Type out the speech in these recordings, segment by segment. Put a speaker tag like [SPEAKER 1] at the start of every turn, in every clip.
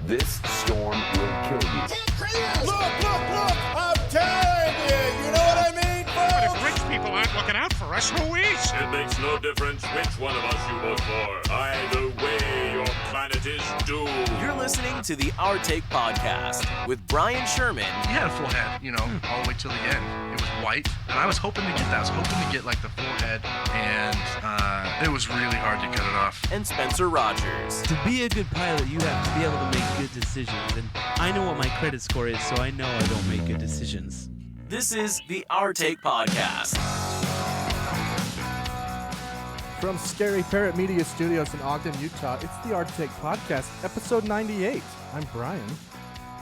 [SPEAKER 1] This storm will kill you.
[SPEAKER 2] Look! I'm telling you! You know what I mean,
[SPEAKER 3] But if
[SPEAKER 2] folks?
[SPEAKER 3] rich people aren't looking out for us, who is?
[SPEAKER 4] It makes no difference which one of us you vote for. Either way, your planet is doomed.
[SPEAKER 5] You're listening to the Our Take Podcast with Brian Sherman.
[SPEAKER 6] He had a full head, all the way till the end. It was white, and I was hoping to get that. I was hoping to get, like, the full head, and it was really hard to cut it off.
[SPEAKER 5] And Spencer Rogers.
[SPEAKER 7] To be a good pilot, you have to be able to make good decisions. And I know what my credit score is, so I know I don't make good decisions.
[SPEAKER 5] This is the Our Take Podcast.
[SPEAKER 8] From Scary Parrot Media Studios in Ogden, Utah, it's the Art Take Podcast, episode 98. I'm Brian.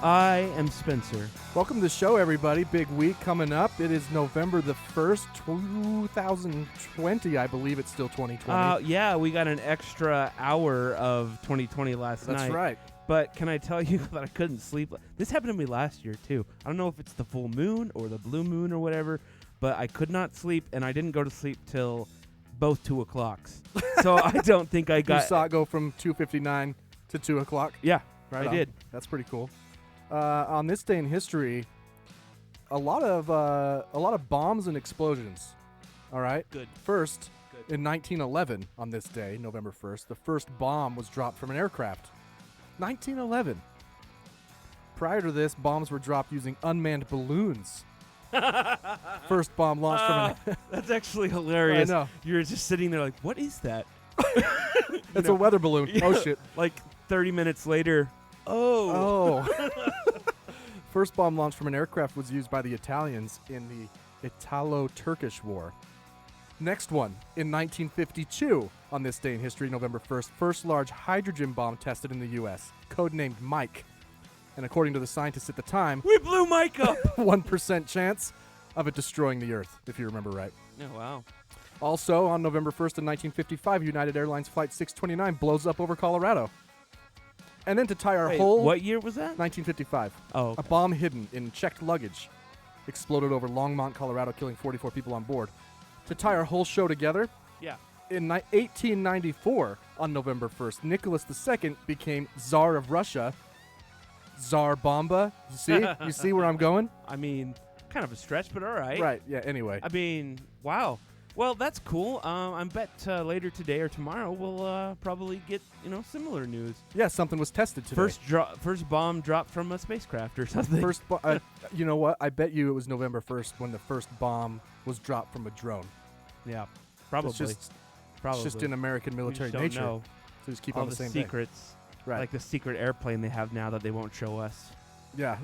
[SPEAKER 7] I am Spencer.
[SPEAKER 8] Welcome to the show, everybody. Big week coming up. It is November the 1st, 2020. I believe it's still 2020.
[SPEAKER 7] Yeah, we got an extra hour of 2020 last night.
[SPEAKER 8] That's right.
[SPEAKER 7] But can I tell you that I couldn't sleep? This happened to me last year, too. I don't know if it's the full moon or the blue moon or whatever, but I could not sleep, and I didn't go to sleep till both 2 o'clocks. So I don't think I got...
[SPEAKER 8] You saw it go from 2:59 to 2 o'clock?
[SPEAKER 7] Yeah,
[SPEAKER 8] Right
[SPEAKER 7] I
[SPEAKER 8] on.
[SPEAKER 7] did.
[SPEAKER 8] That's pretty cool. On this day in history, a lot of bombs and explosions. All right?
[SPEAKER 7] Good.
[SPEAKER 8] First, in 1911, on this day, November 1st, the first bomb was dropped from an aircraft. 1911. Prior to this, bombs were dropped using unmanned balloons. First bomb launched from an...
[SPEAKER 7] That's actually hilarious.
[SPEAKER 8] I know.
[SPEAKER 7] You're just sitting there like, what is that?
[SPEAKER 8] It's a weather balloon.
[SPEAKER 7] Yeah.
[SPEAKER 8] Oh, shit.
[SPEAKER 7] Like 30 minutes later,
[SPEAKER 8] Oh. First bomb launched from an aircraft was used by the Italians in the Italo-Turkish War. Next one, in 1952, on this day in history, November 1st, first large hydrogen bomb tested in the U.S., codenamed Mike. And according to the scientists at the time,
[SPEAKER 7] we blew Mike up.
[SPEAKER 8] 1% chance of it destroying the Earth, if you remember right.
[SPEAKER 7] Oh, wow.
[SPEAKER 8] Also, on November 1st in 1955, United Airlines Flight 629 blows up over Colorado. And then to tie our
[SPEAKER 7] Wait,
[SPEAKER 8] whole...
[SPEAKER 7] what year was that?
[SPEAKER 8] 1955.
[SPEAKER 7] Oh,
[SPEAKER 8] A
[SPEAKER 7] okay.
[SPEAKER 8] bomb hidden in checked luggage exploded over Longmont, Colorado, killing 44 people on board. To tie our whole show together,
[SPEAKER 7] Yeah.
[SPEAKER 8] in 1894, on November 1st, Nicholas II became Tsar of Russia. Tsar Bomba. You see? You see where I'm going?
[SPEAKER 7] I mean, kind of a stretch, but all right.
[SPEAKER 8] Right, yeah, anyway.
[SPEAKER 7] I mean, wow. Well, that's cool. I bet later today or tomorrow we'll probably get, similar news.
[SPEAKER 8] Yeah, something was tested today.
[SPEAKER 7] First bomb dropped from a spacecraft or something.
[SPEAKER 8] You know what? I bet you it was November 1st when the first bomb was dropped from a drone.
[SPEAKER 7] Yeah, probably.
[SPEAKER 8] It's
[SPEAKER 7] probably.
[SPEAKER 8] just in American
[SPEAKER 7] We
[SPEAKER 8] military
[SPEAKER 7] just don't
[SPEAKER 8] nature.
[SPEAKER 7] know
[SPEAKER 8] So just keep
[SPEAKER 7] all
[SPEAKER 8] on
[SPEAKER 7] the
[SPEAKER 8] the same
[SPEAKER 7] secrets.
[SPEAKER 8] Right.
[SPEAKER 7] Like the secret airplane they have now that they won't show us.
[SPEAKER 8] Yeah.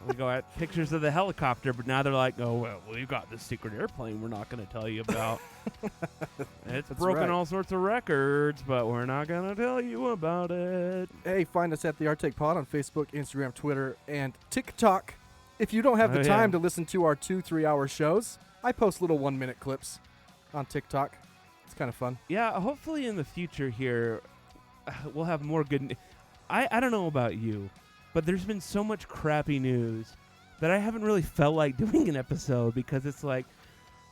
[SPEAKER 7] We go at pictures of the helicopter, but now they're like, oh, well, we've got this secret airplane we're not going to tell you about. It's
[SPEAKER 8] That's
[SPEAKER 7] broken
[SPEAKER 8] right.
[SPEAKER 7] all sorts of records, but we're not going to tell you about it.
[SPEAKER 8] Hey, find us at the Art Take Pod on Facebook, Instagram, Twitter, and TikTok. If you don't have the
[SPEAKER 7] Oh,
[SPEAKER 8] time
[SPEAKER 7] yeah.
[SPEAKER 8] to listen to our 2-3 hour shows, I post little 1-minute clips on TikTok. It's kind of fun.
[SPEAKER 7] Yeah, hopefully in the future here, we'll have more good I don't know about you, but there's been so much crappy news that I haven't really felt like doing an episode because it's like,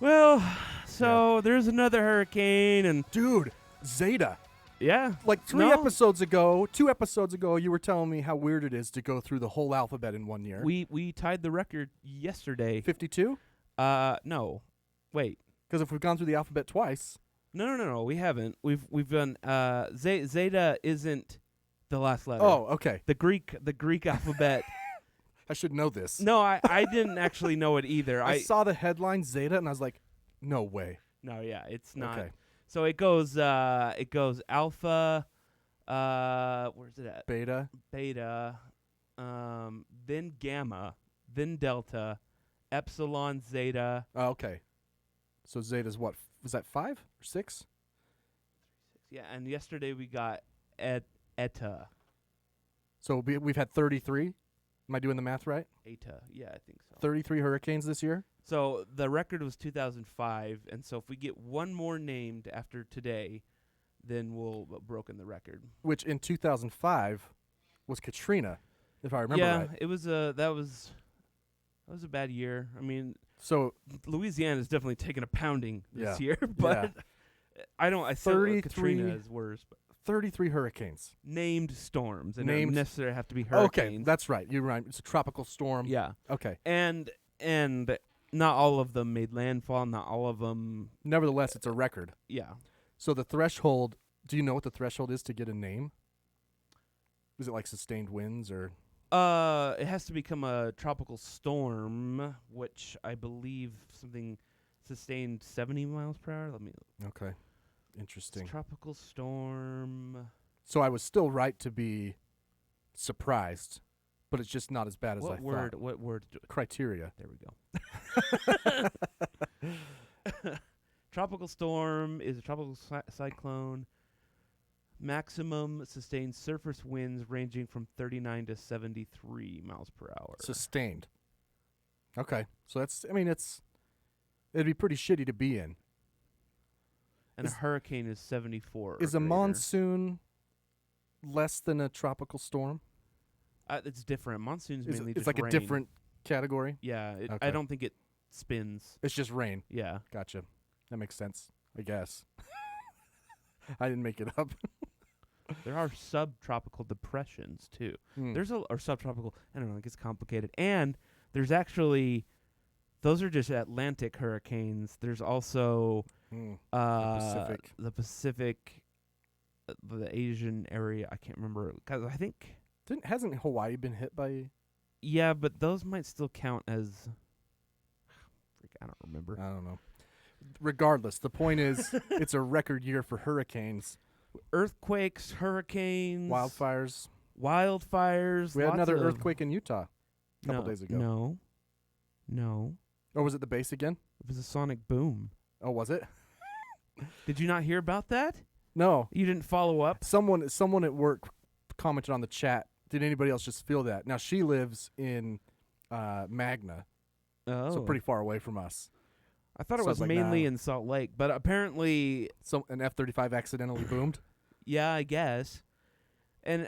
[SPEAKER 7] well, so there's another hurricane and
[SPEAKER 8] Dude, Zeta.
[SPEAKER 7] yeah.
[SPEAKER 8] Like 2
[SPEAKER 7] No.
[SPEAKER 8] episodes ago, you were telling me how weird it is to go through the whole alphabet in 1 year.
[SPEAKER 7] We tied the record yesterday.
[SPEAKER 8] 52?
[SPEAKER 7] No. Wait.
[SPEAKER 8] Because if we've gone through the alphabet twice.
[SPEAKER 7] No, we haven't. We've done Zeta isn't the last letter.
[SPEAKER 8] Oh, okay.
[SPEAKER 7] The Greek alphabet.
[SPEAKER 8] I should know this.
[SPEAKER 7] No, I didn't actually know it either.
[SPEAKER 8] I saw the headline Zeta and I was like, no way.
[SPEAKER 7] No, yeah, it's not.
[SPEAKER 8] Okay.
[SPEAKER 7] So it goes alpha, where's it at?
[SPEAKER 8] Beta.
[SPEAKER 7] Beta, then gamma, then delta, epsilon, zeta.
[SPEAKER 8] Oh, okay. So Zeta's what? Was that 5 or 6?
[SPEAKER 7] Yeah, and yesterday we got eta.
[SPEAKER 8] So we've had 33. Am I doing the math right?
[SPEAKER 7] Eta, yeah, I think so.
[SPEAKER 8] 33 hurricanes this year?
[SPEAKER 7] So the record was 2005, and so if we get one more named after today, then we'll have broken the record.
[SPEAKER 8] Which in 2005 was Katrina, if I remember right.
[SPEAKER 7] Yeah, it was that was a bad year. I mean,
[SPEAKER 8] So
[SPEAKER 7] Louisiana's definitely taken a pounding this
[SPEAKER 8] Yeah.
[SPEAKER 7] year, but I still
[SPEAKER 8] 33
[SPEAKER 7] Katrina is worse. But
[SPEAKER 8] 33 hurricanes.
[SPEAKER 7] Named storms, and
[SPEAKER 8] Named-
[SPEAKER 7] don't necessarily have to be
[SPEAKER 8] Okay,
[SPEAKER 7] hurricanes.
[SPEAKER 8] that's right. You're right. It's a tropical storm.
[SPEAKER 7] yeah,
[SPEAKER 8] Okay.
[SPEAKER 7] and not all of them made landfall. Not all of them.
[SPEAKER 8] Nevertheless, it's a record.
[SPEAKER 7] Yeah.
[SPEAKER 8] So the threshold, do you know what the threshold is to get a name? Is it like sustained winds or?
[SPEAKER 7] It has to become a tropical storm, which I believe something sustained 70 miles per hour. Let me.
[SPEAKER 8] Okay.
[SPEAKER 7] It's
[SPEAKER 8] Interesting.
[SPEAKER 7] tropical storm.
[SPEAKER 8] So I was still right to be surprised, but it's just not as bad as I
[SPEAKER 7] What word?
[SPEAKER 8] thought.
[SPEAKER 7] What word?
[SPEAKER 8] Criteria.
[SPEAKER 7] There we go. Tropical storm is a tropical cyclone. Maximum sustained surface winds ranging from 39 to 73 miles per hour.
[SPEAKER 8] Sustained. Okay. So it'd be pretty shitty to be in.
[SPEAKER 7] And
[SPEAKER 8] is-
[SPEAKER 7] a hurricane is 74. or
[SPEAKER 8] Is a
[SPEAKER 7] greater.
[SPEAKER 8] monsoon less than a tropical storm?
[SPEAKER 7] It's different. Monsoon's
[SPEAKER 8] Is it-
[SPEAKER 7] mainly
[SPEAKER 8] it's
[SPEAKER 7] just
[SPEAKER 8] like
[SPEAKER 7] rain.
[SPEAKER 8] a different category?
[SPEAKER 7] Yeah,
[SPEAKER 8] Okay.
[SPEAKER 7] I don't think it spins.
[SPEAKER 8] It's just rain.
[SPEAKER 7] Yeah.
[SPEAKER 8] Gotcha. That makes sense, I guess. I didn't make it up.
[SPEAKER 7] There are subtropical depressions too.
[SPEAKER 8] Hmm.
[SPEAKER 7] Or subtropical. I don't know. It gets complicated. And there's actually, those are just Atlantic hurricanes. There's also
[SPEAKER 8] Hmm.
[SPEAKER 7] Pacific.
[SPEAKER 8] Pacific.
[SPEAKER 7] the Asian area. I can't remember because I think
[SPEAKER 8] Hasn't Hawaii been hit by?
[SPEAKER 7] yeah, but those might still count as. I don't remember.
[SPEAKER 8] I don't know. Regardless, the point is, it's a record year for hurricanes,
[SPEAKER 7] Earthquakes, hurricanes,
[SPEAKER 8] wildfires.
[SPEAKER 7] wildfires.
[SPEAKER 8] We had
[SPEAKER 7] lots
[SPEAKER 8] another
[SPEAKER 7] of-
[SPEAKER 8] earthquake in Utah a couple
[SPEAKER 7] No,
[SPEAKER 8] days ago.
[SPEAKER 7] No.
[SPEAKER 8] Or was it the base again?
[SPEAKER 7] It was a sonic boom.
[SPEAKER 8] Oh, was it?
[SPEAKER 7] Did you not hear about that?
[SPEAKER 8] No.
[SPEAKER 7] You didn't follow up?
[SPEAKER 8] Someone at work commented on the chat. Did anybody else just feel that? Now she lives in Magna,
[SPEAKER 7] Oh.
[SPEAKER 8] so pretty far away from us.
[SPEAKER 7] I thought it
[SPEAKER 8] so I
[SPEAKER 7] was
[SPEAKER 8] was like,
[SPEAKER 7] mainly
[SPEAKER 8] nah.
[SPEAKER 7] in Salt Lake, but apparently,
[SPEAKER 8] So an F-35 accidentally boomed.
[SPEAKER 7] yeah, I guess. And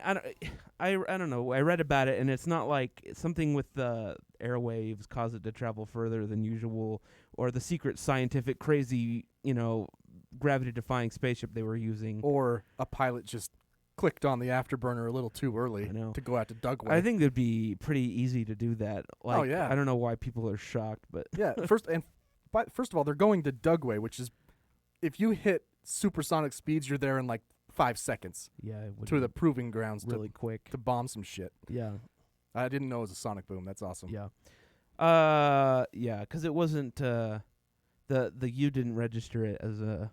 [SPEAKER 7] I don't know. I read about it, and it's not like something with the airwaves caused it to travel further than usual, or the secret scientific crazy, gravity-defying spaceship they were using.
[SPEAKER 8] Or a pilot just clicked on the afterburner a little too early
[SPEAKER 7] I know.
[SPEAKER 8] to go out to Dugway.
[SPEAKER 7] I think it'd be pretty easy to do that. Like,
[SPEAKER 8] yeah.
[SPEAKER 7] I don't know why people are shocked, but
[SPEAKER 8] yeah. First of all, they're going to Dugway, which is, if you hit supersonic speeds, you're there in like 5 seconds
[SPEAKER 7] yeah, it would
[SPEAKER 8] to
[SPEAKER 7] be
[SPEAKER 8] the proving grounds
[SPEAKER 7] really quick.
[SPEAKER 8] to bomb some shit.
[SPEAKER 7] Yeah,
[SPEAKER 8] I didn't know it was a sonic boom. That's awesome.
[SPEAKER 7] yeah, yeah. Because it wasn't the U didn't register it as a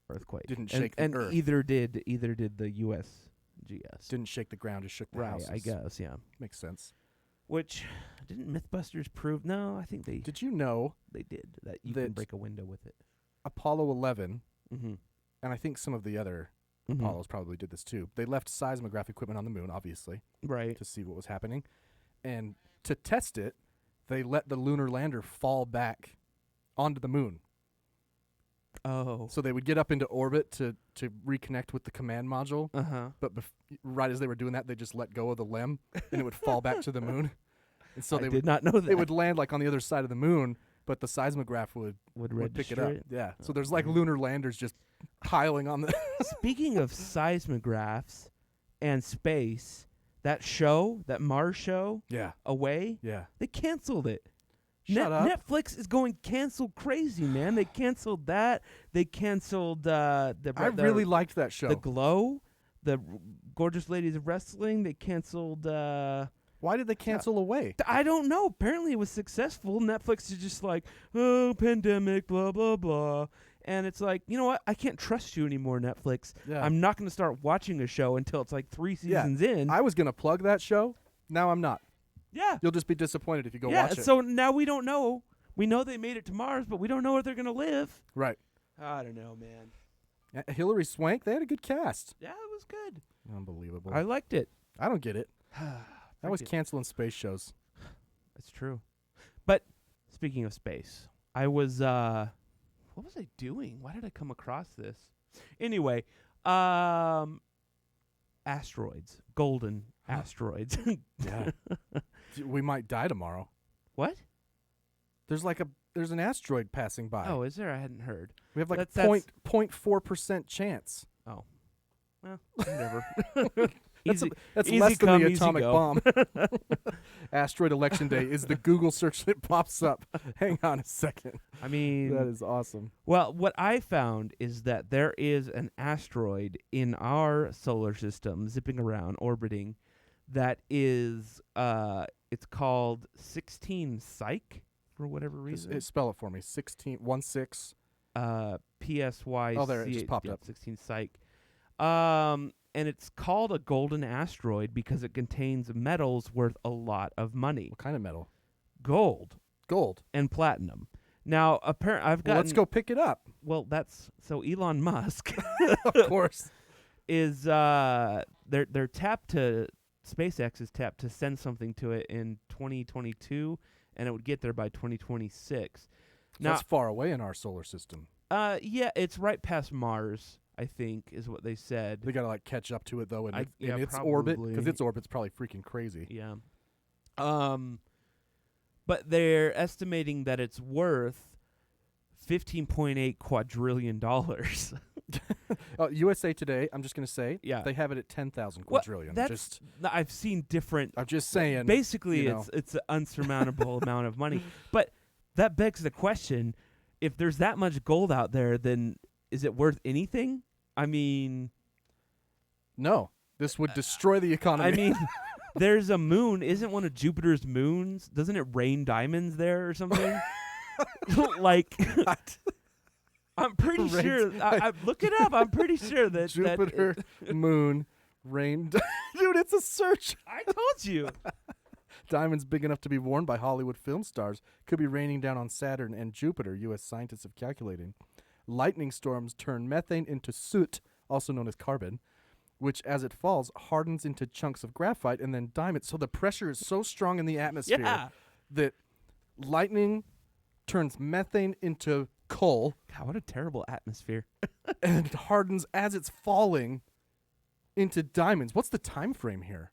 [SPEAKER 7] earthquake.
[SPEAKER 8] Didn't
[SPEAKER 7] And-
[SPEAKER 8] shake the
[SPEAKER 7] and
[SPEAKER 8] earth.
[SPEAKER 7] either did the USGS.
[SPEAKER 8] Didn't shake the ground, just shook the
[SPEAKER 7] Right,
[SPEAKER 8] houses.
[SPEAKER 7] I guess, yeah.
[SPEAKER 8] Makes sense.
[SPEAKER 7] Which didn't MythBusters prove? No, I think they
[SPEAKER 8] Did you know
[SPEAKER 7] did that. You can
[SPEAKER 8] that-
[SPEAKER 7] break a window with it.
[SPEAKER 8] Apollo 11,
[SPEAKER 7] Mm-hmm.
[SPEAKER 8] and I think some of the other Apollos probably did this too. They left seismograph equipment on the moon, obviously,
[SPEAKER 7] Right.
[SPEAKER 8] to see what was happening. And to test it, they let the lunar lander fall back onto the moon.
[SPEAKER 7] Oh.
[SPEAKER 8] So they would get up into orbit to reconnect with the command module.
[SPEAKER 7] Uh-huh.
[SPEAKER 8] But right as they were doing that, they just let go of the LEM, and it would fall back to the moon. And so
[SPEAKER 7] I
[SPEAKER 8] they
[SPEAKER 7] did
[SPEAKER 8] would
[SPEAKER 7] not know that.
[SPEAKER 8] it would land like on the other side of the moon, but the seismograph would pick it
[SPEAKER 7] register
[SPEAKER 8] up.
[SPEAKER 7] it.
[SPEAKER 8] Yeah. So there's like lunar landers just piling on the.
[SPEAKER 7] Speaking of seismographs and space, that Mars show,
[SPEAKER 8] Yeah.
[SPEAKER 7] Away,
[SPEAKER 8] Yeah.
[SPEAKER 7] they canceled it.
[SPEAKER 8] Shut up.
[SPEAKER 7] Netflix is going cancel crazy, man. They canceled that. They canceled
[SPEAKER 8] I really liked that show.
[SPEAKER 7] The Glow, the Gorgeous Ladies of Wrestling. They canceled.
[SPEAKER 8] Why did they cancel Away?
[SPEAKER 7] I don't know. Apparently, it was successful. Netflix is just like, oh, pandemic, blah blah blah. And it's like, you know what? I can't trust you anymore, Netflix.
[SPEAKER 8] Yeah.
[SPEAKER 7] I'm not going to start watching a show until it's like 3 seasons in.
[SPEAKER 8] I was gonna plug that show. Now I'm not.
[SPEAKER 7] Yeah.
[SPEAKER 8] You'll just be disappointed if you go
[SPEAKER 7] Yeah.
[SPEAKER 8] watch it.
[SPEAKER 7] So now we don't know. We know they made it to Mars, but we don't know where they're going to live.
[SPEAKER 8] Right.
[SPEAKER 7] I don't know, man.
[SPEAKER 8] Hillary Swank. They had a good cast.
[SPEAKER 7] Yeah, it was good.
[SPEAKER 8] Unbelievable.
[SPEAKER 7] I liked it.
[SPEAKER 8] I don't get it. I was
[SPEAKER 7] Freaking-
[SPEAKER 8] canceling space shows.
[SPEAKER 7] That's true. But speaking of space, I was what was I doing? Why did I come across this? Anyway, asteroids, golden asteroids.
[SPEAKER 8] Yeah. We might die tomorrow.
[SPEAKER 7] What?
[SPEAKER 8] There's an asteroid passing by.
[SPEAKER 7] Oh, is there? I hadn't heard.
[SPEAKER 8] We have like
[SPEAKER 7] that's-
[SPEAKER 8] 0.4% chance.
[SPEAKER 7] Oh. Well, whatever.
[SPEAKER 8] That's,
[SPEAKER 7] easy,
[SPEAKER 8] that's
[SPEAKER 7] easy
[SPEAKER 8] less
[SPEAKER 7] come,
[SPEAKER 8] than the
[SPEAKER 7] easy
[SPEAKER 8] atomic
[SPEAKER 7] go.
[SPEAKER 8] bomb. Asteroid election day is the Google search that pops up. Hang on a second.
[SPEAKER 7] I mean,
[SPEAKER 8] That is awesome.
[SPEAKER 7] well, what I found is that there is an asteroid in our solar system zipping around, orbiting, that is, it's called 16 Psyche for whatever reason.
[SPEAKER 8] Spell it for me. 16.
[SPEAKER 7] PSY.
[SPEAKER 8] Oh, there, it just popped up.
[SPEAKER 7] 16 Psyche. And it's called a golden asteroid because it contains metals worth a lot of money.
[SPEAKER 8] What kind of metal?
[SPEAKER 7] Gold
[SPEAKER 8] Gold.
[SPEAKER 7] and platinum. Now, apparently, I've got.
[SPEAKER 8] Well, let's go pick it up.
[SPEAKER 7] Well, that's so Elon Musk
[SPEAKER 8] Of course.
[SPEAKER 7] is they're tapped to SpaceX is tapped to send something to it in 2022, and it would get there by 2026. Now,
[SPEAKER 8] That's far away in our solar system.
[SPEAKER 7] yeah, it's right past Mars, I think, is what they said.
[SPEAKER 8] They got to like catch up to it though in,
[SPEAKER 7] Yeah,
[SPEAKER 8] its orbit,
[SPEAKER 7] probably.
[SPEAKER 8] because its orbit's probably freaking crazy.
[SPEAKER 7] Yeah. But they're estimating that it's worth $15.8 quadrillion.
[SPEAKER 8] USA Today, I'm just gonna say,
[SPEAKER 7] Yeah.
[SPEAKER 8] they have it at 10,000
[SPEAKER 7] Well,
[SPEAKER 8] quadrillion.
[SPEAKER 7] that's I've seen different.
[SPEAKER 8] I'm just saying.
[SPEAKER 7] Basically,
[SPEAKER 8] you know.
[SPEAKER 7] it's an unsurmountable amount of money. But that begs the question: if there's that much gold out there, then is it worth anything? I mean,
[SPEAKER 8] No, this would destroy the economy.
[SPEAKER 7] I mean, there's a moon. Isn't one of Jupiter's moons? Doesn't it rain diamonds there or something? Like, I'm pretty
[SPEAKER 8] Rains-
[SPEAKER 7] sure. I look it up. I'm pretty sure that
[SPEAKER 8] Jupiter, moon, rain. Dude, it's a search.
[SPEAKER 7] I told you.
[SPEAKER 8] Diamonds big enough to be worn by Hollywood film stars could be raining down on Saturn and Jupiter, U.S. scientists have calculated. Lightning storms turn methane into soot, also known as carbon, which, as it falls, hardens into chunks of graphite and then diamonds. So the pressure is so strong in the atmosphere
[SPEAKER 7] Yeah.
[SPEAKER 8] that lightning turns methane into coal
[SPEAKER 7] God, what a terrible atmosphere.
[SPEAKER 8] and hardens as it's falling into diamonds. What's the time frame here?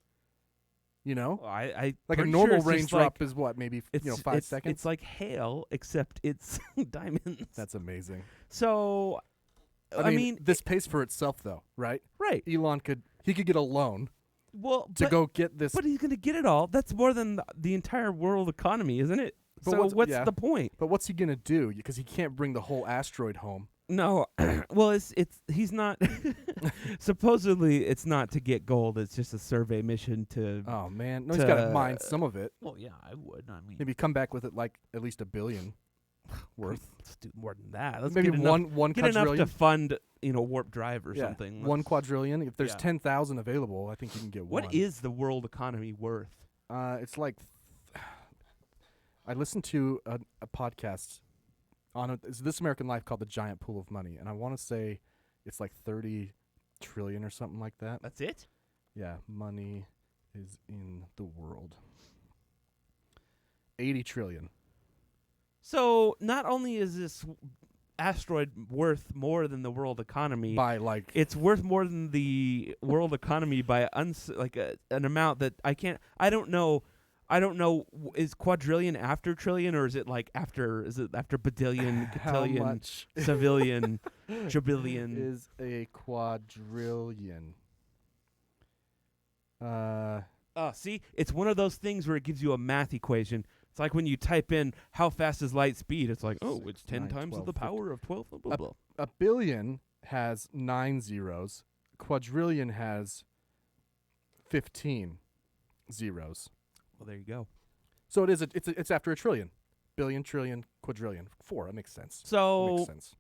[SPEAKER 8] You know?
[SPEAKER 7] I
[SPEAKER 8] Like a
[SPEAKER 7] pretty
[SPEAKER 8] normal
[SPEAKER 7] sure it's just
[SPEAKER 8] raindrop
[SPEAKER 7] like,
[SPEAKER 8] is what, maybe
[SPEAKER 7] it's
[SPEAKER 8] 5 seconds?
[SPEAKER 7] It's like hail, except it's diamonds.
[SPEAKER 8] That's amazing.
[SPEAKER 7] So,
[SPEAKER 8] I mean, this pays for itself, though, right?
[SPEAKER 7] right.
[SPEAKER 8] Elon could get a loan
[SPEAKER 7] Well,
[SPEAKER 8] to
[SPEAKER 7] but,
[SPEAKER 8] go get this.
[SPEAKER 7] but he's going to get it all. That's more than the entire world economy, isn't it?
[SPEAKER 8] But
[SPEAKER 7] So what's
[SPEAKER 8] yeah.
[SPEAKER 7] the point?
[SPEAKER 8] But what's he gonna do? Because he can't bring the whole asteroid home.
[SPEAKER 7] No, well, he's not. Supposedly, it's not to get gold. It's just a survey mission to.
[SPEAKER 8] Oh man, no, he's got to
[SPEAKER 7] To-
[SPEAKER 8] mine some of it.
[SPEAKER 7] Well, yeah, I would. I mean,
[SPEAKER 8] Maybe come back with it like at least $1 billion worth.
[SPEAKER 7] let's do more than that. Let's
[SPEAKER 8] Maybe
[SPEAKER 7] get enough,
[SPEAKER 8] one
[SPEAKER 7] get enough
[SPEAKER 8] quadrillion.
[SPEAKER 7] to fund, warp drive or
[SPEAKER 8] Yeah,
[SPEAKER 7] something.
[SPEAKER 8] one
[SPEAKER 7] Let's-
[SPEAKER 8] quadrillion. If there's
[SPEAKER 7] Yeah.
[SPEAKER 8] 10,000 available, I think you can get one.
[SPEAKER 7] What is the world economy worth?
[SPEAKER 8] It's like I listened to a podcast on it's This American Life called The Giant Pool of Money, and I want to say it's like 30 trillion or something like that.
[SPEAKER 7] That's it.
[SPEAKER 8] Yeah, money is in the world. 80 trillion.
[SPEAKER 7] So not only is this asteroid worth more than the world economy,
[SPEAKER 8] By like
[SPEAKER 7] it's worth more than the world economy by an amount that I don't know. Is quadrillion after trillion, or is it like after? Is it after badillion,
[SPEAKER 8] how
[SPEAKER 7] cotillion,
[SPEAKER 8] much
[SPEAKER 7] civillion, trillion?
[SPEAKER 8] is a quadrillion?
[SPEAKER 7] See, it's one of those things where it gives you a math equation. It's like when you type in how fast is light speed. It's like, oh, it's 10
[SPEAKER 8] 9,
[SPEAKER 7] times
[SPEAKER 8] 12,
[SPEAKER 7] the power of 12. Blah, blah, blah.
[SPEAKER 8] A billion has 9 zeros. Quadrillion has 15 zeros.
[SPEAKER 7] Well, there you go.
[SPEAKER 8] So it's after a trillion. Billion, trillion, quadrillion. 4. That makes sense.
[SPEAKER 7] So
[SPEAKER 8] Makes sense.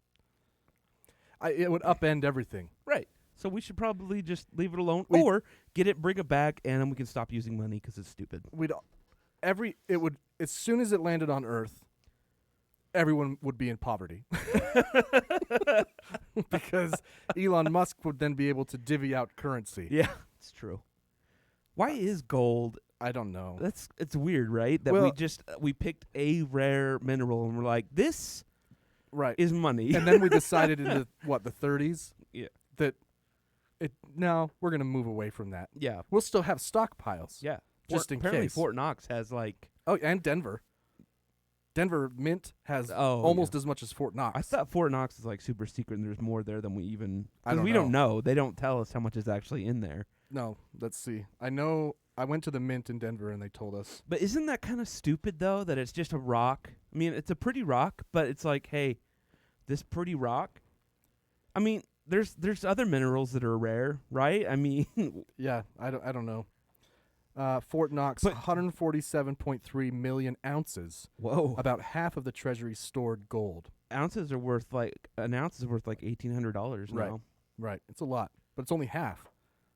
[SPEAKER 8] It would upend everything.
[SPEAKER 7] right. So we should probably just leave it alone,
[SPEAKER 8] We-
[SPEAKER 7] or get it, bring it back, and then we can stop using money because it's stupid.
[SPEAKER 8] It would as soon as it landed on Earth, everyone would be in poverty. Because Elon Musk would then be able to divvy out currency.
[SPEAKER 7] Yeah, it's true. Why is gold?
[SPEAKER 8] I don't know.
[SPEAKER 7] It's weird, right? That
[SPEAKER 8] Well-
[SPEAKER 7] we picked a rare mineral and we're like, this
[SPEAKER 8] Right.
[SPEAKER 7] is money.
[SPEAKER 8] And then we decided in the 30s
[SPEAKER 7] Yeah.
[SPEAKER 8] that we're going to move away from that.
[SPEAKER 7] yeah,
[SPEAKER 8] We'll still have stockpiles.
[SPEAKER 7] yeah.
[SPEAKER 8] Just in
[SPEAKER 7] apparently
[SPEAKER 8] case.
[SPEAKER 7] Fort Knox has like
[SPEAKER 8] Oh, and Denver. Denver Mint has
[SPEAKER 7] Oh,
[SPEAKER 8] almost as much as Fort Knox.
[SPEAKER 7] I thought Fort Knox is like super secret, and there's more there than we even.
[SPEAKER 8] I
[SPEAKER 7] 'cause
[SPEAKER 8] don't
[SPEAKER 7] we
[SPEAKER 8] know.
[SPEAKER 7] don't know. They don't tell us how much is actually in there.
[SPEAKER 8] No, let's see. I know I went to the Mint in Denver and they told us.
[SPEAKER 7] But isn't that kind of stupid though? That it's just a rock. I mean, it's a pretty rock, but it's like, hey, this pretty rock. I mean, there's other minerals that are rare, right? I mean,
[SPEAKER 8] Yeah, I don't know. Fort Knox,
[SPEAKER 7] But-
[SPEAKER 8] 147.3 million ounces.
[SPEAKER 7] whoa,
[SPEAKER 8] About half of the treasury's stored gold.
[SPEAKER 7] ounces are worth like an ounce is worth like $1,800
[SPEAKER 8] Right.
[SPEAKER 7] now.
[SPEAKER 8] Right. It's a lot, but it's only half.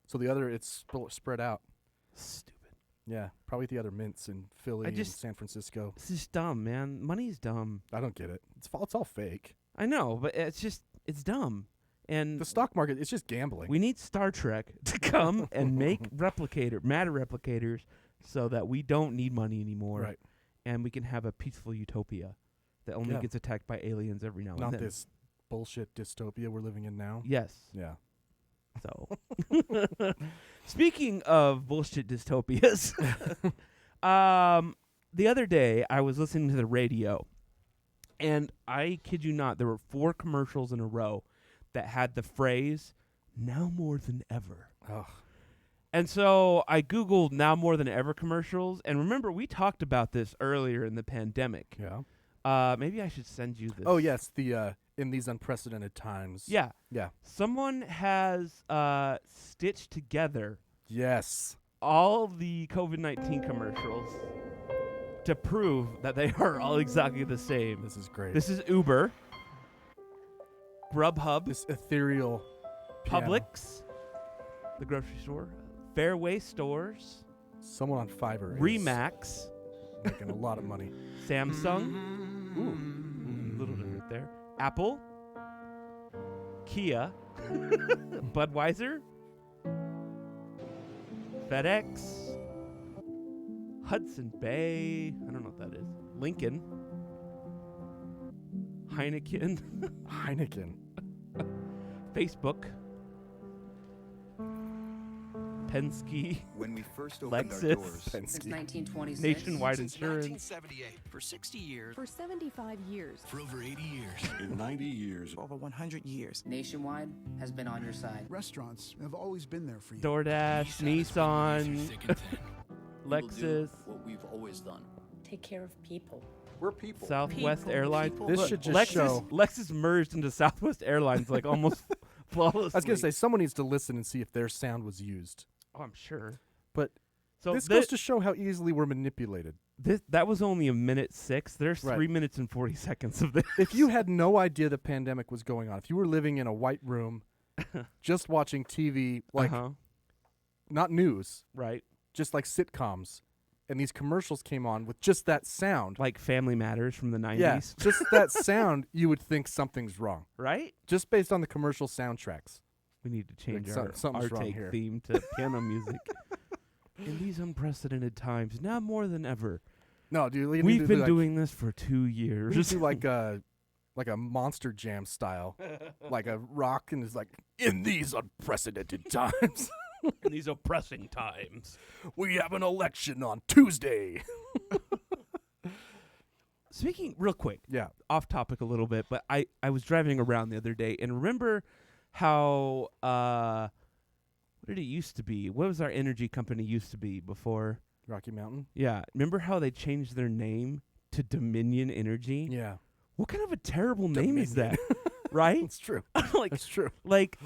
[SPEAKER 8] So the other, it's spread out.
[SPEAKER 7] Stupid.
[SPEAKER 8] Yeah, probably the other mints in Philly and
[SPEAKER 7] just-
[SPEAKER 8] San Francisco.
[SPEAKER 7] This is dumb, man. Money's dumb.
[SPEAKER 8] I don't get it. It's all fake.
[SPEAKER 7] I know, but it's dumb. And
[SPEAKER 8] The stock market, it's just gambling.
[SPEAKER 7] we need Star Trek to come and make matter replicators so that we don't need money anymore.
[SPEAKER 8] Right.
[SPEAKER 7] And we can have a peaceful utopia that only
[SPEAKER 8] Yeah.
[SPEAKER 7] gets attacked by aliens every now
[SPEAKER 8] Not
[SPEAKER 7] and then.
[SPEAKER 8] this bullshit dystopia we're living in now.
[SPEAKER 7] Yes.
[SPEAKER 8] Yeah.
[SPEAKER 7] So, speaking of bullshit dystopias, the other day I was listening to the radio, and I kid you not, there were 4 commercials in a row that had the phrase "now more than ever."
[SPEAKER 8] Ugh.
[SPEAKER 7] And so I Googled "now more than ever" commercials, and remember we talked about this earlier in the pandemic.
[SPEAKER 8] Yeah.
[SPEAKER 7] Maybe I should send you this.
[SPEAKER 8] Oh, yes. The in these unprecedented times.
[SPEAKER 7] Yeah.
[SPEAKER 8] Yeah.
[SPEAKER 7] Someone has stitched together
[SPEAKER 8] Yes.
[SPEAKER 7] all the COVID-19 commercials to prove that they are all exactly the same.
[SPEAKER 8] This is great.
[SPEAKER 7] This is Uber, Grubhub,
[SPEAKER 8] This ethereal piano.
[SPEAKER 7] Publix, the grocery store, Fairway Stores,
[SPEAKER 8] Someone on Fiverr is
[SPEAKER 7] Remax,
[SPEAKER 8] making a lot of money.
[SPEAKER 7] Samsung, a little different there, Apple, Kia, Budweiser, FedEx, Hudson Bay, I don't know what that is, Lincoln, Heineken,
[SPEAKER 8] Heineken.
[SPEAKER 7] Facebook, Penske,
[SPEAKER 9] When we first opened our
[SPEAKER 7] Lexus,
[SPEAKER 9] doors,
[SPEAKER 10] Since
[SPEAKER 8] Penske.
[SPEAKER 10] 1926.
[SPEAKER 7] Nationwide Insurance,
[SPEAKER 11] 1978. For 60 years.
[SPEAKER 12] For 75 years.
[SPEAKER 11] For over 80 years.
[SPEAKER 1] In 90 years,
[SPEAKER 11] Over 100 years.
[SPEAKER 10] Nationwide has been on your side.
[SPEAKER 9] restaurants have always been there for you.
[SPEAKER 7] DoorDash, Nissan, Lexus,
[SPEAKER 9] What we've always done.
[SPEAKER 12] Take care of people.
[SPEAKER 9] We're people.
[SPEAKER 7] Southwest
[SPEAKER 12] People,
[SPEAKER 7] Airlines.
[SPEAKER 12] people.
[SPEAKER 8] This
[SPEAKER 7] Look,
[SPEAKER 8] should just
[SPEAKER 7] Lexus,
[SPEAKER 8] show.
[SPEAKER 7] Lexus merged into Southwest Airlines like almost flawlessly.
[SPEAKER 8] I was going to say, someone needs to listen and see if their sound was used.
[SPEAKER 7] Oh, I'm sure.
[SPEAKER 8] But
[SPEAKER 7] So
[SPEAKER 8] this goes to show how easily we're manipulated.
[SPEAKER 7] that was only a minute 6. There's
[SPEAKER 8] Right.
[SPEAKER 7] 3 minutes and 40 seconds of this.
[SPEAKER 8] If you had no idea the pandemic was going on, if you were living in a white room, just watching TV, like not news,
[SPEAKER 7] right,
[SPEAKER 8] just like sitcoms, and these commercials came on with just that sound,
[SPEAKER 7] like Family Matters from the 90s,
[SPEAKER 8] yeah, just that sound, you would think something's wrong,
[SPEAKER 7] right?
[SPEAKER 8] just based on the commercial soundtracks.
[SPEAKER 7] We need to change
[SPEAKER 8] Like something's
[SPEAKER 7] our
[SPEAKER 8] wrong
[SPEAKER 7] take
[SPEAKER 8] here.
[SPEAKER 7] theme to piano music. In these unprecedented times, now more than ever,
[SPEAKER 8] No, dude, we need
[SPEAKER 7] we've
[SPEAKER 8] to
[SPEAKER 7] been
[SPEAKER 8] do
[SPEAKER 7] doing this for 2
[SPEAKER 8] we need
[SPEAKER 7] years.
[SPEAKER 8] to do like a Monster Jam style, like a rock, and it's like in these unprecedented times.
[SPEAKER 7] In these oppressing times.
[SPEAKER 8] We have an election on Tuesday.
[SPEAKER 7] Speaking real quick,
[SPEAKER 8] Yeah.
[SPEAKER 7] off topic a little bit, but I was driving around the other day and remember how what did it used to be? What was our energy company used to be before?
[SPEAKER 8] Rocky Mountain.
[SPEAKER 7] Yeah, remember how they changed their name to Dominion Energy?
[SPEAKER 8] Yeah.
[SPEAKER 7] What kind of a terrible name is that? Right?
[SPEAKER 8] That's true.
[SPEAKER 7] like
[SPEAKER 8] That's true.
[SPEAKER 7] like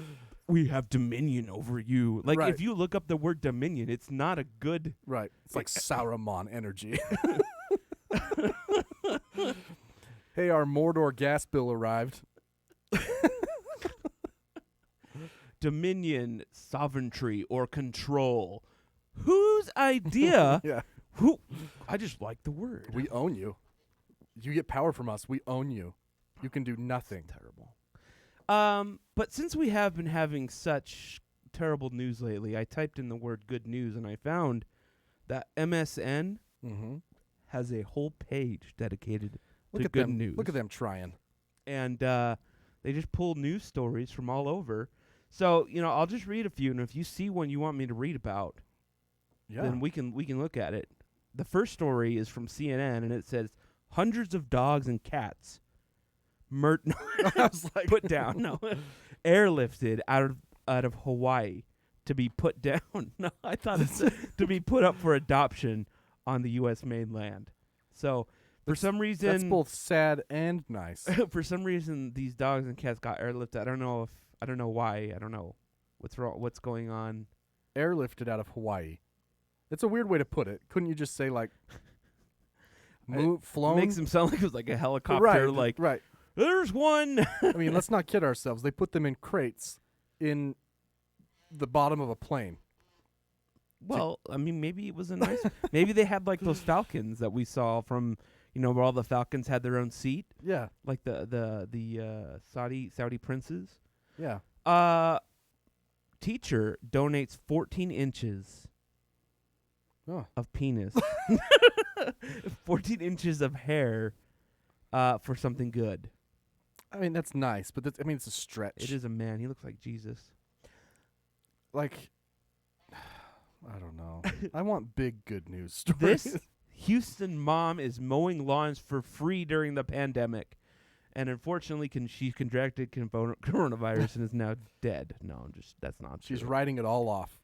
[SPEAKER 7] we have dominion over you. Like
[SPEAKER 8] Right.
[SPEAKER 7] if you look up the word dominion, it's not a good
[SPEAKER 8] Right. It's like Saruman energy. Hey, our Mordor gas bill arrived.
[SPEAKER 7] dominion, sovereignty, or control. Whose idea?
[SPEAKER 8] Yeah.
[SPEAKER 7] Who? I just like the word.
[SPEAKER 8] We own you. You get power from us. We own you. You can do nothing.
[SPEAKER 7] Terrible. But since we have been having such terrible news lately, I typed in the word good news and I found that MSN
[SPEAKER 8] Mm-hmm.
[SPEAKER 7] has a whole page dedicated
[SPEAKER 8] Look
[SPEAKER 7] to
[SPEAKER 8] at
[SPEAKER 7] good
[SPEAKER 8] them.
[SPEAKER 7] news.
[SPEAKER 8] Look at them trying.
[SPEAKER 7] And they just pull news stories from all over. So, I'll just read a few, and if you see one you want me to read about,
[SPEAKER 8] Yeah.
[SPEAKER 7] then we can look at it. The first story is from CNN, and it says, hundreds of dogs and cats
[SPEAKER 8] I was like,
[SPEAKER 7] put down. No, airlifted out of Hawaii to be put down. No, I thought it's to be put up for adoption on the U.S. mainland. So for some reason,
[SPEAKER 8] that's both sad and nice.
[SPEAKER 7] for some reason, these dogs and cats got airlifted. I don't know why. I don't know what's wrong. What's going on?
[SPEAKER 8] Airlifted out of Hawaii. It's a weird way to put it. Couldn't you just say like flown?
[SPEAKER 7] Makes them sound like it was like a helicopter.
[SPEAKER 8] Right.
[SPEAKER 7] There's one.
[SPEAKER 8] I mean, let's not kid ourselves. They put them in crates in the bottom of a plane.
[SPEAKER 7] Well, I mean, maybe it was a nice. Maybe they had like those falcons that we saw from, where all the falcons had their own seat.
[SPEAKER 8] Yeah.
[SPEAKER 7] Like the Saudi princes.
[SPEAKER 8] Yeah.
[SPEAKER 7] Teacher donates 14 inches of penis, 14 inches of hair, for something good.
[SPEAKER 8] I mean, that's nice, but it's a stretch.
[SPEAKER 7] It is a man. He looks like Jesus.
[SPEAKER 8] Like, I don't know. I want big good news stories.
[SPEAKER 7] This Houston mom is mowing lawns for free during the pandemic, and unfortunately, she contracted coronavirus and is now dead. No, that's not
[SPEAKER 8] She's
[SPEAKER 7] true.
[SPEAKER 8] writing it all off.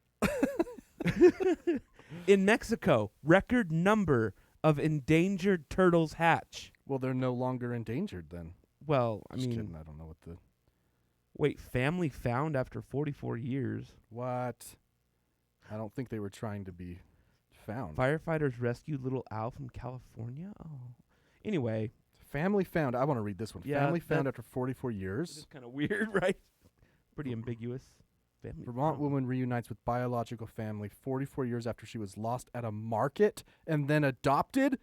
[SPEAKER 7] In Mexico, record number of endangered turtles hatch.
[SPEAKER 8] Well, they're no longer endangered then.
[SPEAKER 7] Well,
[SPEAKER 8] Just kidding. I don't know what the...
[SPEAKER 7] Wait, family found after 44 years.
[SPEAKER 8] What? I don't think they were trying to be found.
[SPEAKER 7] Firefighters rescued little Al from California? Oh. Anyway.
[SPEAKER 8] Family found. I want to read this one.
[SPEAKER 7] Yeah,
[SPEAKER 8] family found after 44 years.
[SPEAKER 7] It's kind of weird, right? Pretty ambiguous. Family
[SPEAKER 8] Vermont woman reunites with biological family 44 years after she was lost at a market and then adopted?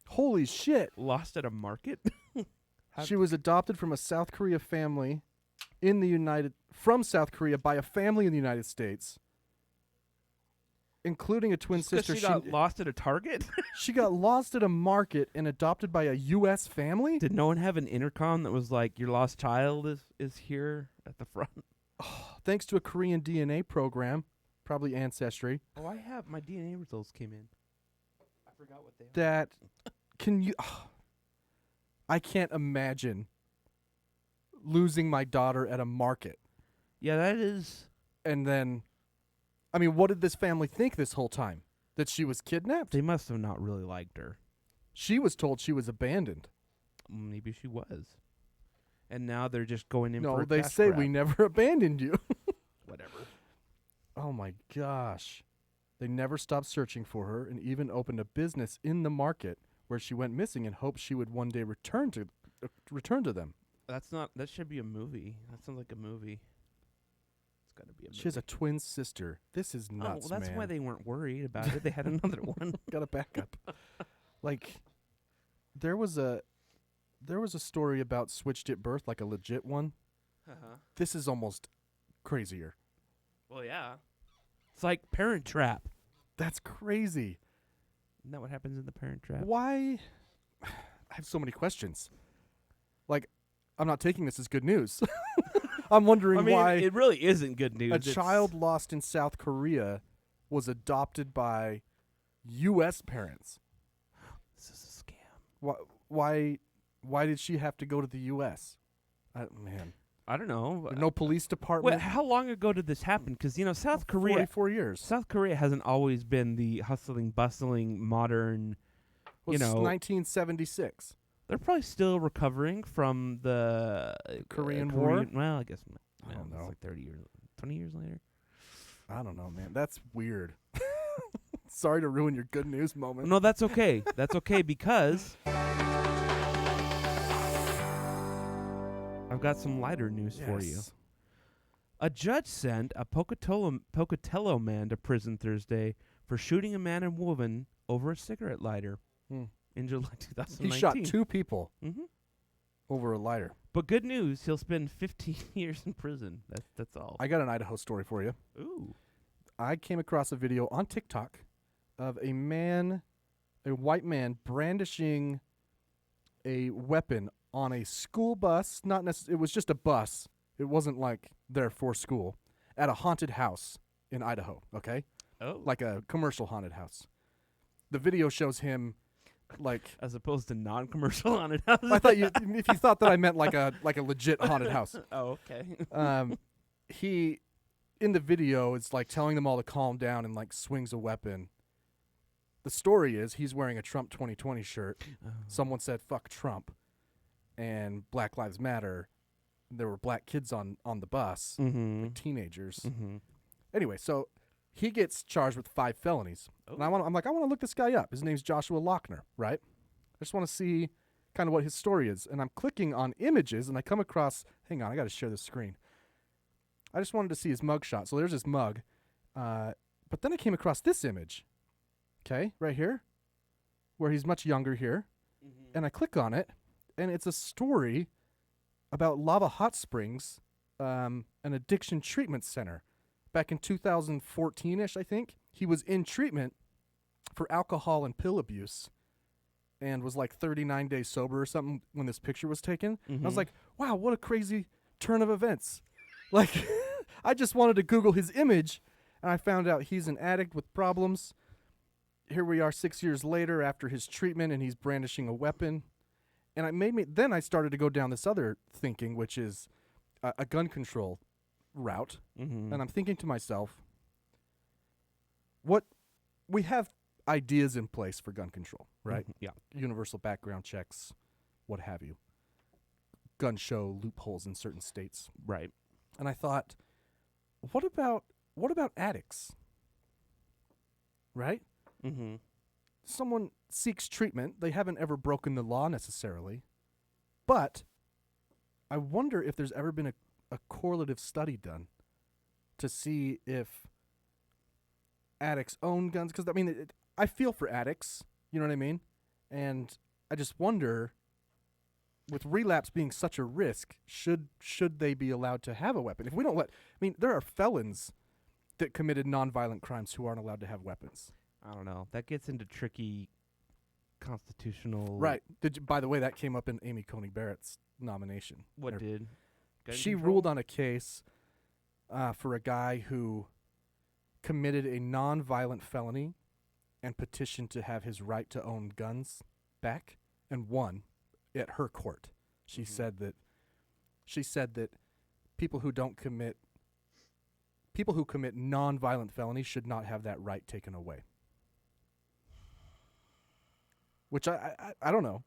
[SPEAKER 8] Holy shit.
[SPEAKER 7] Lost at a market?
[SPEAKER 8] She was adopted from a South Korea family from South Korea by a family in the United States, including a twin sister.
[SPEAKER 7] She got lost at a Target?
[SPEAKER 8] She got lost at a market and adopted by a U.S. family?
[SPEAKER 7] Did no one have an intercom that was like, your lost child is here at the front?
[SPEAKER 8] Oh, thanks to a Korean DNA program, probably Ancestry.
[SPEAKER 7] Oh, I have. My DNA results came in. I forgot what they are.
[SPEAKER 8] That, can you... I can't imagine losing my daughter at a market.
[SPEAKER 7] Yeah, that is...
[SPEAKER 8] And then, I mean, what did this family think this whole time? That she was kidnapped?
[SPEAKER 7] They must have not really liked her.
[SPEAKER 8] She was told she was abandoned.
[SPEAKER 7] Maybe she was. And now they're just going in for a
[SPEAKER 8] No, they
[SPEAKER 7] cash
[SPEAKER 8] say
[SPEAKER 7] grab.
[SPEAKER 8] we never abandoned you.
[SPEAKER 7] Whatever.
[SPEAKER 8] Oh, my gosh. They never stopped searching for her and even opened a business in the market where she went missing in hopes she would one day return to them.
[SPEAKER 7] That should be a movie. That sounds like a movie. It's got to be a movie.
[SPEAKER 8] She has a twin sister. This is nuts,
[SPEAKER 7] well, that's
[SPEAKER 8] man.
[SPEAKER 7] why they weren't worried about it. They had another one.
[SPEAKER 8] Got a backup. Like, there was a story about switched at birth, like a legit one.
[SPEAKER 7] Uh-huh.
[SPEAKER 8] This is almost crazier.
[SPEAKER 7] Well, yeah. It's like Parent Trap.
[SPEAKER 8] That's crazy.
[SPEAKER 7] Isn't that what happens in the Parent Trap?
[SPEAKER 8] Why? I have so many questions. Like, I'm not taking this as good news. I'm wondering why
[SPEAKER 7] it really isn't good news.
[SPEAKER 8] a child lost in South Korea was adopted by U.S. parents.
[SPEAKER 7] This is a scam.
[SPEAKER 8] Why did she have to go to the U.S.? Man.
[SPEAKER 7] I don't know.
[SPEAKER 8] No police department.
[SPEAKER 7] Wait, how long ago did this happen? Because, South Korea...
[SPEAKER 8] 44 years.
[SPEAKER 7] South Korea hasn't always been the hustling, bustling, modern,
[SPEAKER 8] Well, it's 1976.
[SPEAKER 7] They're probably still recovering from the
[SPEAKER 8] Korean War?
[SPEAKER 7] Well, I guess
[SPEAKER 8] I don't know.
[SPEAKER 7] It's like 30 years, 20 years later.
[SPEAKER 8] I don't know, man. That's weird. Sorry to ruin your good news moment.
[SPEAKER 7] No, that's okay. That's okay because I've got some lighter news for you. A judge sent a Pocatello man to prison Thursday for shooting a man and woman over a cigarette lighter in July 2019.
[SPEAKER 8] He shot 2 people
[SPEAKER 7] Mm-hmm.
[SPEAKER 8] over a lighter.
[SPEAKER 7] But good news, he'll spend 15 years in prison. That's all.
[SPEAKER 8] I got an Idaho story for you.
[SPEAKER 7] Ooh.
[SPEAKER 8] I came across a video on TikTok of a white man brandishing a weapon on a school bus. It was just a bus. It wasn't like there for school. At a haunted house in Idaho, okay?
[SPEAKER 7] Oh.
[SPEAKER 8] Like a commercial haunted house. The video shows him Like,
[SPEAKER 7] as opposed to non-commercial haunted houses.
[SPEAKER 8] I thought if you thought that I meant like a legit haunted house.
[SPEAKER 7] Oh, okay.
[SPEAKER 8] He, in the video, is like telling them all to calm down and like swings a weapon. The story is he's wearing a Trump 2020 shirt. Someone said "fuck Trump," and Black Lives Matter. There were black kids on the bus, like teenagers. Anyway, so he gets charged with 5 felonies. And I'm like, I want to look this guy up. His name's Joshua Lochner, right? I just want to see kind of what his story is. And I'm clicking on images, and I come across. Hang on, I got to share the screen. I just wanted to see his mugshot. So there's his mug. But then I came across this image. Okay, right here, where he's much younger here. And I click on it, and it's a story about Lava Hot Springs, an addiction treatment center. Back in 2014-ish, I think. He was in treatment for alcohol and pill abuse and was like 39 days sober or something when this picture was taken. I was like, wow, what a crazy turn of events. Like, I just wanted to Google his image, and I found out he's an addict with problems. Here we are 6 years later after his treatment, and he's brandishing a weapon. And then I started to go down this other thinking, which is a gun control route. And I'm thinking to myself, we have ideas in place for gun control, right?
[SPEAKER 7] Yeah.
[SPEAKER 8] Universal background checks, what have you. Gun show loopholes in certain states.
[SPEAKER 7] Right.
[SPEAKER 8] And I thought, what about addicts? Right? Someone seeks treatment. They haven't ever broken the law necessarily. But I wonder if there's ever been a correlative study done to see if addicts own guns. Because, I mean, I feel for addicts. You know what I mean? And I just wonder, with relapse being such a risk, should they be allowed to have a weapon? If we don't there are felons that committed nonviolent crimes who aren't allowed to have weapons.
[SPEAKER 7] I don't know. That gets into tricky constitutional.
[SPEAKER 8] Right. By the way, that came up in Amy Coney Barrett's nomination.
[SPEAKER 7] What did?
[SPEAKER 8] She ruled on a case for a guy who committed a nonviolent felony and petitioned to have his right to own guns back and won at her court. She said that people who commit nonviolent felonies should not have that right taken away. Which I don't know.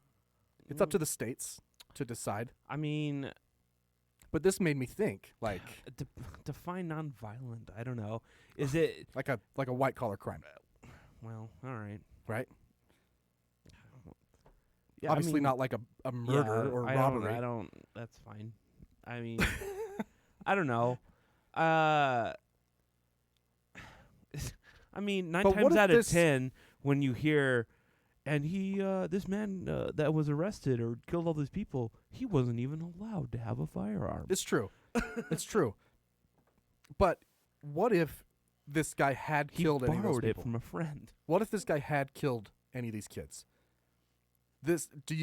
[SPEAKER 8] It's up to the states to decide.
[SPEAKER 7] I mean,
[SPEAKER 8] but this made me think, like,
[SPEAKER 7] define nonviolent. I don't know. Is it
[SPEAKER 8] like a white collar crime?
[SPEAKER 7] Well, all right.
[SPEAKER 8] Right?
[SPEAKER 7] Yeah,
[SPEAKER 8] obviously not like a murder or robbery.
[SPEAKER 7] I don't. That's fine. I mean, I don't know. I mean, 9 times out of 10, when you hear, and this man that was arrested or killed all these people, he wasn't even allowed to have a firearm.
[SPEAKER 8] It's true. It's true. But what if this guy had killed any of those people?
[SPEAKER 7] He borrowed it from a friend.
[SPEAKER 8] What if this guy had killed any of these kids? Do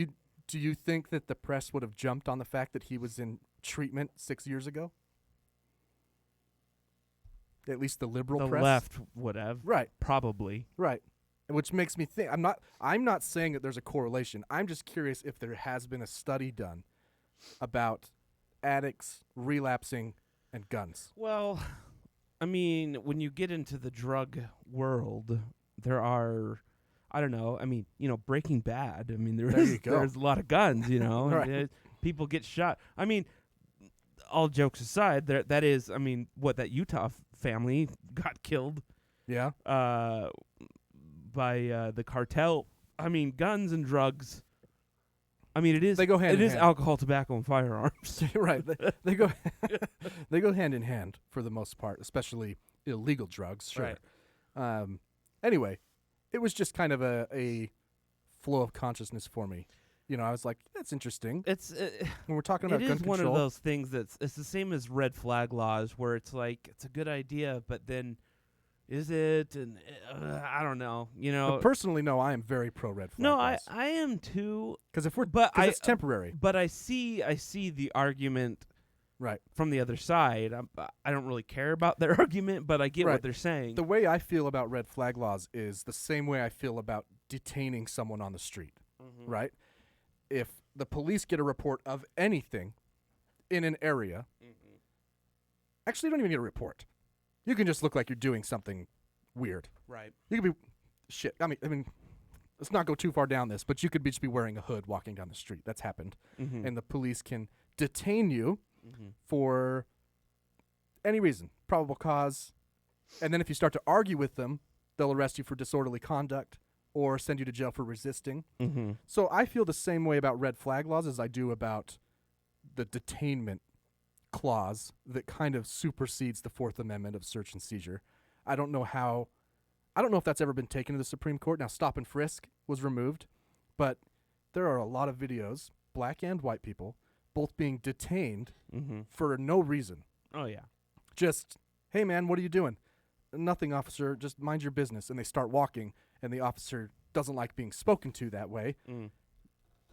[SPEAKER 8] you think that the press would have jumped on the fact that he was in treatment 6 years ago? At least the liberal press.
[SPEAKER 7] The left would have.
[SPEAKER 8] Right.
[SPEAKER 7] Probably.
[SPEAKER 8] Right. Which makes me think, I'm not saying that there's a correlation. I'm just curious if there has been a study done about addicts relapsing and guns.
[SPEAKER 7] Well, I mean, when you get into the drug world, there are, I don't know, I mean, Breaking Bad. I mean, there's a lot of guns,
[SPEAKER 8] Right.
[SPEAKER 7] People get shot. I mean, all jokes aside, that is, I mean, that Utah family got killed.
[SPEAKER 8] Yeah.
[SPEAKER 7] By the cartel. I mean, guns and drugs. I mean, it is.
[SPEAKER 8] They go hand in hand.
[SPEAKER 7] It is alcohol, tobacco, and firearms.
[SPEAKER 8] Right. They go. They go hand in hand for the most part, especially illegal drugs. Sure.
[SPEAKER 7] Right.
[SPEAKER 8] Anyway, it was just kind of a flow of consciousness for me. I was like, that's interesting.
[SPEAKER 7] It's
[SPEAKER 8] when we're talking about gun control.
[SPEAKER 7] It is one of those things it's the same as red flag laws, where it's like it's a good idea, but then is it? And I don't know.
[SPEAKER 8] But personally, no, I am very pro red flag.
[SPEAKER 7] No,
[SPEAKER 8] laws.
[SPEAKER 7] I am too.
[SPEAKER 8] Because it's temporary.
[SPEAKER 7] But I see the argument.
[SPEAKER 8] Right.
[SPEAKER 7] From the other side. I don't really care about their argument, but I get what they're saying.
[SPEAKER 8] The way I feel about red flag laws is the same way I feel about detaining someone on the street, right? If the police get a report of anything in an area, actually, you don't even get a report. You can just look like you're doing something weird.
[SPEAKER 7] Right.
[SPEAKER 8] You could be shit. I mean, let's not go too far down this, but you could just be wearing a hood walking down the street. That's happened. And the police can detain you for any reason, probable cause. And then if you start to argue with them, they'll arrest you for disorderly conduct or send you to jail for resisting. So I feel the same way about red flag laws as I do about the detainment clause that kind of supersedes the Fourth Amendment of search and seizure. I don't know if that's ever been taken to the Supreme Court. Now, stop and frisk was removed, but there are a lot of videos, black and white people, both being detained for no reason.
[SPEAKER 7] Oh, yeah.
[SPEAKER 8] Just, hey, man, what are you doing? Nothing, officer. Just mind your business. And they start walking, and the officer doesn't like being spoken to that way.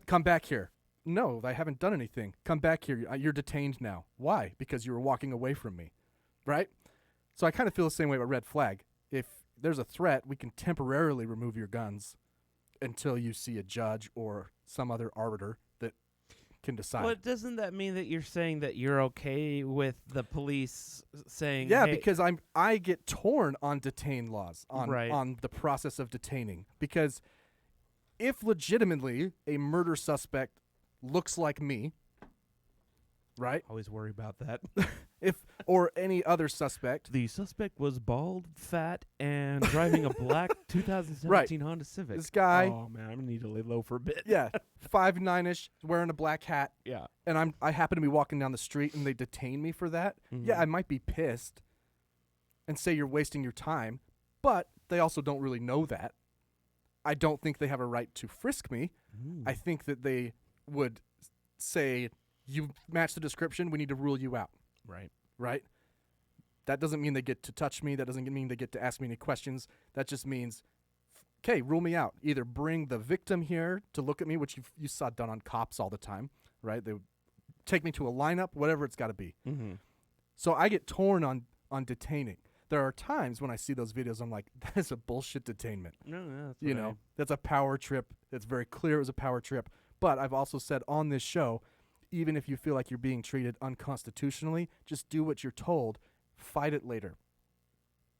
[SPEAKER 8] Come back here. No, I haven't done anything. Come back here. You're detained now. Why? Because you were walking away from me, right? So I kind of feel the same way about red flag. If there's a threat, we can temporarily remove your guns until you see a judge or some other arbiter that can decide.
[SPEAKER 7] Well, doesn't that mean that you're saying that you're okay with the police saying,
[SPEAKER 8] yeah,
[SPEAKER 7] hey,
[SPEAKER 8] because I get torn on detain laws, on the process of detaining. Because if legitimately a murder suspect looks like me, right?
[SPEAKER 7] Always worry about that.
[SPEAKER 8] Or any other suspect.
[SPEAKER 7] The suspect was bald, fat, and driving a black 2017 Honda Civic.
[SPEAKER 8] This guy.
[SPEAKER 7] Oh, man, I'm going to need to lay low for a bit.
[SPEAKER 8] Yeah, 5'9"ish, wearing a black hat.
[SPEAKER 7] Yeah.
[SPEAKER 8] And I happen to be walking down the street and they detain me for that. Yeah, I might be pissed and say you're wasting your time, but they also don't really know that. I don't think they have a right to frisk me. I think that they would say, you match the description, we need to rule you out. Right? That doesn't mean they get to touch me. That doesn't mean they get to ask me any questions. That just means, okay, rule me out. Either bring the victim here to look at me, which you saw done on cops all the time, right? They would take me to a lineup, whatever it's got to be. So I get torn on detaining. There are times when I see those videos, I'm like, that is a bullshit detainment.
[SPEAKER 7] No, that's
[SPEAKER 8] that's a power trip. It's very clear it was a power trip. But I've also said on this show, even if you feel like you're being treated unconstitutionally, just do what you're told. Fight it later,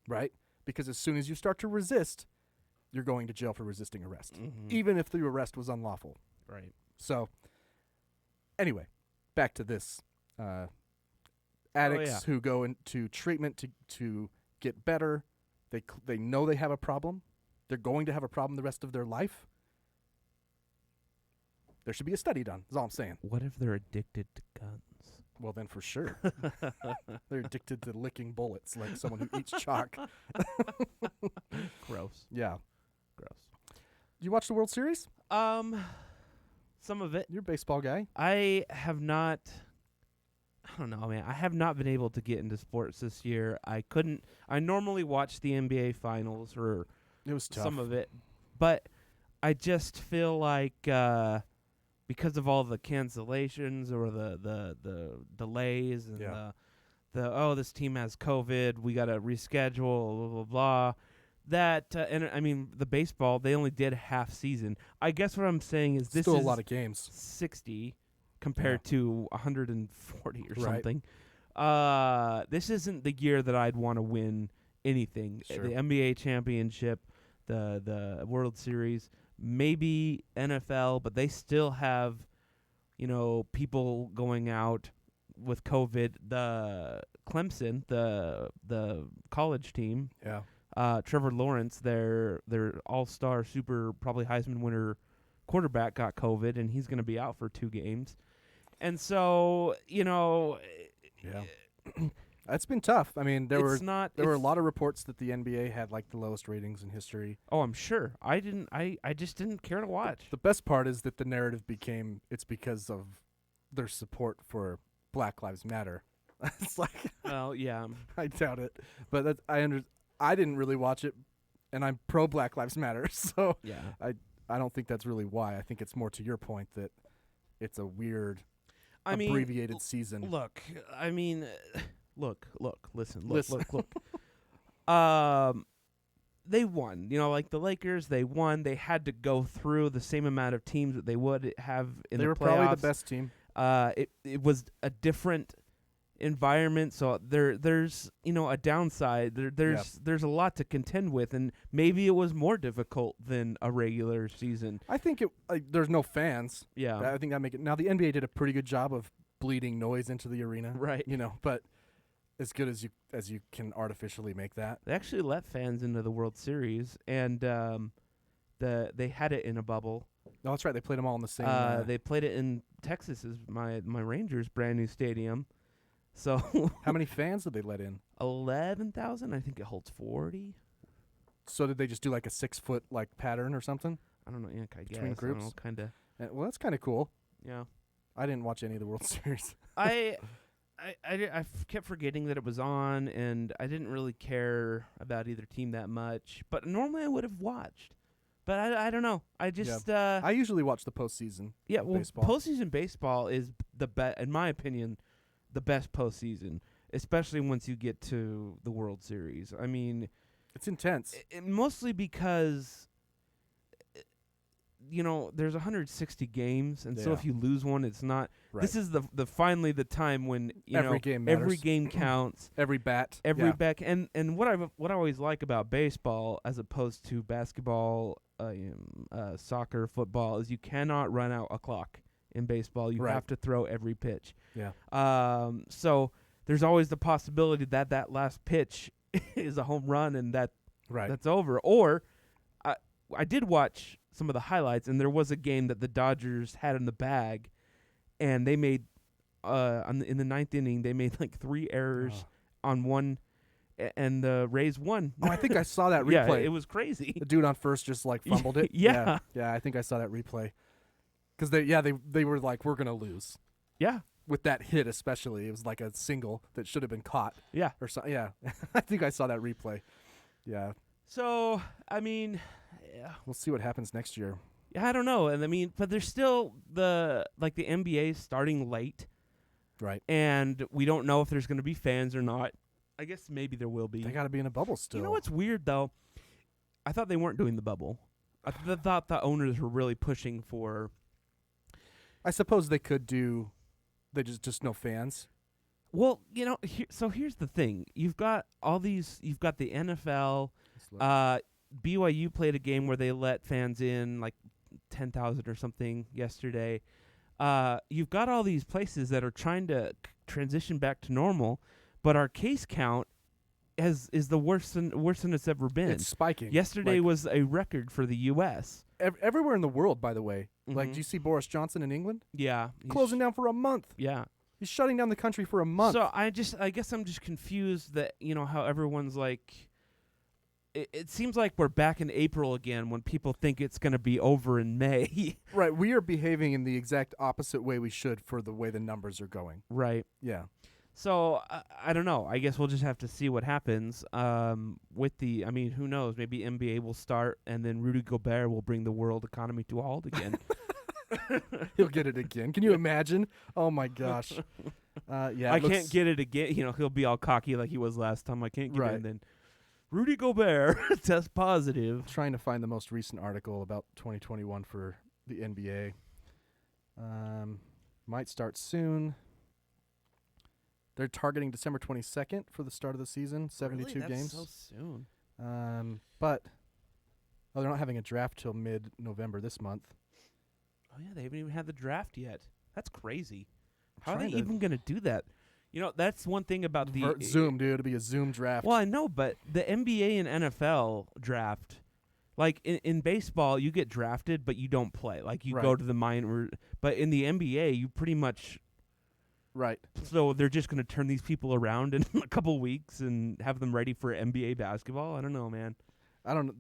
[SPEAKER 8] right? Because as soon as you start to resist, you're going to jail for resisting arrest, even if the arrest was unlawful.
[SPEAKER 7] Right.
[SPEAKER 8] So, anyway, back to this. Addicts who go into treatment to get better, they know they have a problem. They're going to have a problem the rest of their life. There should be a study done, is all I'm saying.
[SPEAKER 7] What if they're addicted to guns?
[SPEAKER 8] Well, then for sure. They're addicted to licking bullets like someone who eats chalk.
[SPEAKER 7] Gross.
[SPEAKER 8] Yeah.
[SPEAKER 7] Gross.
[SPEAKER 8] You watch the World Series?
[SPEAKER 7] Some of it.
[SPEAKER 8] You're a baseball guy.
[SPEAKER 7] I have not... I don't know, man. I have not been able to get into sports this year. I normally watch the NBA Finals or
[SPEAKER 8] it was tough.
[SPEAKER 7] Some of it. But I just feel like... because of all the cancellations or the delays and this team has COVID, we got to reschedule, blah, blah, blah. That, and I mean, the baseball, they only did half season. I guess what I'm saying is this
[SPEAKER 8] still
[SPEAKER 7] is
[SPEAKER 8] a lot of games.
[SPEAKER 7] 60 compared to 140 or
[SPEAKER 8] right.
[SPEAKER 7] something. This isn't the year that I'd want to win anything.
[SPEAKER 8] Sure.
[SPEAKER 7] The NBA championship, the World Series, maybe NFL, but they still have, people going out with COVID. The Clemson, the college team, Trevor Lawrence, their all-star, super probably Heisman winner quarterback got COVID, and he's going to be out for 2 games. And so,
[SPEAKER 8] It's been tough. I mean, there were a lot of reports that the NBA had like the lowest ratings in history.
[SPEAKER 7] Oh, I'm sure. I just didn't care to watch.
[SPEAKER 8] The best part is that the narrative became it's because of their support for Black Lives Matter. It's like,
[SPEAKER 7] well, yeah,
[SPEAKER 8] I doubt it, but I didn't really watch it, and I'm pro Black Lives Matter, so
[SPEAKER 7] yeah,
[SPEAKER 8] I don't think that's really why. I think it's more to your point that it's a weird, abbreviated season.
[SPEAKER 7] Look, I mean. Look, listen. they won. You know, like the Lakers, they won. They had to go through the same amount of teams that they would have in the playoffs.
[SPEAKER 8] They were probably the best team.
[SPEAKER 7] It was a different environment, so there's a downside. There's a lot to contend with, and maybe it was more difficult than a regular season.
[SPEAKER 8] I think there's no fans.
[SPEAKER 7] Yeah,
[SPEAKER 8] I think that make it. Now the NBA did a pretty good job of bleeding noise into the arena,
[SPEAKER 7] right?
[SPEAKER 8] But as good as you can artificially make that.
[SPEAKER 7] They actually let fans into the World Series, and they had it in a bubble.
[SPEAKER 8] No, that's right. They played them all in the same.
[SPEAKER 7] They played it in Texas, my Rangers' brand new stadium. So
[SPEAKER 8] how many fans did they let in?
[SPEAKER 7] 11,000. I think it holds 40.
[SPEAKER 8] So did they just do like a 6-foot like pattern or something?
[SPEAKER 7] I don't know. Yeah, I
[SPEAKER 8] between
[SPEAKER 7] guess.
[SPEAKER 8] groups,
[SPEAKER 7] kind of.
[SPEAKER 8] Well, that's kind of cool.
[SPEAKER 7] Yeah.
[SPEAKER 8] I didn't watch any of the World Series.
[SPEAKER 7] I kept forgetting that it was on, and I didn't really care about either team that much. But normally I would have watched. But I don't know. I just
[SPEAKER 8] I usually watch the postseason.
[SPEAKER 7] Yeah, well,
[SPEAKER 8] baseball.
[SPEAKER 7] Postseason baseball is the best, in my opinion, the best postseason, especially once you get to the World Series. I mean,
[SPEAKER 8] it's intense.
[SPEAKER 7] Mostly because there's 160 games, and so if you lose one, it's not. Right. This is the finally the time when
[SPEAKER 8] every game matters.
[SPEAKER 7] Every game counts.
[SPEAKER 8] Every bat.
[SPEAKER 7] Every bat. And what I always like about baseball, as opposed to basketball, soccer, football, is you cannot run out a clock. In baseball, you have to throw every pitch.
[SPEAKER 8] Yeah.
[SPEAKER 7] So there's always the possibility that last pitch is a home run, and that's over. Or I did watch some of the highlights, and there was a game that the Dodgers had in the bag, and they made in the ninth inning they made like 3 errors on one, and the Rays won.
[SPEAKER 8] Oh, I think I saw that replay.
[SPEAKER 7] Yeah, it was crazy.
[SPEAKER 8] The dude on first just like fumbled it.
[SPEAKER 7] Yeah.
[SPEAKER 8] Yeah, I think I saw that replay. Because they were like, we're gonna lose.
[SPEAKER 7] Yeah.
[SPEAKER 8] With that hit especially, it was like a single that should have been caught.
[SPEAKER 7] Yeah.
[SPEAKER 8] Or so. Yeah, I think I saw that replay. Yeah.
[SPEAKER 7] So I mean, yeah.
[SPEAKER 8] We'll see what happens next year.
[SPEAKER 7] Yeah, I don't know, and I mean, but there's still the NBA starting late.
[SPEAKER 8] Right.
[SPEAKER 7] And we don't know if there's gonna be fans or not. I guess maybe there will be.
[SPEAKER 8] They got to be in a bubble still.
[SPEAKER 7] You know what's weird though? I thought they weren't doing the bubble. I thought the owners were really pushing for.
[SPEAKER 8] I suppose they could do. They just no fans.
[SPEAKER 7] Well, so here's the thing: you've got all these. You've got the NFL. BYU played a game where they let fans in, like 10,000 or something yesterday. You've got all these places that are trying to transition back to normal, but our case count is the worst than it's ever been.
[SPEAKER 8] It's spiking.
[SPEAKER 7] Yesterday was a record for the U.S.
[SPEAKER 8] Everywhere in the world, by the way.
[SPEAKER 7] Mm-hmm.
[SPEAKER 8] Like, do you see Boris Johnson in England?
[SPEAKER 7] Yeah.
[SPEAKER 8] Closing down for a month.
[SPEAKER 7] Yeah.
[SPEAKER 8] He's shutting down the country for a month.
[SPEAKER 7] So I guess I'm just confused that, how everyone's like, it seems like we're back in April again when people think it's going to be over in May.
[SPEAKER 8] Right. We are behaving in the exact opposite way we should for the way the numbers are going.
[SPEAKER 7] Right.
[SPEAKER 8] Yeah.
[SPEAKER 7] So I don't know. I guess we'll just have to see what happens with who knows? Maybe NBA will start, and then Rudy Gobert will bring the world economy to a halt again.
[SPEAKER 8] He'll get it again. Can you imagine? Oh my gosh. Yeah.
[SPEAKER 7] I can't get it again. He'll be all cocky like he was last time. I can't get it. And then Rudy Gobert test positive.
[SPEAKER 8] Trying to find the most recent article about 2021 for the NBA. Might start soon. They're targeting December 22nd for the start of the season. 72
[SPEAKER 7] really?
[SPEAKER 8] games.
[SPEAKER 7] That's so soon.
[SPEAKER 8] But they're not having a draft till mid-November this month.
[SPEAKER 7] Oh yeah, they haven't even had the draft yet. That's crazy. How are they even going to do that? That's one thing about the
[SPEAKER 8] Zoom, dude. It'll be a Zoom draft.
[SPEAKER 7] Well, I know, but the NBA and NFL draft, like in baseball, you get drafted, but you don't play. Like you go to the minor. But in the NBA, you pretty much.
[SPEAKER 8] Right.
[SPEAKER 7] So they're just going to turn these people around in a couple weeks and have them ready for NBA basketball? I don't know, man.
[SPEAKER 8] I don't know.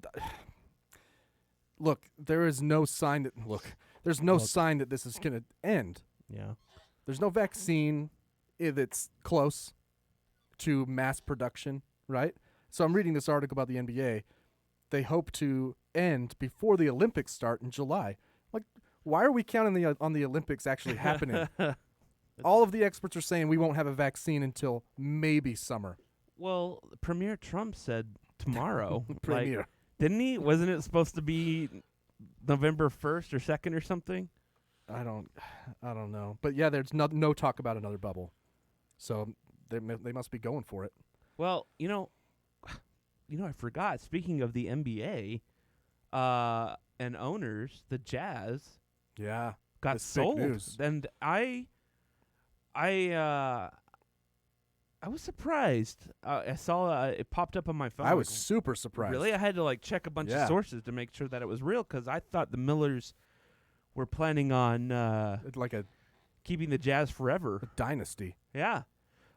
[SPEAKER 8] Look, there is no sign that sign that this is going to end.
[SPEAKER 7] Yeah.
[SPEAKER 8] There's no vaccine that's close to mass production, right? So I'm reading this article about the NBA. They hope to end before the Olympics start in July. Like, why are we counting on the Olympics actually happening? All of the experts are saying we won't have a vaccine until maybe summer.
[SPEAKER 7] Well, Premier Trump said tomorrow.
[SPEAKER 8] Premier.
[SPEAKER 7] Didn't he? Wasn't it supposed to be November 1st or 2nd or something?
[SPEAKER 8] I don't know. But yeah, there's no talk about another bubble. So they must be going for it.
[SPEAKER 7] Well, I forgot. Speaking of the NBA and owners, the Jazz
[SPEAKER 8] Yeah.
[SPEAKER 7] got
[SPEAKER 8] This fake
[SPEAKER 7] sold.
[SPEAKER 8] news.
[SPEAKER 7] And I was surprised. I saw it popped up on my phone.
[SPEAKER 8] I was super surprised.
[SPEAKER 7] Really? I had to check a bunch of sources to make sure that it was real because I thought the Millers were planning on
[SPEAKER 8] like a
[SPEAKER 7] keeping the Jazz forever.
[SPEAKER 8] A dynasty.
[SPEAKER 7] Yeah.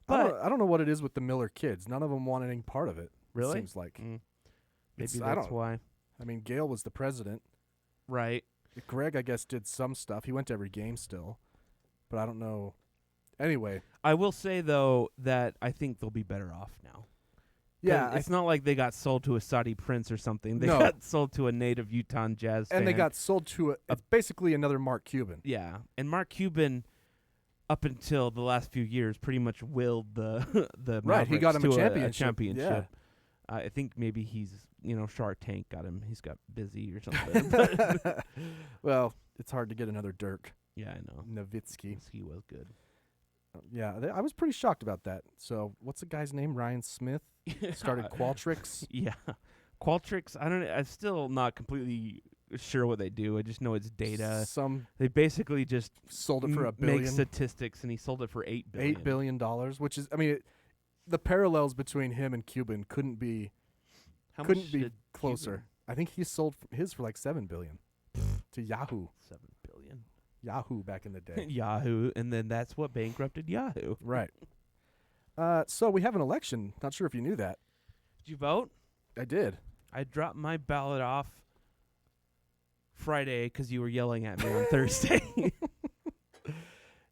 [SPEAKER 8] But I don't know what it is with the Miller kids. None of them want any part of it.
[SPEAKER 7] Really?
[SPEAKER 8] It seems like.
[SPEAKER 7] Maybe that's why.
[SPEAKER 8] I mean, Gail was the president.
[SPEAKER 7] Right.
[SPEAKER 8] Greg, I guess, did some stuff. He went to every game still. But I don't know. Anyway.
[SPEAKER 7] I will say, though, that I think they'll be better off now.
[SPEAKER 8] Yeah.
[SPEAKER 7] It's not like they got sold to a Saudi prince or something. They
[SPEAKER 8] No.
[SPEAKER 7] got sold to a native Utah Jazz fan.
[SPEAKER 8] And they got sold to it's basically another Mark Cuban.
[SPEAKER 7] Yeah. And Mark Cuban, up until the last few years, pretty much willed the
[SPEAKER 8] Right, he got him
[SPEAKER 7] Mavericks
[SPEAKER 8] a
[SPEAKER 7] to
[SPEAKER 8] championship.
[SPEAKER 7] championship. I think maybe he's, Shark Tank got him. He's got busy or something.
[SPEAKER 8] Well, it's hard to get another Dirk.
[SPEAKER 7] Yeah, I know.
[SPEAKER 8] Nowitzki.
[SPEAKER 7] He was good.
[SPEAKER 8] Yeah, I was pretty shocked about that. So, what's the guy's name? Ryan Smith started Qualtrics.
[SPEAKER 7] Yeah, Qualtrics. I'm still not completely sure what they do. I just know it's data. They basically just
[SPEAKER 8] sold it for $1
[SPEAKER 7] make
[SPEAKER 8] billion.
[SPEAKER 7] statistics, and he sold it for $8 billion.
[SPEAKER 8] $8 billion, which is, I mean, the parallels between him and Cuban couldn't be
[SPEAKER 7] How much
[SPEAKER 8] be
[SPEAKER 7] did
[SPEAKER 8] closer.
[SPEAKER 7] Cuban-
[SPEAKER 8] I think he sold his for like $7 billion to Yahoo.
[SPEAKER 7] $7 billion.
[SPEAKER 8] Yahoo back in the day.
[SPEAKER 7] Yahoo, and then that's what bankrupted Yahoo.
[SPEAKER 8] Right. So we have an election. Not sure if you knew that.
[SPEAKER 7] Did you vote?
[SPEAKER 8] I did.
[SPEAKER 7] I dropped my ballot off Friday because you were yelling at me on Thursday.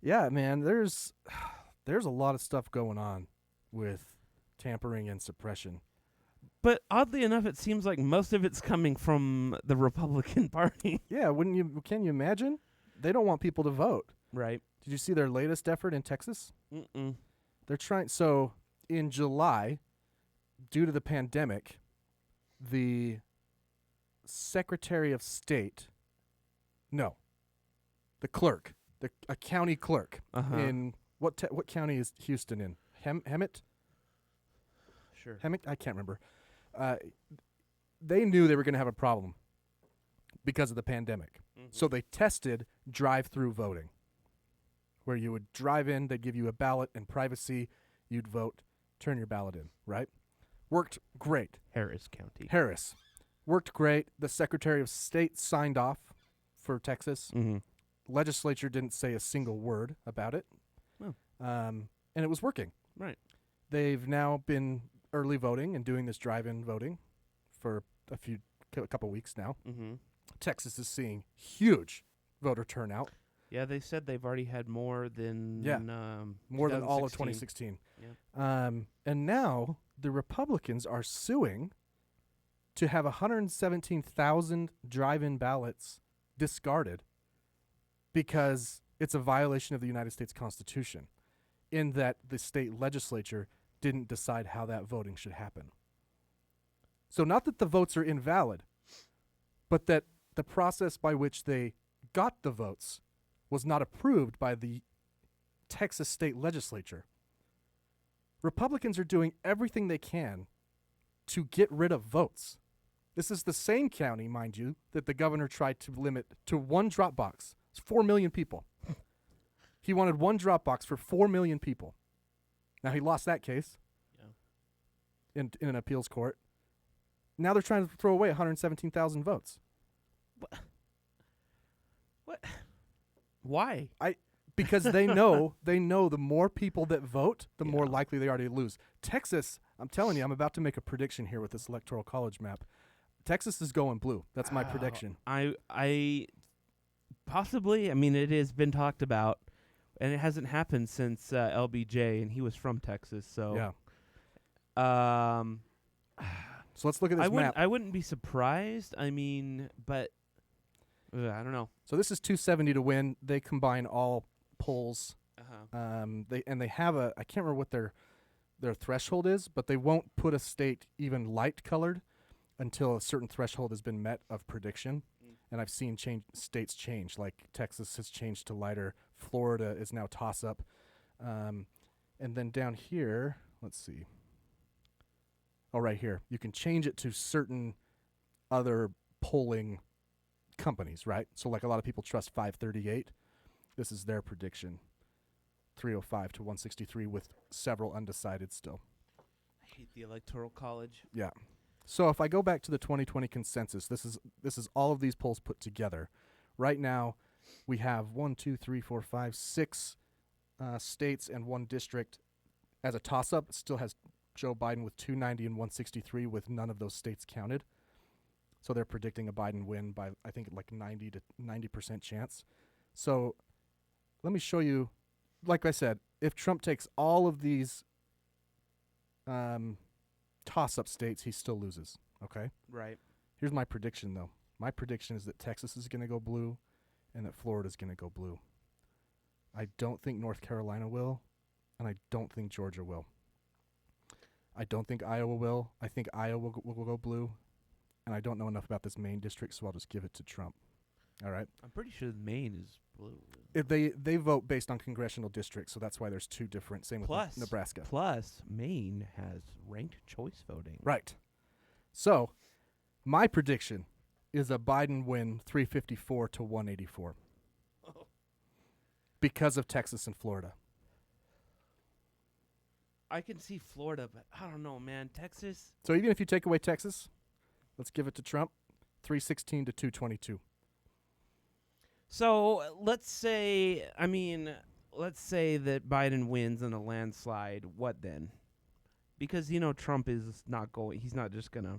[SPEAKER 8] Yeah, man. There's a lot of stuff going on with tampering and suppression.
[SPEAKER 7] But oddly enough, it seems like most of it's coming from the Republican Party.
[SPEAKER 8] Yeah, can you imagine? They don't want people to vote.
[SPEAKER 7] Right.
[SPEAKER 8] Did you see their latest effort in Texas?
[SPEAKER 7] Mm-mm.
[SPEAKER 8] They're trying. So in July, due to the pandemic, the Secretary of State, the clerk, a county clerk in what county is Houston in? Hemet?
[SPEAKER 7] Sure.
[SPEAKER 8] Hemet? I can't remember. They knew they were going to have a problem because of the pandemic. So they tested drive-through voting, where you would drive in, they'd give you a ballot and privacy, you'd vote, turn your ballot in, right? Worked great.
[SPEAKER 7] Harris County.
[SPEAKER 8] Harris. Worked great. The Secretary of State signed off for Texas.
[SPEAKER 7] Mm-hmm.
[SPEAKER 8] Legislature didn't say a single word about it.
[SPEAKER 7] Oh.
[SPEAKER 8] And it was working.
[SPEAKER 7] Right.
[SPEAKER 8] They've now been early voting and doing this drive-in voting for a couple weeks now.
[SPEAKER 7] Mm-hmm.
[SPEAKER 8] Texas is seeing huge voter turnout.
[SPEAKER 7] Yeah, they said they've already had more than
[SPEAKER 8] more than all of 2016.
[SPEAKER 7] Yeah.
[SPEAKER 8] And now the Republicans are suing to have 117,000 drive-in ballots discarded because it's a violation of the United States Constitution in that the state legislature didn't decide how that voting should happen. So not that the votes are invalid, but that the process by which they got the votes was not approved by the Texas state legislature. Republicans are doing everything they can to get rid of votes. This is the same county, mind you, that the governor tried to limit to one drop box. It's 4 million people. He wanted one drop box for 4 million people. Now, he lost that case in an appeals court. Now they're trying to throw away 117,000 votes.
[SPEAKER 7] What? Why?
[SPEAKER 8] Because they know the more people that vote, the more likely they are to lose. Texas, I'm telling you, I'm about to make a prediction here with this electoral college map. Texas is going blue. That's my prediction.
[SPEAKER 7] I possibly. I mean, it has been talked about, and it hasn't happened since LBJ, and he was from Texas. So
[SPEAKER 8] yeah. So let's look at this map.
[SPEAKER 7] I wouldn't be surprised. I mean, but I don't know.
[SPEAKER 8] So this is 270 to win. They combine all polls. They have I can't remember what their threshold is, but they won't put a state even light colored until a certain threshold has been met of prediction. And I've seen states change, like Texas has changed to lighter. Florida is now toss-up. And then down here, let's see. Oh, right here. You can change it to certain other polling companies, right? So like a lot of people trust 538. This is their prediction. 305 to 163 with several undecided still.
[SPEAKER 7] I hate the Electoral College.
[SPEAKER 8] Yeah. So if I go back to the 2020 consensus, this is all of these polls put together. Right now, we have 6 states and 1 district as a toss-up. It still has Joe Biden with 290 and 163 with none of those states counted. So they're predicting a Biden win by, I think, like 90% chance. So let me show you, like I said, if Trump takes all of these toss-up states, he still loses, okay?
[SPEAKER 7] Right.
[SPEAKER 8] Here's my prediction, though. My prediction is that Texas is going to go blue and that Florida is going to go blue. I don't think North Carolina will, and I don't think Georgia will. I don't think Iowa will. I think Iowa will go blue, and I don't know enough about this Maine district, so I'll just give it to Trump. All right?
[SPEAKER 7] I'm pretty sure Maine is blue.
[SPEAKER 8] If they vote based on congressional districts, so that's why there's 2 different. Same with Nebraska.
[SPEAKER 7] Plus, Maine has ranked choice voting.
[SPEAKER 8] Right. So, my prediction is a Biden win 354 to 184. Because of Texas and Florida.
[SPEAKER 7] I can see Florida, but I don't know, man. Texas.
[SPEAKER 8] So even if you take away Texas, let's give it to Trump, 316 to 222.
[SPEAKER 7] So let's say that Biden wins in a landslide. What then? Because Trump is not going. He's not just gonna.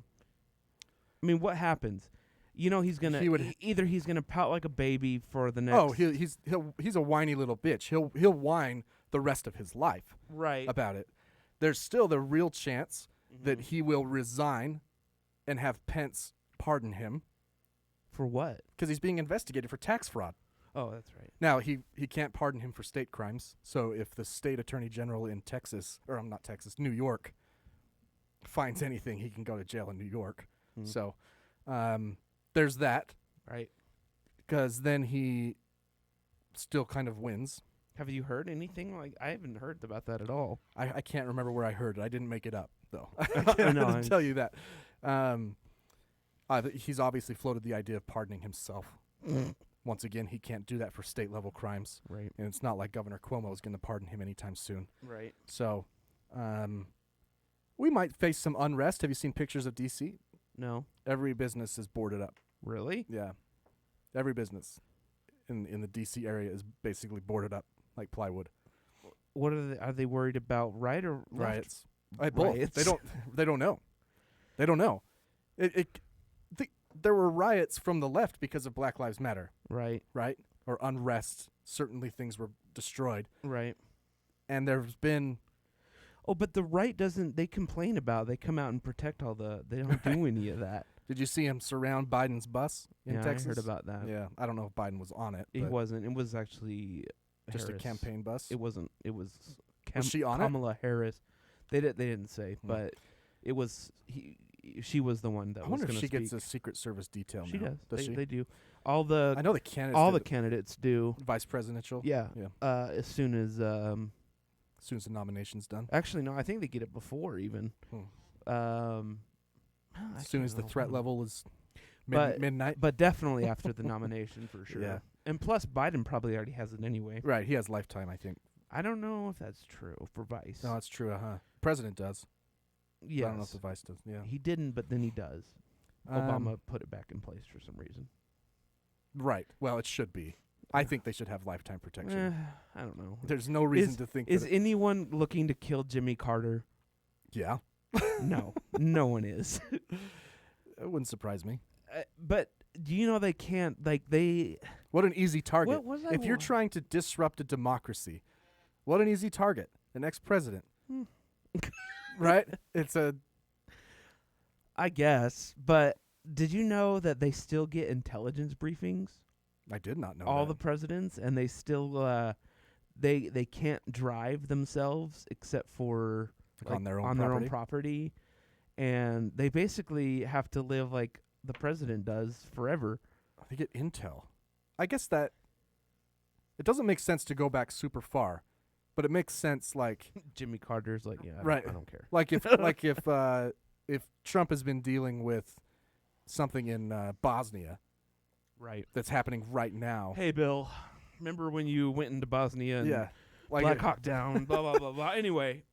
[SPEAKER 7] I mean, what happens? He's gonna. Either he's gonna pout like a baby for the next.
[SPEAKER 8] Oh, he's a whiny little bitch. He'll whine the rest of his life.
[SPEAKER 7] Right.
[SPEAKER 8] About it. There's still the real chance that he will resign, and have Pence pardon him.
[SPEAKER 7] For what?
[SPEAKER 8] Because he's being investigated for tax fraud.
[SPEAKER 7] Oh, that's right.
[SPEAKER 8] Now, he can't pardon him for state crimes. So if the state attorney general in New York, finds anything, he can go to jail in New York. So there's that.
[SPEAKER 7] Right.
[SPEAKER 8] Because then he still kind of wins.
[SPEAKER 7] Have you heard anything? I haven't heard about that at all.
[SPEAKER 8] I can't remember where I heard it. I didn't make it up, though.
[SPEAKER 7] I know.
[SPEAKER 8] I tell you that. He's obviously floated the idea of pardoning himself. Once again, he can't do that for state-level crimes.
[SPEAKER 7] Right.
[SPEAKER 8] And it's not like Governor Cuomo is going to pardon him anytime soon.
[SPEAKER 7] Right.
[SPEAKER 8] So we might face some unrest. Have you seen pictures of D.C.?
[SPEAKER 7] No.
[SPEAKER 8] Every business is boarded up.
[SPEAKER 7] Really?
[SPEAKER 8] Yeah. Every business in the D.C. area is basically boarded up like plywood.
[SPEAKER 7] What are they? Are they worried about right or left?
[SPEAKER 8] Riots? Both. They don't know. They don't know. There were riots from the left because of Black Lives Matter.
[SPEAKER 7] Right.
[SPEAKER 8] Right? Or unrest. Certainly things were destroyed.
[SPEAKER 7] Right.
[SPEAKER 8] And there's been...
[SPEAKER 7] Oh, but the right doesn't... They complain about... They come out and protect all the... They don't do any of that.
[SPEAKER 8] Did you see him surround Biden's bus in Texas?
[SPEAKER 7] I heard about that.
[SPEAKER 8] Yeah. I don't know if Biden was on it.
[SPEAKER 7] He wasn't. It was actually
[SPEAKER 8] just
[SPEAKER 7] Harris.
[SPEAKER 8] A campaign bus?
[SPEAKER 7] It wasn't. It was...
[SPEAKER 8] Was she on
[SPEAKER 7] Kamala Harris. They didn't say, but it was... She was the one that was going to speak.
[SPEAKER 8] I wonder if she gets a Secret Service detail now.
[SPEAKER 7] She does.
[SPEAKER 8] She?
[SPEAKER 7] They do. I know the candidates. All the candidates do.
[SPEAKER 8] Vice presidential.
[SPEAKER 7] Yeah. As soon as
[SPEAKER 8] the nomination's done.
[SPEAKER 7] Actually, no. I think they get it before even.
[SPEAKER 8] As soon as the threat level is midnight.
[SPEAKER 7] But definitely after the nomination for sure.
[SPEAKER 8] Yeah.
[SPEAKER 7] And plus, Biden probably already has it anyway.
[SPEAKER 8] Right. He has lifetime, I think.
[SPEAKER 7] I don't know if that's true for Vice.
[SPEAKER 8] No, it's true. President does.
[SPEAKER 7] Yes.
[SPEAKER 8] I don't know if the Vice does. Yeah.
[SPEAKER 7] He didn't, but then he does. Obama put it back in place for some reason.
[SPEAKER 8] Right. Well, it should be. I think they should have lifetime protection.
[SPEAKER 7] I don't know.
[SPEAKER 8] There's no reason to think.
[SPEAKER 7] Is anyone looking to kill Jimmy Carter?
[SPEAKER 8] Yeah.
[SPEAKER 7] No. No one is.
[SPEAKER 8] It wouldn't surprise me.
[SPEAKER 7] But do you know they can't, they...
[SPEAKER 8] What an easy target.
[SPEAKER 7] If
[SPEAKER 8] you're trying to disrupt a democracy, what an easy target. The next president. Right? It's a...
[SPEAKER 7] I guess, but did you know that they still get intelligence briefings?
[SPEAKER 8] I did not know
[SPEAKER 7] all
[SPEAKER 8] that.
[SPEAKER 7] the presidents, and they still they can't drive themselves except for
[SPEAKER 8] on their own
[SPEAKER 7] property, and they basically have to live like the president does forever.
[SPEAKER 8] They get intel. I guess that it doesn't make sense to go back super far, but it makes sense like
[SPEAKER 7] Jimmy Carter's like, yeah,
[SPEAKER 8] right.
[SPEAKER 7] I don't care.
[SPEAKER 8] Like if if Trump has been dealing with something in Bosnia,
[SPEAKER 7] right,
[SPEAKER 8] that's happening right now.
[SPEAKER 7] Hey, Bill, remember when you went into Bosnia and
[SPEAKER 8] like
[SPEAKER 7] Black Hawk Down, blah, blah, blah, blah. Anyway.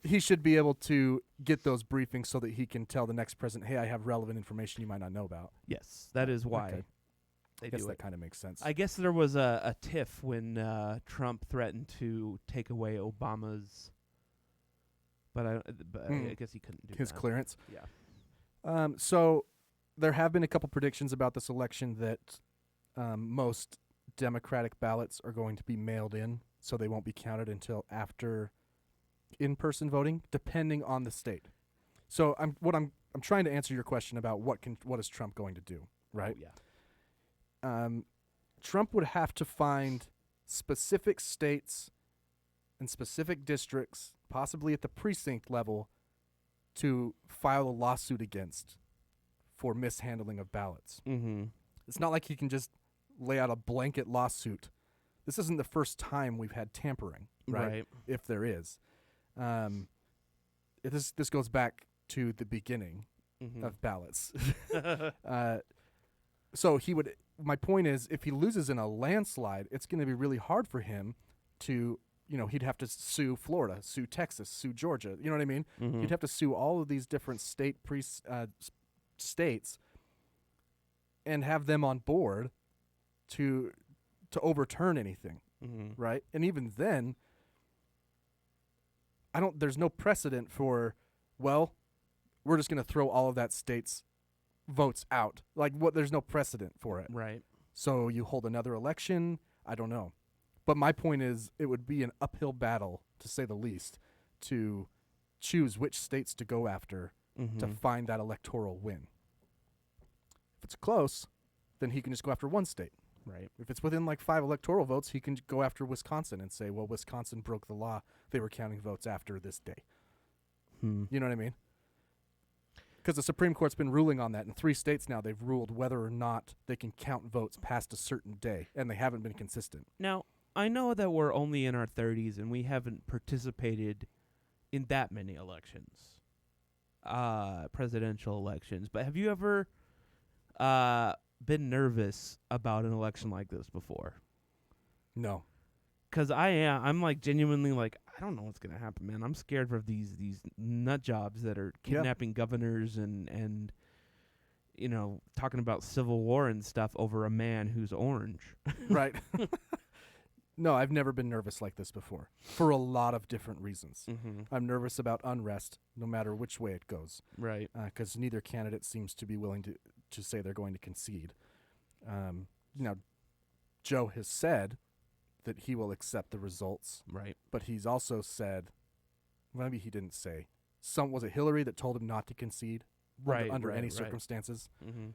[SPEAKER 8] He should be able to get those briefings so that he can tell the next president, hey, I have relevant information you might not know about.
[SPEAKER 7] Yes, that is why they
[SPEAKER 8] I guess
[SPEAKER 7] do
[SPEAKER 8] that
[SPEAKER 7] it.
[SPEAKER 8] kind of makes sense.
[SPEAKER 7] I guess there was a tiff when Trump threatened to take away Obama's, but I guess he couldn't do
[SPEAKER 8] his
[SPEAKER 7] that.
[SPEAKER 8] clearance.
[SPEAKER 7] Yeah.
[SPEAKER 8] So there have been a couple predictions about this election that most Democratic ballots are going to be mailed in, so they won't be counted until after in-person voting, depending on the state. So I'm trying to answer your question about what is Trump going to do, right?
[SPEAKER 7] Oh, yeah.
[SPEAKER 8] Trump would have to find specific states and specific districts, possibly at the precinct level, to file a lawsuit against for mishandling of ballots.
[SPEAKER 7] Mm-hmm. It's
[SPEAKER 8] not like he can just lay out a blanket lawsuit. This isn't the first time we've had tampering, right? If there is. This goes back to the beginning of ballots. So my point is, if he loses in a landslide, it's going to be really hard for him to, he'd have to sue Florida, sue Texas, sue Georgia. You know what I mean?
[SPEAKER 7] Mm-hmm.
[SPEAKER 8] He'd have to sue all of these different states and have them on board to overturn anything, right? And even then, there's no precedent for, well, we're just going to throw all of that state's votes out. There's no precedent for it.
[SPEAKER 7] Right.
[SPEAKER 8] So you hold another election? I don't know. But my point is, it would be an uphill battle, to say the least, to choose which states to go after to find that electoral win. If it's close, then he can just go after one state.
[SPEAKER 7] Right.
[SPEAKER 8] If it's within 5 electoral votes, he can go after Wisconsin and say, well, Wisconsin broke the law. They were counting votes after this day. You know what I mean? Because the Supreme Court's been ruling on that. In 3 states now, they've ruled whether or not they can count votes past a certain day, and they haven't been consistent.
[SPEAKER 7] Now, I know that we're only in our 30s and we haven't participated in that many elections, presidential elections, but have you ever been nervous about an election like this before?
[SPEAKER 8] No.
[SPEAKER 7] Because I'm genuinely I don't know what's going to happen, man. I'm scared of these nut jobs that are kidnapping governors and talking about civil war and stuff over a man who's orange.
[SPEAKER 8] Right. No, I've never been nervous like this before, for a lot of different reasons. I'm nervous about unrest, no matter which way it goes.
[SPEAKER 7] Right.
[SPEAKER 8] Because neither candidate seems to be willing to say they're going to concede. Joe has said that he will accept the results.
[SPEAKER 7] Right.
[SPEAKER 8] But he's also said, maybe he didn't say, was it Hillary that told him not to concede?
[SPEAKER 7] Right.
[SPEAKER 8] Under any circumstances?
[SPEAKER 7] Mm-hmm.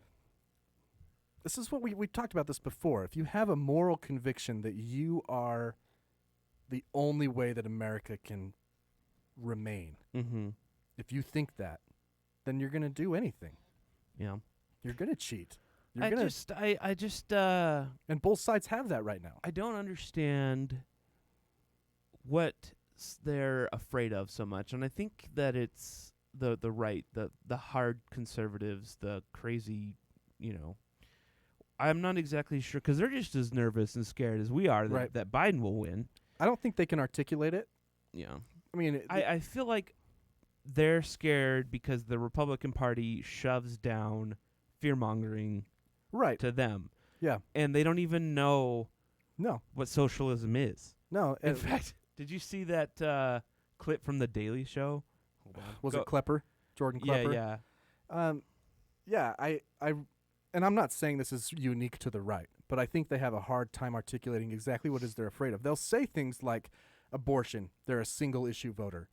[SPEAKER 8] This is what we talked about this before. If you have a moral conviction that you are the only way that America can remain, if you think that, then you're going to do anything.
[SPEAKER 7] Yeah.
[SPEAKER 8] You're going to cheat.
[SPEAKER 7] I just
[SPEAKER 8] and both sides have that right now.
[SPEAKER 7] I don't understand what they're afraid of so much, and I think that it's the right, the hard conservatives, the crazy, I'm not exactly sure, because they're just as nervous and scared as we are that Biden will win.
[SPEAKER 8] I don't think they can articulate it.
[SPEAKER 7] Yeah.
[SPEAKER 8] I mean,
[SPEAKER 7] I feel like they're scared because the Republican Party shoves down fear-mongering to them.
[SPEAKER 8] Yeah.
[SPEAKER 7] And they don't even know what socialism is.
[SPEAKER 8] No.
[SPEAKER 7] In fact, did you see that clip from The Daily Show? Hold on.
[SPEAKER 8] Was it Klepper? Jordan Klepper?
[SPEAKER 7] Yeah.
[SPEAKER 8] And I'm not saying this is unique to the right, but I think they have a hard time articulating exactly what it is they're afraid of. They'll say things like abortion. They're a single-issue voter,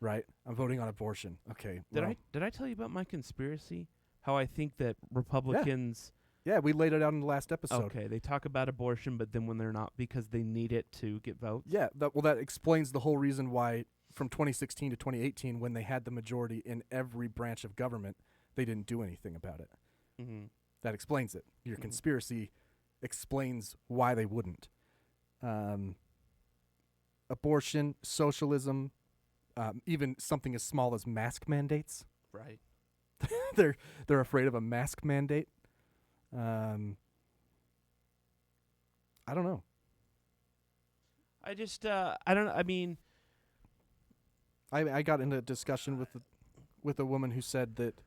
[SPEAKER 8] right? I'm voting on abortion. Okay.
[SPEAKER 7] Did I tell you about my conspiracy? How I think that Republicans...
[SPEAKER 8] Yeah, we laid it out in the last episode.
[SPEAKER 7] Okay, they talk about abortion, but then when they're not, because they need it to get votes?
[SPEAKER 8] Yeah, that explains the whole reason why from 2016 to 2018, when they had the majority in every branch of government, they didn't do anything about it.
[SPEAKER 7] Mm-hmm.
[SPEAKER 8] That explains it. Your conspiracy explains why they wouldn't. Abortion, socialism, even something as small as mask mandates.
[SPEAKER 7] Right.
[SPEAKER 8] They're afraid of a mask mandate. I don't know.
[SPEAKER 7] I just I don't. I mean,
[SPEAKER 8] I got into a discussion with a woman who said that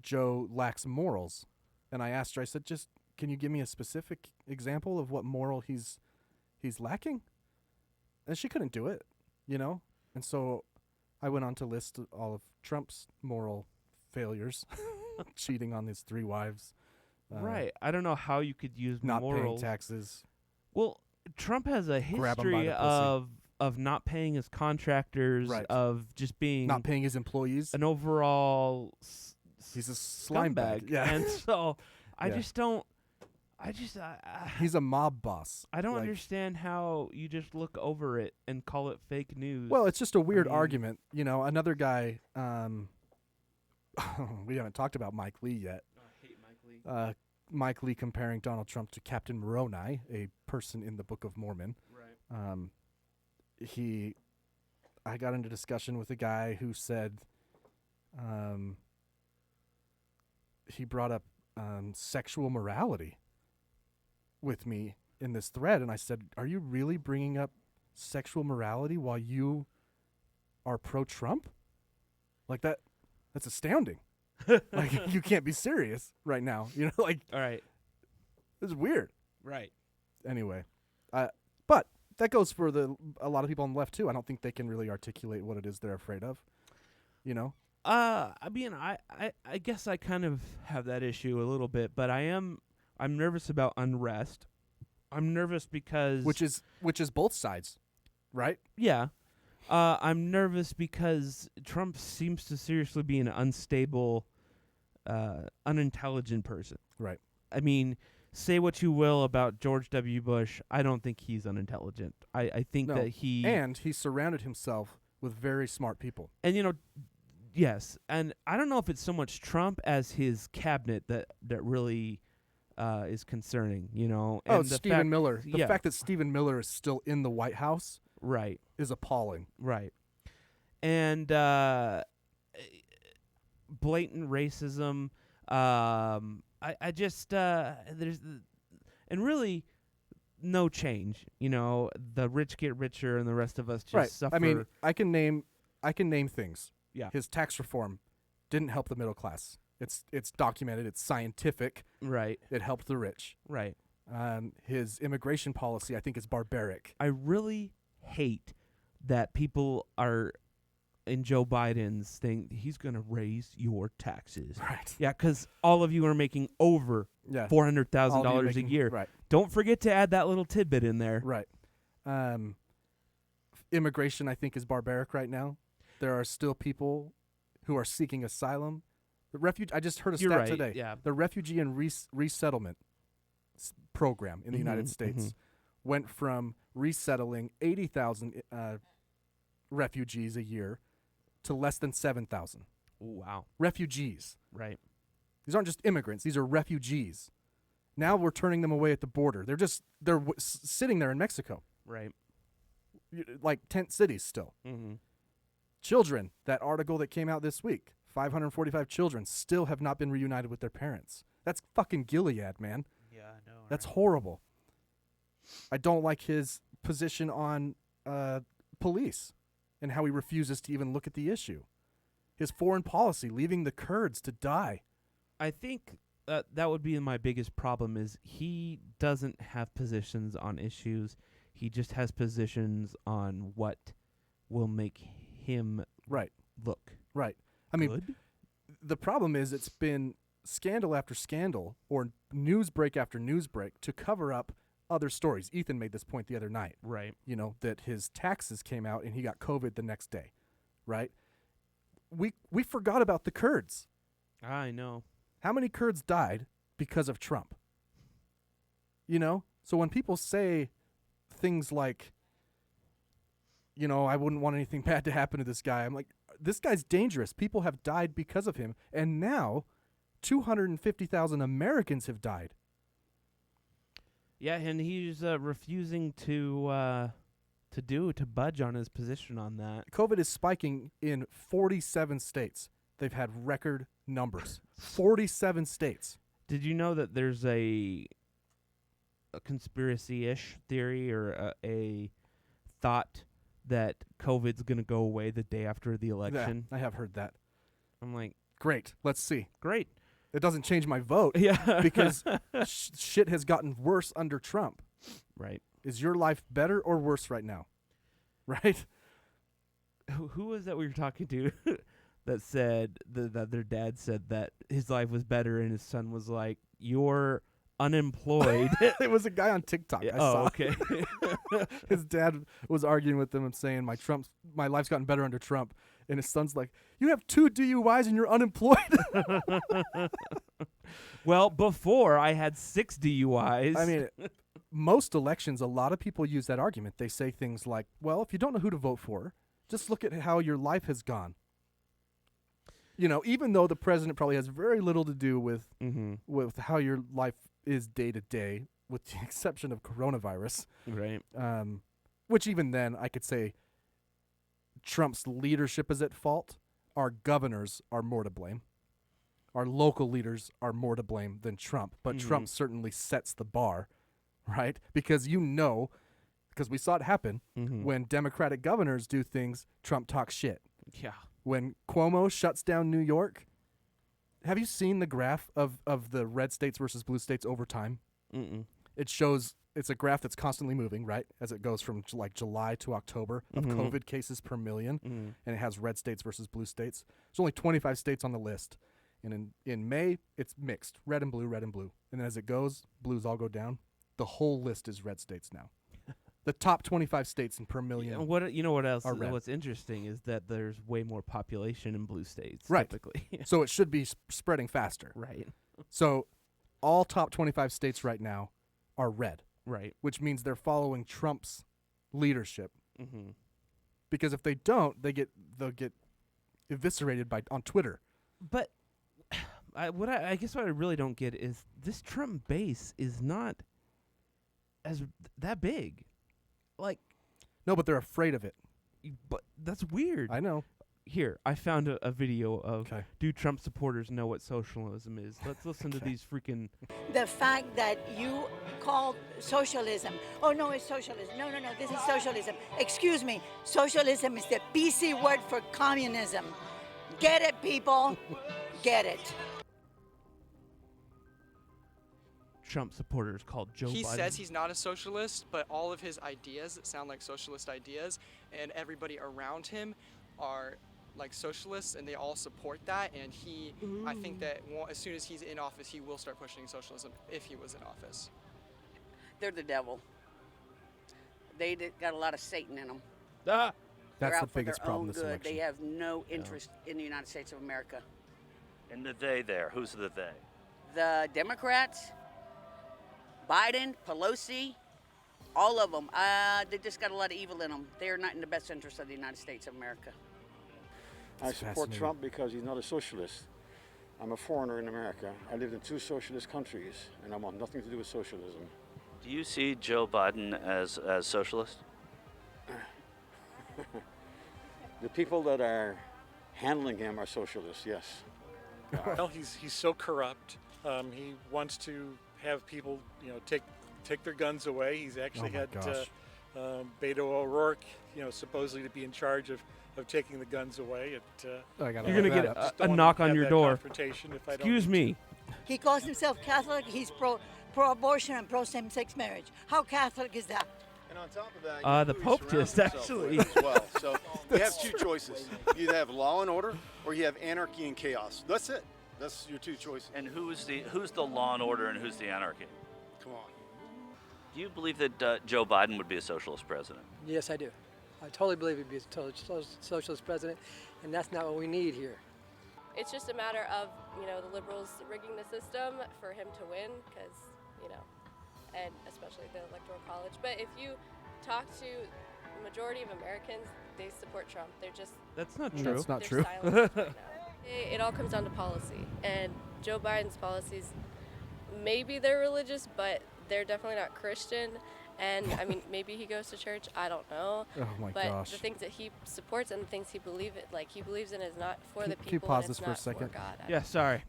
[SPEAKER 8] Joe lacks morals, and I asked her. I said, "Just can you give me a specific example of what moral he's lacking?" And she couldn't do it, you know. And so I went on to list all of Trump's moral failures, cheating on his 3 wives.
[SPEAKER 7] right. I don't know how you could use
[SPEAKER 8] not
[SPEAKER 7] morals.
[SPEAKER 8] paying taxes.
[SPEAKER 7] Well, Trump has a
[SPEAKER 8] Grab 'em by
[SPEAKER 7] history
[SPEAKER 8] the pussy.
[SPEAKER 7] of not paying his contractors,
[SPEAKER 8] Right.
[SPEAKER 7] of just being
[SPEAKER 8] Not paying his employees.
[SPEAKER 7] an overall
[SPEAKER 8] He's a slime bag.
[SPEAKER 7] scumbag.
[SPEAKER 8] Yeah.
[SPEAKER 7] And so I
[SPEAKER 8] Yeah.
[SPEAKER 7] just don't. I just
[SPEAKER 8] He's a mob boss.
[SPEAKER 7] I don't
[SPEAKER 8] Like-
[SPEAKER 7] understand how you just look over it and call it fake news.
[SPEAKER 8] Well, it's just a weird
[SPEAKER 7] mean-
[SPEAKER 8] argument. You know, another guy, we haven't talked about Mike Lee yet.
[SPEAKER 7] I hate Mike Lee.
[SPEAKER 8] Mike Lee comparing Donald Trump to Captain Moroni, a person in the Book of Mormon.
[SPEAKER 7] Right.
[SPEAKER 8] I got into discussion with a guy who said, he brought up sexual morality with me in this thread, and I said, "Are you really bringing up sexual morality while you are pro-Trump? Like that's astounding. Like you can't be serious right now. You know, like
[SPEAKER 7] All right.
[SPEAKER 8] it's weird."
[SPEAKER 7] Right.
[SPEAKER 8] Anyway, but that goes for a lot of people on the left too. I don't think they can really articulate what it is they're afraid of. You know?
[SPEAKER 7] I mean, I guess I kind of have that issue a little bit, but I'm nervous about unrest. I'm nervous because
[SPEAKER 8] Which is both sides, right?
[SPEAKER 7] yeah. I'm nervous because Trump seems to seriously be an unstable, unintelligent person.
[SPEAKER 8] Right.
[SPEAKER 7] I mean, say what you will about George W. Bush, I don't think he's unintelligent. I think
[SPEAKER 8] No.
[SPEAKER 7] that he
[SPEAKER 8] And he surrounded himself with very smart people.
[SPEAKER 7] and you know, yes, and I don't know if it's so much Trump as his cabinet that really is concerning. You know, and
[SPEAKER 8] Oh,
[SPEAKER 7] the
[SPEAKER 8] Stephen
[SPEAKER 7] fact-
[SPEAKER 8] Miller. The
[SPEAKER 7] yeah,
[SPEAKER 8] fact that Stephen Miller is still in the White House
[SPEAKER 7] right,
[SPEAKER 8] is appalling.
[SPEAKER 7] right, and blatant racism. I just there's and really no change. You know, the rich get richer, and the rest of us just
[SPEAKER 8] Right.
[SPEAKER 7] suffer.
[SPEAKER 8] I mean, I can name things.
[SPEAKER 7] Yeah.
[SPEAKER 8] His tax reform didn't help the middle class. It's documented. It's scientific.
[SPEAKER 7] right,
[SPEAKER 8] It helped the rich.
[SPEAKER 7] right.
[SPEAKER 8] His immigration policy, I think, is barbaric.
[SPEAKER 7] I really hate that people are in Joe Biden's thing. He's going to raise your taxes.
[SPEAKER 8] Right.
[SPEAKER 7] Yeah, because all of you are making over
[SPEAKER 8] Yeah.
[SPEAKER 7] $400,000
[SPEAKER 8] All of you
[SPEAKER 7] a
[SPEAKER 8] making-
[SPEAKER 7] year.
[SPEAKER 8] Right.
[SPEAKER 7] Don't forget to add that little tidbit in there.
[SPEAKER 8] Right. Immigration, I think, is barbaric right now. There are still people who are seeking asylum. I just heard a
[SPEAKER 7] You're
[SPEAKER 8] stat
[SPEAKER 7] right,
[SPEAKER 8] today.
[SPEAKER 7] yeah.
[SPEAKER 8] The refugee and resettlement program in the United
[SPEAKER 7] Mhm,
[SPEAKER 8] States went from resettling 80,000 refugees a year to less than 7,000.
[SPEAKER 7] Wow.
[SPEAKER 8] Refugees.
[SPEAKER 7] Right.
[SPEAKER 8] These aren't just immigrants. These are refugees. Now we're turning them away at the border. They're sitting there in Mexico,
[SPEAKER 7] Right.
[SPEAKER 8] like tent cities still.
[SPEAKER 7] Mm-hmm.
[SPEAKER 8] Children, that article that came out this week, 545 children still have not been reunited with their parents. That's fucking Gilead, man.
[SPEAKER 7] Yeah, I know.
[SPEAKER 8] That's horrible. I don't like his position on police and how he refuses to even look at the issue. His foreign policy, leaving the Kurds to die.
[SPEAKER 7] I think that would be my biggest problem is he doesn't have positions on issues. He just has positions on what will make him
[SPEAKER 8] Right.
[SPEAKER 7] look
[SPEAKER 8] Right. I mean,
[SPEAKER 7] good.
[SPEAKER 8] the problem is it's been scandal after scandal or news break after news break to cover up other stories. Ethan made this point the other night.
[SPEAKER 7] Right.
[SPEAKER 8] You know, that his taxes came out and he got COVID the next day. Right? We forgot about the Kurds.
[SPEAKER 7] I know.
[SPEAKER 8] How many Kurds died because of Trump? You know? So when people say things like I wouldn't want anything bad to happen to this guy. I'm like, this guy's dangerous. People have died because of him. And now 250,000 Americans have died.
[SPEAKER 7] Yeah, and he's refusing to budge on his position on that.
[SPEAKER 8] COVID is spiking in 47 states. They've had record numbers. 47 states.
[SPEAKER 7] Did you know that there's a conspiracy-ish theory or a thought that COVID's going to go away the day after the election?
[SPEAKER 8] Yeah, I have heard that.
[SPEAKER 7] I'm like,
[SPEAKER 8] great. Let's see.
[SPEAKER 7] Great.
[SPEAKER 8] It doesn't change my vote.
[SPEAKER 7] Yeah.
[SPEAKER 8] Because shit has gotten worse under Trump.
[SPEAKER 7] Right.
[SPEAKER 8] Is your life better or worse right now? Right?
[SPEAKER 7] Who was that we were talking to that said that their dad said that his life was better and his son was like, you're unemployed?
[SPEAKER 8] It was a guy on TikTok. I saw.
[SPEAKER 7] Okay.
[SPEAKER 8] His dad was arguing with him and saying, my life's gotten better under Trump. And his son's like, you have 2 DUIs and you're unemployed?
[SPEAKER 7] Well, before I had 6 DUIs.
[SPEAKER 8] I mean, most elections, a lot of people use that argument. They say things like, well, if you don't know who to vote for, just look at how your life has gone. Even though the president probably has very little to do with how your life is day to day, with the exception of coronavirus.
[SPEAKER 7] Right.
[SPEAKER 8] Which even then, I could say Trump's leadership is at fault. Our governors are more to blame. Our local leaders are more to blame than Trump. But Trump certainly sets the bar, right? Because because we saw it happen when Democratic governors do things, Trump talks shit.
[SPEAKER 7] Yeah.
[SPEAKER 8] When Cuomo shuts down New York, have you seen the graph of the red states versus blue states over time?
[SPEAKER 7] Mm-mm.
[SPEAKER 8] It shows, it's a graph that's constantly moving, right? As it goes from July to October of COVID cases per million, and it has red states versus blue states. There's only 25 states on the list. And in May, it's mixed, red and blue, red and blue. And then as it goes, blues all go down. The whole list is red states now. The top 25 states in per million.
[SPEAKER 7] What else?
[SPEAKER 8] Are red.
[SPEAKER 7] What's interesting is that there's way more population in blue states.
[SPEAKER 8] Right.
[SPEAKER 7] Typically.
[SPEAKER 8] So it should be spreading faster.
[SPEAKER 7] Right.
[SPEAKER 8] So all top 25 states right now are red.
[SPEAKER 7] Right.
[SPEAKER 8] Which means they're following Trump's leadership.
[SPEAKER 7] Mm-hmm.
[SPEAKER 8] Because if they don't, they'll get eviscerated on Twitter.
[SPEAKER 7] But I guess what I really don't get is this Trump base is not that big.
[SPEAKER 8] No, but they're afraid of it.
[SPEAKER 7] But that's weird.
[SPEAKER 8] I know.
[SPEAKER 7] Here, I found a video of do Trump supporters know what socialism is? Let's listen to these freaking...
[SPEAKER 13] The fact that you call socialism, oh no, it's socialism. No, this is socialism. Excuse me, socialism is the PC word for communism. Get it, people? Get it.
[SPEAKER 7] Trump supporters called Joe Biden.
[SPEAKER 14] He says he's not a socialist, but all of his ideas sound like socialist ideas, and everybody around him are like socialists, and they all support that. And I think that as soon as he's in office, he will start pushing socialism if he was in office.
[SPEAKER 15] They're the devil. They got a lot of Satan in them.
[SPEAKER 8] That's
[SPEAKER 15] They're out
[SPEAKER 8] the biggest
[SPEAKER 15] for their
[SPEAKER 8] problem
[SPEAKER 15] own
[SPEAKER 8] this
[SPEAKER 15] good.
[SPEAKER 8] election.
[SPEAKER 15] They have no interest in the United States of America.
[SPEAKER 16] And the they there, who's the they?
[SPEAKER 15] The Democrats, Biden, Pelosi, all of them. They just got a lot of evil in them. They are not in the best interest of the United States of America.
[SPEAKER 17] I support Trump because he's not a socialist. I'm a foreigner in America. I lived in 2 socialist countries, and I want nothing to do with socialism.
[SPEAKER 16] Do you see Joe Biden as socialist?
[SPEAKER 17] The people that are handling him are socialists, yes.
[SPEAKER 18] Well, he's so corrupt. He wants to have people, take their guns away. He's actually had Beto O'Rourke, supposedly to be in charge of taking the guns away.
[SPEAKER 7] You're going to get a knock on your door. Excuse me.
[SPEAKER 13] He calls himself Catholic. He's pro-abortion and pro-same-sex marriage. How Catholic is that?
[SPEAKER 2] And on top of that,
[SPEAKER 7] the Pope just actually
[SPEAKER 2] as well. So you have 2 choices. You either have law and order, or you have anarchy and chaos. That's it. That's your 2 choices.
[SPEAKER 16] And who's the law and order and who's the anarchy?
[SPEAKER 2] Come on.
[SPEAKER 16] Do you believe that Joe Biden would be a socialist president?
[SPEAKER 19] Yes, I do. I totally believe he'd be a socialist president, and that's not what we need here.
[SPEAKER 20] It's just a matter of, the liberals rigging the system for him to win, because, and especially the Electoral College. But if you talk to majority of Americans, they support Trump. They're just
[SPEAKER 7] That's not
[SPEAKER 8] That's
[SPEAKER 7] true.
[SPEAKER 8] not
[SPEAKER 20] they're
[SPEAKER 8] true.
[SPEAKER 20] silenced right now. It all comes down to policy, and Joe Biden's policies, maybe they're religious, but they're definitely not Christian. And I mean, maybe he goes to church. I don't know.
[SPEAKER 8] Oh my
[SPEAKER 20] but
[SPEAKER 8] gosh.
[SPEAKER 20] the things that he supports and the things he believes in is not for the
[SPEAKER 8] Can you
[SPEAKER 20] people.
[SPEAKER 8] pause
[SPEAKER 20] and
[SPEAKER 8] this
[SPEAKER 20] it's
[SPEAKER 8] for a
[SPEAKER 20] not
[SPEAKER 8] second?
[SPEAKER 20] God.
[SPEAKER 7] Yeah, sorry.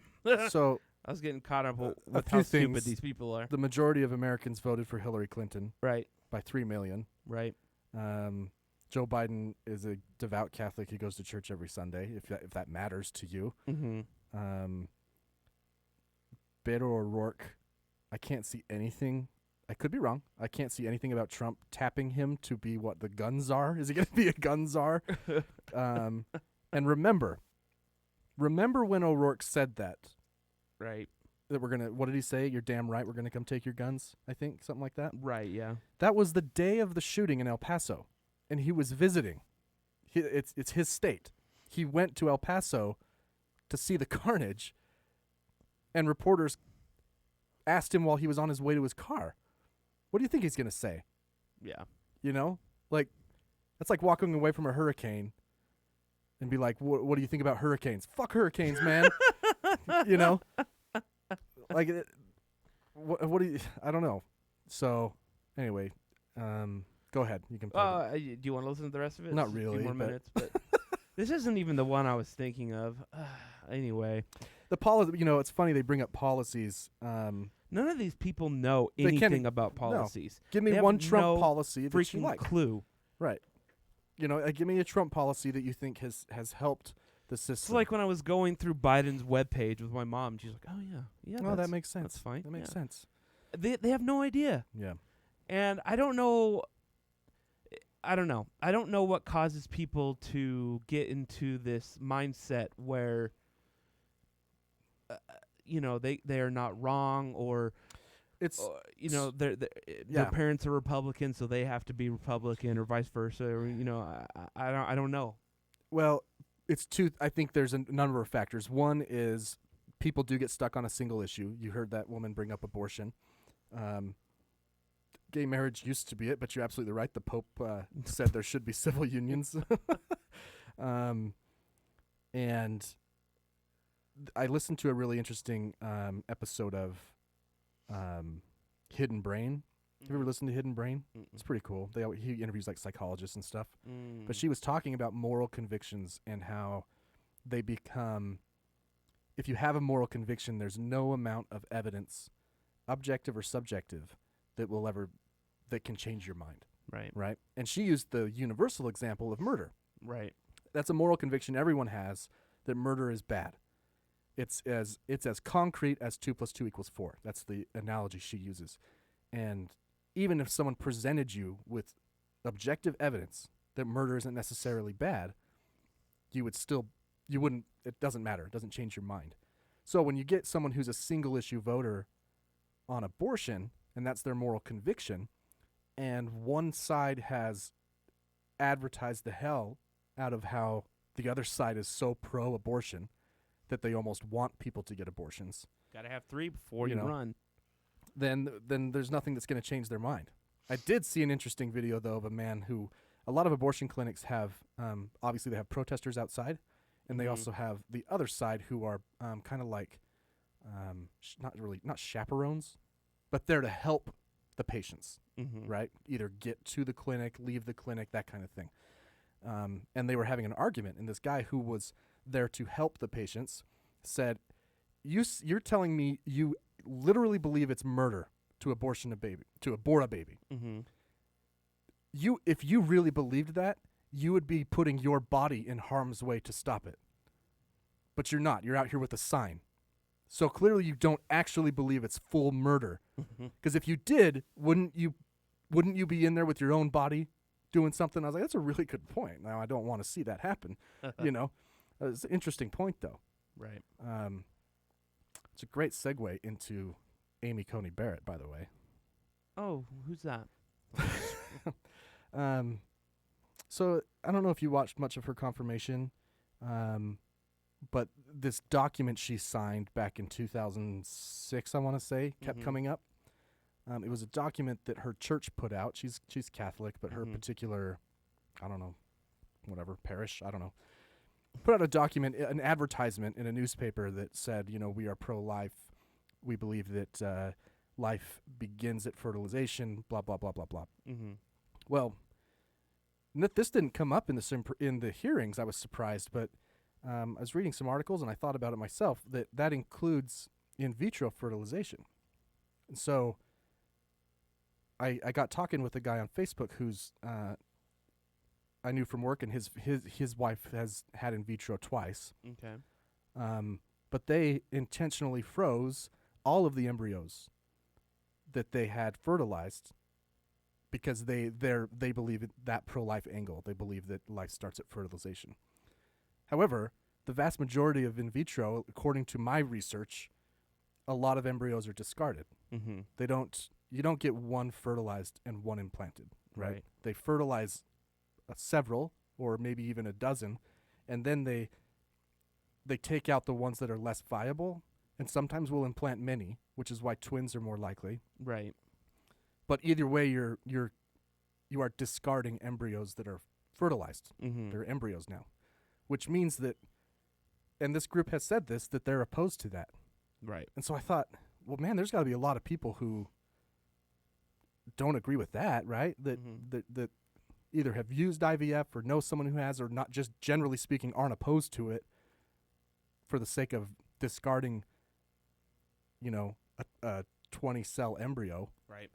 [SPEAKER 8] So
[SPEAKER 7] I was getting caught up with
[SPEAKER 8] a
[SPEAKER 7] how
[SPEAKER 8] few
[SPEAKER 7] stupid
[SPEAKER 8] things.
[SPEAKER 7] these people are.
[SPEAKER 8] The majority of Americans voted for Hillary Clinton.
[SPEAKER 7] Right.
[SPEAKER 8] By 3 million.
[SPEAKER 7] Right.
[SPEAKER 8] Joe Biden is a devout Catholic. He goes to church every Sunday, if that matters to you.
[SPEAKER 7] Mm-hmm.
[SPEAKER 8] Beto O'Rourke, I can't see anything. I could be wrong. I can't see anything about Trump tapping him to be what the gun czar. Is he going to be a gun czar? And remember when O'Rourke said that.
[SPEAKER 7] Right.
[SPEAKER 8] That we're going to, what did he say? You're damn right. We're going to come take your guns. I think something like that.
[SPEAKER 7] Right. Yeah.
[SPEAKER 8] That was the day of the shooting in El Paso, and he was visiting. It's his state. He went to El Paso to see the carnage, and reporters asked him while he was on his way to his car, what do you think he's going to say?
[SPEAKER 7] Yeah.
[SPEAKER 8] You know? Like, that's like walking away from a hurricane and be like, what do you think about hurricanes? Fuck hurricanes, man. You know? Like, what do you, I don't know. So, anyway, go ahead. You can play
[SPEAKER 7] do you want to listen to the rest of it?
[SPEAKER 8] Not
[SPEAKER 7] Just a few
[SPEAKER 8] really,
[SPEAKER 7] more
[SPEAKER 8] but-
[SPEAKER 7] minutes, but this isn't even the one I was thinking of. Anyway.
[SPEAKER 8] The policy, you know, it's funny they bring up policies.
[SPEAKER 7] None of these people know
[SPEAKER 8] They can't-
[SPEAKER 7] anything about
[SPEAKER 8] no.
[SPEAKER 7] policies.
[SPEAKER 8] Give me
[SPEAKER 7] They have
[SPEAKER 8] one Trump
[SPEAKER 7] no
[SPEAKER 8] policy that you
[SPEAKER 7] freaking
[SPEAKER 8] like.
[SPEAKER 7] clue.
[SPEAKER 8] Right. You know, give me a Trump policy that you think has helped the system.
[SPEAKER 7] It's like when I was going through Biden's webpage with my mom. She's like, "Oh yeah,
[SPEAKER 8] Oh, that makes sense.
[SPEAKER 7] That's fine.
[SPEAKER 8] That makes
[SPEAKER 7] yeah."
[SPEAKER 8] sense.
[SPEAKER 7] They have no idea.
[SPEAKER 8] Yeah.
[SPEAKER 7] And I don't know. I don't know. I don't know what causes people to get into this mindset where, you know, they are not wrong, or
[SPEAKER 8] it's
[SPEAKER 7] you know their parents are Republican, so they have to be Republican, or vice versa, or you know, I don't know.
[SPEAKER 8] Well, it's two. I think there's a number of factors. One is people do get stuck on a single issue. You heard that woman bring up abortion. Gay marriage used to be it, but you're absolutely right. The Pope said there should be civil unions. And I listened to a really interesting episode of Hidden Brain. Have you ever listened to Hidden Brain? It's pretty cool. He interviews like psychologists and stuff. But she was talking about moral convictions and how they become, if you have a moral conviction, there's no amount of evidence, objective or subjective, that can change your mind.
[SPEAKER 7] Right.
[SPEAKER 8] Right. And she used the universal example of murder.
[SPEAKER 7] Right.
[SPEAKER 8] That's a moral conviction everyone has, that murder is bad. It's as concrete as 2 + 2 = 4. That's the analogy she uses. And even if someone presented you with objective evidence that murder isn't necessarily bad, you wouldn't, it doesn't matter. It doesn't change your mind. So when you get someone who's a single issue voter on abortion, and that's their moral conviction, and one side has advertised the hell out of how the other side is so pro-abortion that they almost want people to get abortions.
[SPEAKER 7] Gotta have 3 before you
[SPEAKER 8] know,
[SPEAKER 7] run.
[SPEAKER 8] Then there's nothing that's going to change their mind. I did see an interesting video, though, of a man who, a lot of abortion clinics have, obviously they have protesters outside, and they also have the other side who are kind of like, not chaperones, but there to help the patients, right? Either get to the clinic, leave the clinic, that kind of thing. And they were having an argument, and this guy who was there to help the patients said, "You're telling me you literally believe it's murder to abort a baby. If you really believed that, you would be putting your body in harm's way to stop it. But you're not. You're out here with a sign. So clearly you don't actually believe it's full murder. Because if you did, wouldn't you be in there with your own body doing something?" I was like, that's a really good point. Now, I don't want to see that happen. You know, it's an interesting point, though.
[SPEAKER 7] Right.
[SPEAKER 8] It's a great segue into Amy Coney Barrett, by the way.
[SPEAKER 7] Oh, who's that?
[SPEAKER 8] So I don't know if you watched much of her confirmation, but this document she signed back in 2006, I want to say, kept coming up. It was a document that her church put out. She's Catholic, but her particular I don't know, whatever, parish, I don't know, put out a document, an advertisement in a newspaper that said, we are pro-life. We believe that life begins at fertilization, blah, blah, blah, blah, blah.
[SPEAKER 7] Mm-hmm.
[SPEAKER 8] Well, this didn't come up in the hearings. I was surprised, but I was reading some articles and I thought about it myself, that includes in vitro fertilization. And so I got talking with a guy on Facebook who's I knew from work, and his wife has had in vitro twice.
[SPEAKER 7] Okay.
[SPEAKER 8] But they intentionally froze all of the embryos that they had fertilized because they believe in that pro-life angle. They believe that life starts at fertilization. However, the vast majority of in vitro, according to my research, a lot of embryos are discarded.
[SPEAKER 7] Mm-hmm.
[SPEAKER 8] You don't get one fertilized and one implanted, right?
[SPEAKER 7] Right.
[SPEAKER 8] They fertilize several, or maybe even a dozen, and then they take out the ones that are less viable, and sometimes will implant many, which is why twins are more likely.
[SPEAKER 7] Right.
[SPEAKER 8] But either way, you are discarding embryos that are fertilized.
[SPEAKER 7] Mm-hmm.
[SPEAKER 8] They're embryos now, which means that, and this group has said this, that they're opposed to that.
[SPEAKER 7] Right.
[SPEAKER 8] And so I thought, well, man, there's got to be a lot of people who don't agree with that, right? That either have used IVF or know someone who has, or not, just generally speaking, aren't opposed to it for the sake of discarding, a 20-cell embryo.
[SPEAKER 7] Right.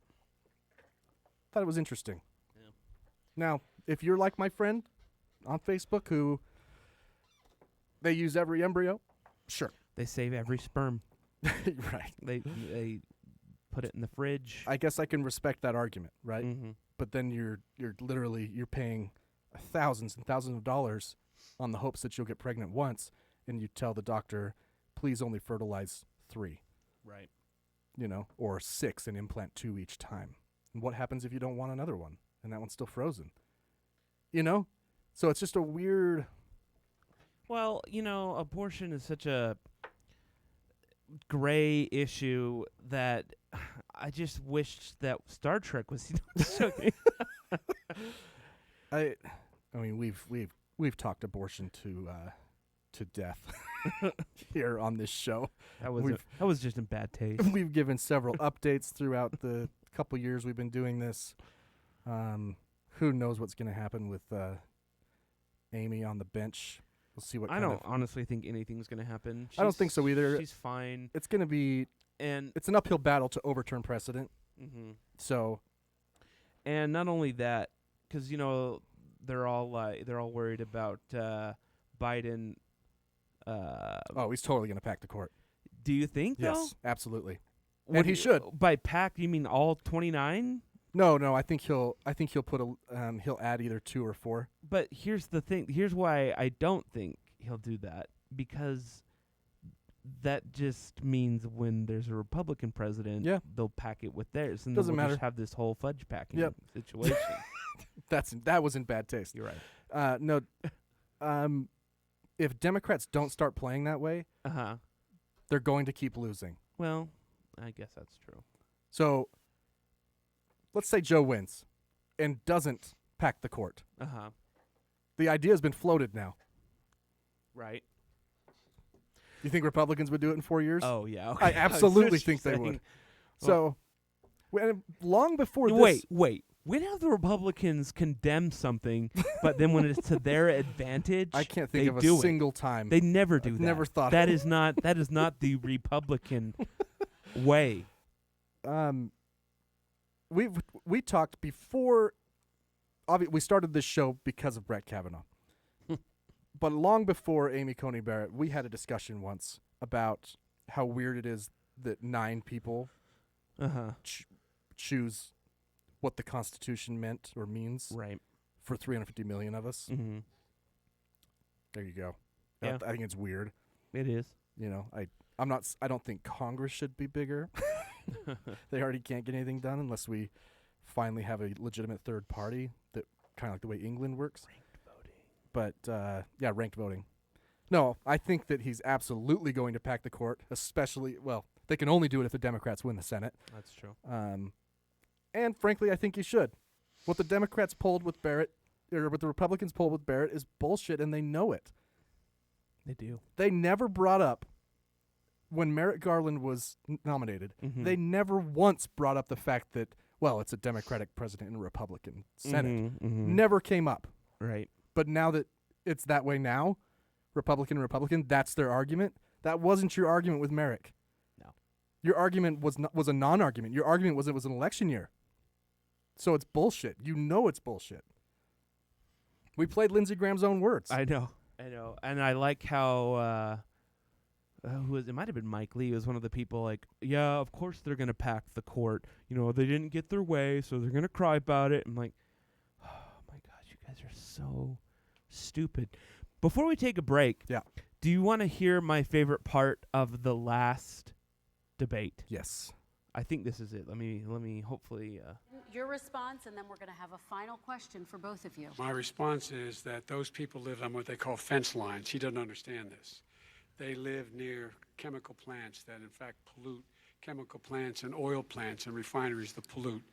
[SPEAKER 8] Thought it was interesting.
[SPEAKER 7] Yeah.
[SPEAKER 8] Now, if you're like my friend on Facebook who they use every embryo, sure.
[SPEAKER 7] They save every sperm.
[SPEAKER 8] Right.
[SPEAKER 7] They put it in the fridge.
[SPEAKER 8] I guess I can respect that argument, right?
[SPEAKER 7] Mm-hmm.
[SPEAKER 8] But then you're paying thousands and thousands of dollars on the hopes that you'll get pregnant once, and you tell the doctor, please only fertilize 3.
[SPEAKER 7] Right.
[SPEAKER 8] Or 6 and implant 2 each time. And what happens if you don't want another one and that one's still frozen? So it's just a weird.
[SPEAKER 7] Well, abortion is such a gray issue that I just wished that Star Trek was.
[SPEAKER 8] I mean, we've talked abortion to death here on this show.
[SPEAKER 7] That was just in bad taste.
[SPEAKER 8] We've given several updates throughout the couple years we've been doing this. Who knows what's going to happen with Amy on the bench? We'll see what.
[SPEAKER 7] I don't honestly think anything's going to happen.
[SPEAKER 8] I don't think so either.
[SPEAKER 7] She's fine.
[SPEAKER 8] It's going to be,
[SPEAKER 7] and
[SPEAKER 8] it's an uphill battle to overturn precedent.
[SPEAKER 7] Mm-hmm.
[SPEAKER 8] So,
[SPEAKER 7] and not only that, because they're all worried about Biden.
[SPEAKER 8] He's totally going to pack the court.
[SPEAKER 7] Do you think?
[SPEAKER 8] Yes,
[SPEAKER 7] though?
[SPEAKER 8] absolutely. And he should.
[SPEAKER 7] By pack, you mean all 29?
[SPEAKER 8] No. I think he'll put he'll add either 2 or 4.
[SPEAKER 7] But here's the thing. Here's why I don't think he'll do that, because that just means when there's a Republican president, they'll pack it with theirs, and
[SPEAKER 8] doesn't
[SPEAKER 7] we'll
[SPEAKER 8] matter.
[SPEAKER 7] Just have this whole fudge packing situation.
[SPEAKER 8] That was in bad taste.
[SPEAKER 7] You're right.
[SPEAKER 8] No. If Democrats don't start playing that way, they're going to keep losing.
[SPEAKER 7] Well, I guess that's true.
[SPEAKER 8] So, let's say Joe wins and doesn't pack the court. The idea has been floated now.
[SPEAKER 7] Right.
[SPEAKER 8] You think Republicans would do it in 4 years?
[SPEAKER 7] Oh, yeah. Okay.
[SPEAKER 8] I absolutely think they would. So, long before this...
[SPEAKER 7] Wait. When have the Republicans condemned something, but then when it's to their advantage,
[SPEAKER 8] I can't think of a single time.
[SPEAKER 7] They never do that.
[SPEAKER 8] Never thought
[SPEAKER 7] that is not the Republican way.
[SPEAKER 8] We talked before. We started this show because of Brett Kavanaugh, but long before Amy Coney Barrett, we had a discussion once about how weird it is that 9 people choose what the Constitution meant or means,
[SPEAKER 7] right,
[SPEAKER 8] for 350 million of us.
[SPEAKER 7] Mm-hmm.
[SPEAKER 8] There you go.
[SPEAKER 7] Yeah.
[SPEAKER 8] I think it's weird.
[SPEAKER 7] It is.
[SPEAKER 8] I don't think Congress should be bigger. They already can't get anything done unless we finally have a legitimate third party that kind of like the way England works. Ranked voting. But ranked voting. No, I think that he's absolutely going to pack the court, especially, they can only do it if the Democrats win the Senate.
[SPEAKER 7] That's true.
[SPEAKER 8] And frankly, I think he should. What the Democrats pulled with Barrett or what the Republicans pulled with Barrett is bullshit, and they know it.
[SPEAKER 7] They do.
[SPEAKER 8] They never brought up, when Merrick Garland was nominated, they never once brought up the fact that, well, it's a Democratic president and a Republican Senate. Never came up.
[SPEAKER 7] Right.
[SPEAKER 8] But now that it's that way now, Republican, that's their argument. That wasn't your argument with Merrick.
[SPEAKER 7] No.
[SPEAKER 8] Your argument was a non-argument. Your argument was it was an election year. So it's bullshit. You know it's bullshit. We played Lindsey Graham's own words.
[SPEAKER 7] I know. And I like how who was it? Might have been Mike Lee. Was one of the people like, yeah, of course they're gonna pack the court. You know, they didn't get their way, so they're gonna cry about it. I'm like, oh my gosh, you guys are so stupid. Before we take a break, do you want to hear my favorite part of the last debate?
[SPEAKER 8] Yes.
[SPEAKER 7] I think this is it. Let me hopefully.
[SPEAKER 21] Your response, and then we're going to have a final question for both of you.
[SPEAKER 22] My response is that those people live on what they call fence lines. He doesn't understand this. They live near chemical plants that, in fact, pollute. Chemical plants and oil plants and refineries that pollute.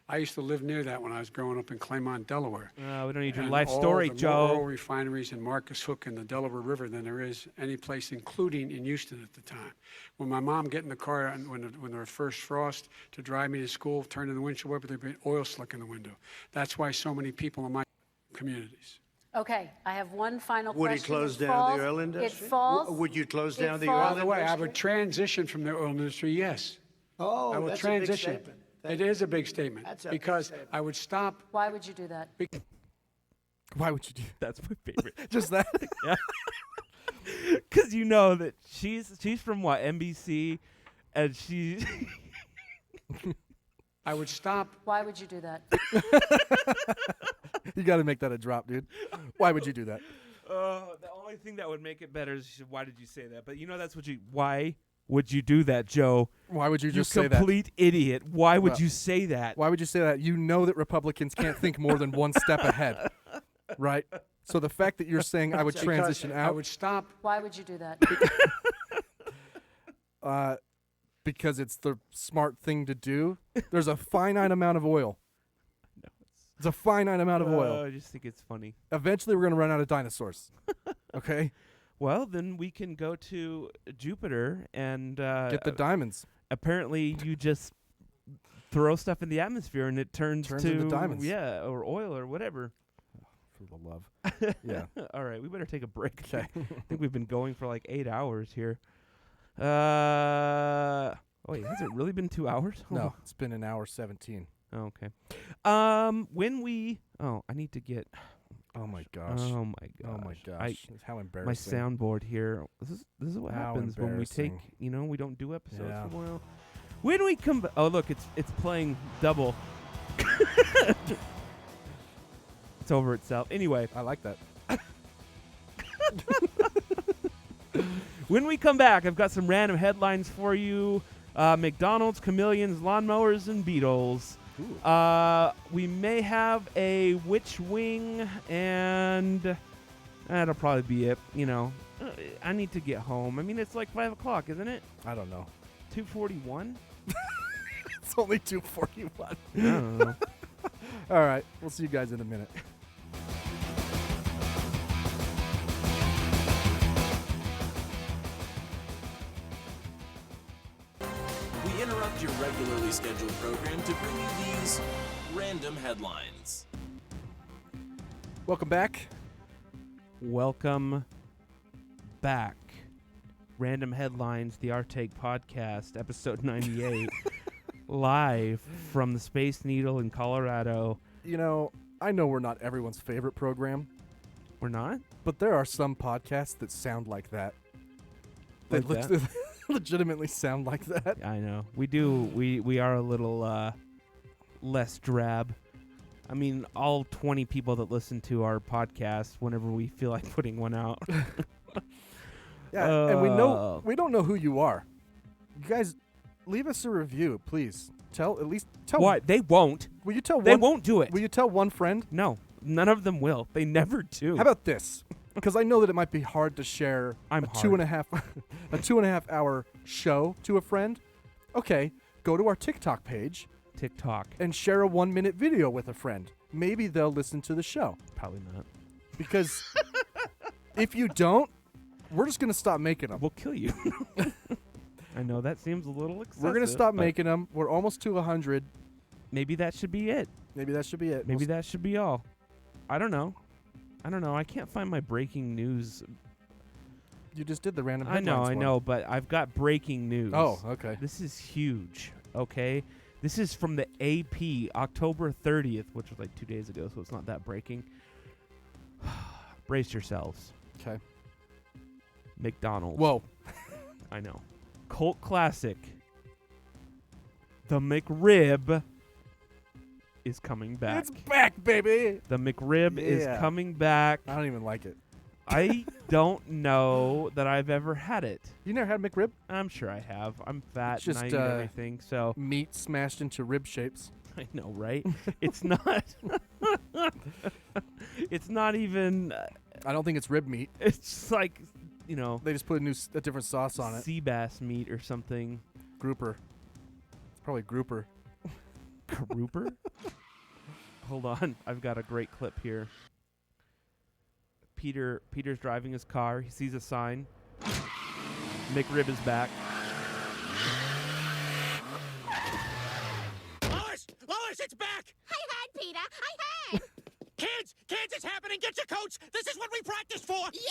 [SPEAKER 22] I used to live near that when I was growing up in Claymont, Delaware.
[SPEAKER 7] We don't need your
[SPEAKER 22] And
[SPEAKER 7] life story,
[SPEAKER 22] more
[SPEAKER 7] Joe.
[SPEAKER 22] oil refineries in Marcus Hook and the Delaware River than there is any place, including in Houston at the time. When my mom get in the car and when there was first frost to drive me to school, turn in the windshield wiper, there'd be oil slick in the window. That's why so many people in my communities.
[SPEAKER 21] Okay, I have one final
[SPEAKER 22] Would he
[SPEAKER 21] question.
[SPEAKER 22] close
[SPEAKER 21] It
[SPEAKER 22] down
[SPEAKER 21] falls-
[SPEAKER 22] the oil industry?
[SPEAKER 21] It falls.
[SPEAKER 22] Would you close
[SPEAKER 21] down the
[SPEAKER 22] By the way, I would transition from the oil industry, yes.
[SPEAKER 21] Oh,
[SPEAKER 22] I will
[SPEAKER 21] that's a big
[SPEAKER 22] transition.
[SPEAKER 21] statement.
[SPEAKER 22] It is a big statement
[SPEAKER 21] That's a big
[SPEAKER 22] because
[SPEAKER 21] statement.
[SPEAKER 22] I would stop.
[SPEAKER 21] Why would you do that?
[SPEAKER 8] Why would you do
[SPEAKER 7] That's my favorite.
[SPEAKER 8] Just that?
[SPEAKER 7] Yeah. Because you know that she's from what, NBC, and she.
[SPEAKER 22] I would stop.
[SPEAKER 21] Why would you do that?
[SPEAKER 8] You got to make that a drop, dude. Why would you do that?
[SPEAKER 7] The only thing that would make it better is why did you say that? But you know that's what you. Why would you do that, Joe?
[SPEAKER 8] Why would you just say that?
[SPEAKER 7] You complete idiot. Why would
[SPEAKER 8] Well,
[SPEAKER 7] you say that?
[SPEAKER 8] Why would you say that? You know that Republicans can't think more than one step ahead, right? So the fact that you're saying I would
[SPEAKER 22] Because
[SPEAKER 8] transition out.
[SPEAKER 22] I would stop.
[SPEAKER 21] Why would you do that?
[SPEAKER 8] Because it's the smart thing to do. There's a finite amount of oil. It's a finite amount of oil.
[SPEAKER 7] I just think it's funny.
[SPEAKER 8] Eventually, we're going to run out of dinosaurs. Okay?
[SPEAKER 7] Well, then we can go to Jupiter and
[SPEAKER 8] Get the diamonds.
[SPEAKER 7] Apparently, you just throw stuff in the atmosphere and it turns
[SPEAKER 8] into diamonds.
[SPEAKER 7] Yeah, or oil or whatever.
[SPEAKER 8] For the love. Yeah.
[SPEAKER 7] All right, we better take a break.
[SPEAKER 8] Okay.
[SPEAKER 7] I think we've been going for like 8 hours here. Wait, has it really been 2 hours?
[SPEAKER 8] No, it's been an hour 17.
[SPEAKER 7] Oh, okay. When we, I need to get.
[SPEAKER 8] Oh my gosh.
[SPEAKER 7] Oh my gosh.
[SPEAKER 8] Oh my gosh. How embarrassing.
[SPEAKER 7] My soundboard here. This is what
[SPEAKER 8] How
[SPEAKER 7] happens when we take.
[SPEAKER 8] embarrassing.
[SPEAKER 7] We don't do episodes
[SPEAKER 8] Yeah.
[SPEAKER 7] for a while. When we come. Oh look, it's playing double. It's over itself. Anyway,
[SPEAKER 8] I like that.
[SPEAKER 7] When we come back, I've got some random headlines for you. McDonald's, chameleons, lawnmowers, and beetles. We may have a witch wing, and that'll probably be it. I need to get home. I mean, it's like 5 o'clock, isn't it?
[SPEAKER 8] I don't know.
[SPEAKER 7] 2:41?
[SPEAKER 8] It's only 2:41.
[SPEAKER 7] I don't know.
[SPEAKER 8] All right. We'll see you guys in a minute.
[SPEAKER 5] We interrupt your regularly scheduled program to bring you these random headlines.
[SPEAKER 8] Welcome back.
[SPEAKER 7] Welcome back. Random Headlines, the Our Take Podcast, episode 98, live from the Space Needle in Colorado.
[SPEAKER 8] I know we're not everyone's favorite program.
[SPEAKER 7] We're not?
[SPEAKER 8] But there are some podcasts that sound like that. They
[SPEAKER 7] Like that?
[SPEAKER 8] legitimately sound like that.
[SPEAKER 7] I know. We do. We are a little less drab. I mean, all 20 people that listen to our podcast whenever we feel like putting one out.
[SPEAKER 8] Yeah, and we don't know who you are. You guys, leave us a review, please. Tell.
[SPEAKER 7] What? They won't.
[SPEAKER 8] Will you tell?
[SPEAKER 7] They won't do it.
[SPEAKER 8] Will you tell one friend?
[SPEAKER 7] No, none of them will. They never do.
[SPEAKER 8] How about this? Because I know that it might be hard to share a 2.5 hour show to a friend. Okay, go to our TikTok page.
[SPEAKER 7] TikTok.
[SPEAKER 8] And share a 1-minute video with a friend. maybe they'll listen to the show.
[SPEAKER 7] Probably not.
[SPEAKER 8] Because if you don't, we're just going to stop making them.
[SPEAKER 7] We'll kill you. I know that seems a little excessive.
[SPEAKER 8] We're going to stop making them. We're almost to 100.
[SPEAKER 7] Maybe that should be it.
[SPEAKER 8] Maybe that should be it.
[SPEAKER 7] Maybe that should be all. I don't know. I can't find my breaking news.
[SPEAKER 8] You just did the random
[SPEAKER 7] I
[SPEAKER 8] headlines
[SPEAKER 7] know,
[SPEAKER 8] one.
[SPEAKER 7] but I've got breaking news.
[SPEAKER 8] Oh, okay.
[SPEAKER 7] This is huge, okay? This is from the AP, October 30th, which was like 2 days ago, so it's not that breaking. Brace yourselves.
[SPEAKER 8] Okay.
[SPEAKER 7] McDonald's.
[SPEAKER 8] Whoa.
[SPEAKER 7] I know. Cult classic. The McRib is coming back.
[SPEAKER 8] It's back, baby.
[SPEAKER 7] The McRib is coming back.
[SPEAKER 8] I don't even like it.
[SPEAKER 7] I don't know that I've ever had it.
[SPEAKER 8] You never had McRib?
[SPEAKER 7] I'm sure I have. I'm fat
[SPEAKER 8] It's just
[SPEAKER 7] and I eat everything, so
[SPEAKER 8] meat smashed into rib shapes.
[SPEAKER 7] I know, right? It's not. It's not even.
[SPEAKER 8] I don't think it's rib meat.
[SPEAKER 7] It's like,
[SPEAKER 8] they just put a different sauce on it.
[SPEAKER 7] Sea bass meat or something.
[SPEAKER 8] Grouper. It's probably grouper.
[SPEAKER 7] Grouper? Hold on, I've got a great clip here. Peter's driving his car. He sees a sign. McRib is back.
[SPEAKER 11] Lois, it's back!
[SPEAKER 3] I heard, Peter. I heard.
[SPEAKER 11] Kids, it's happening. Get your coats. This is what we practiced for.
[SPEAKER 3] Yeah!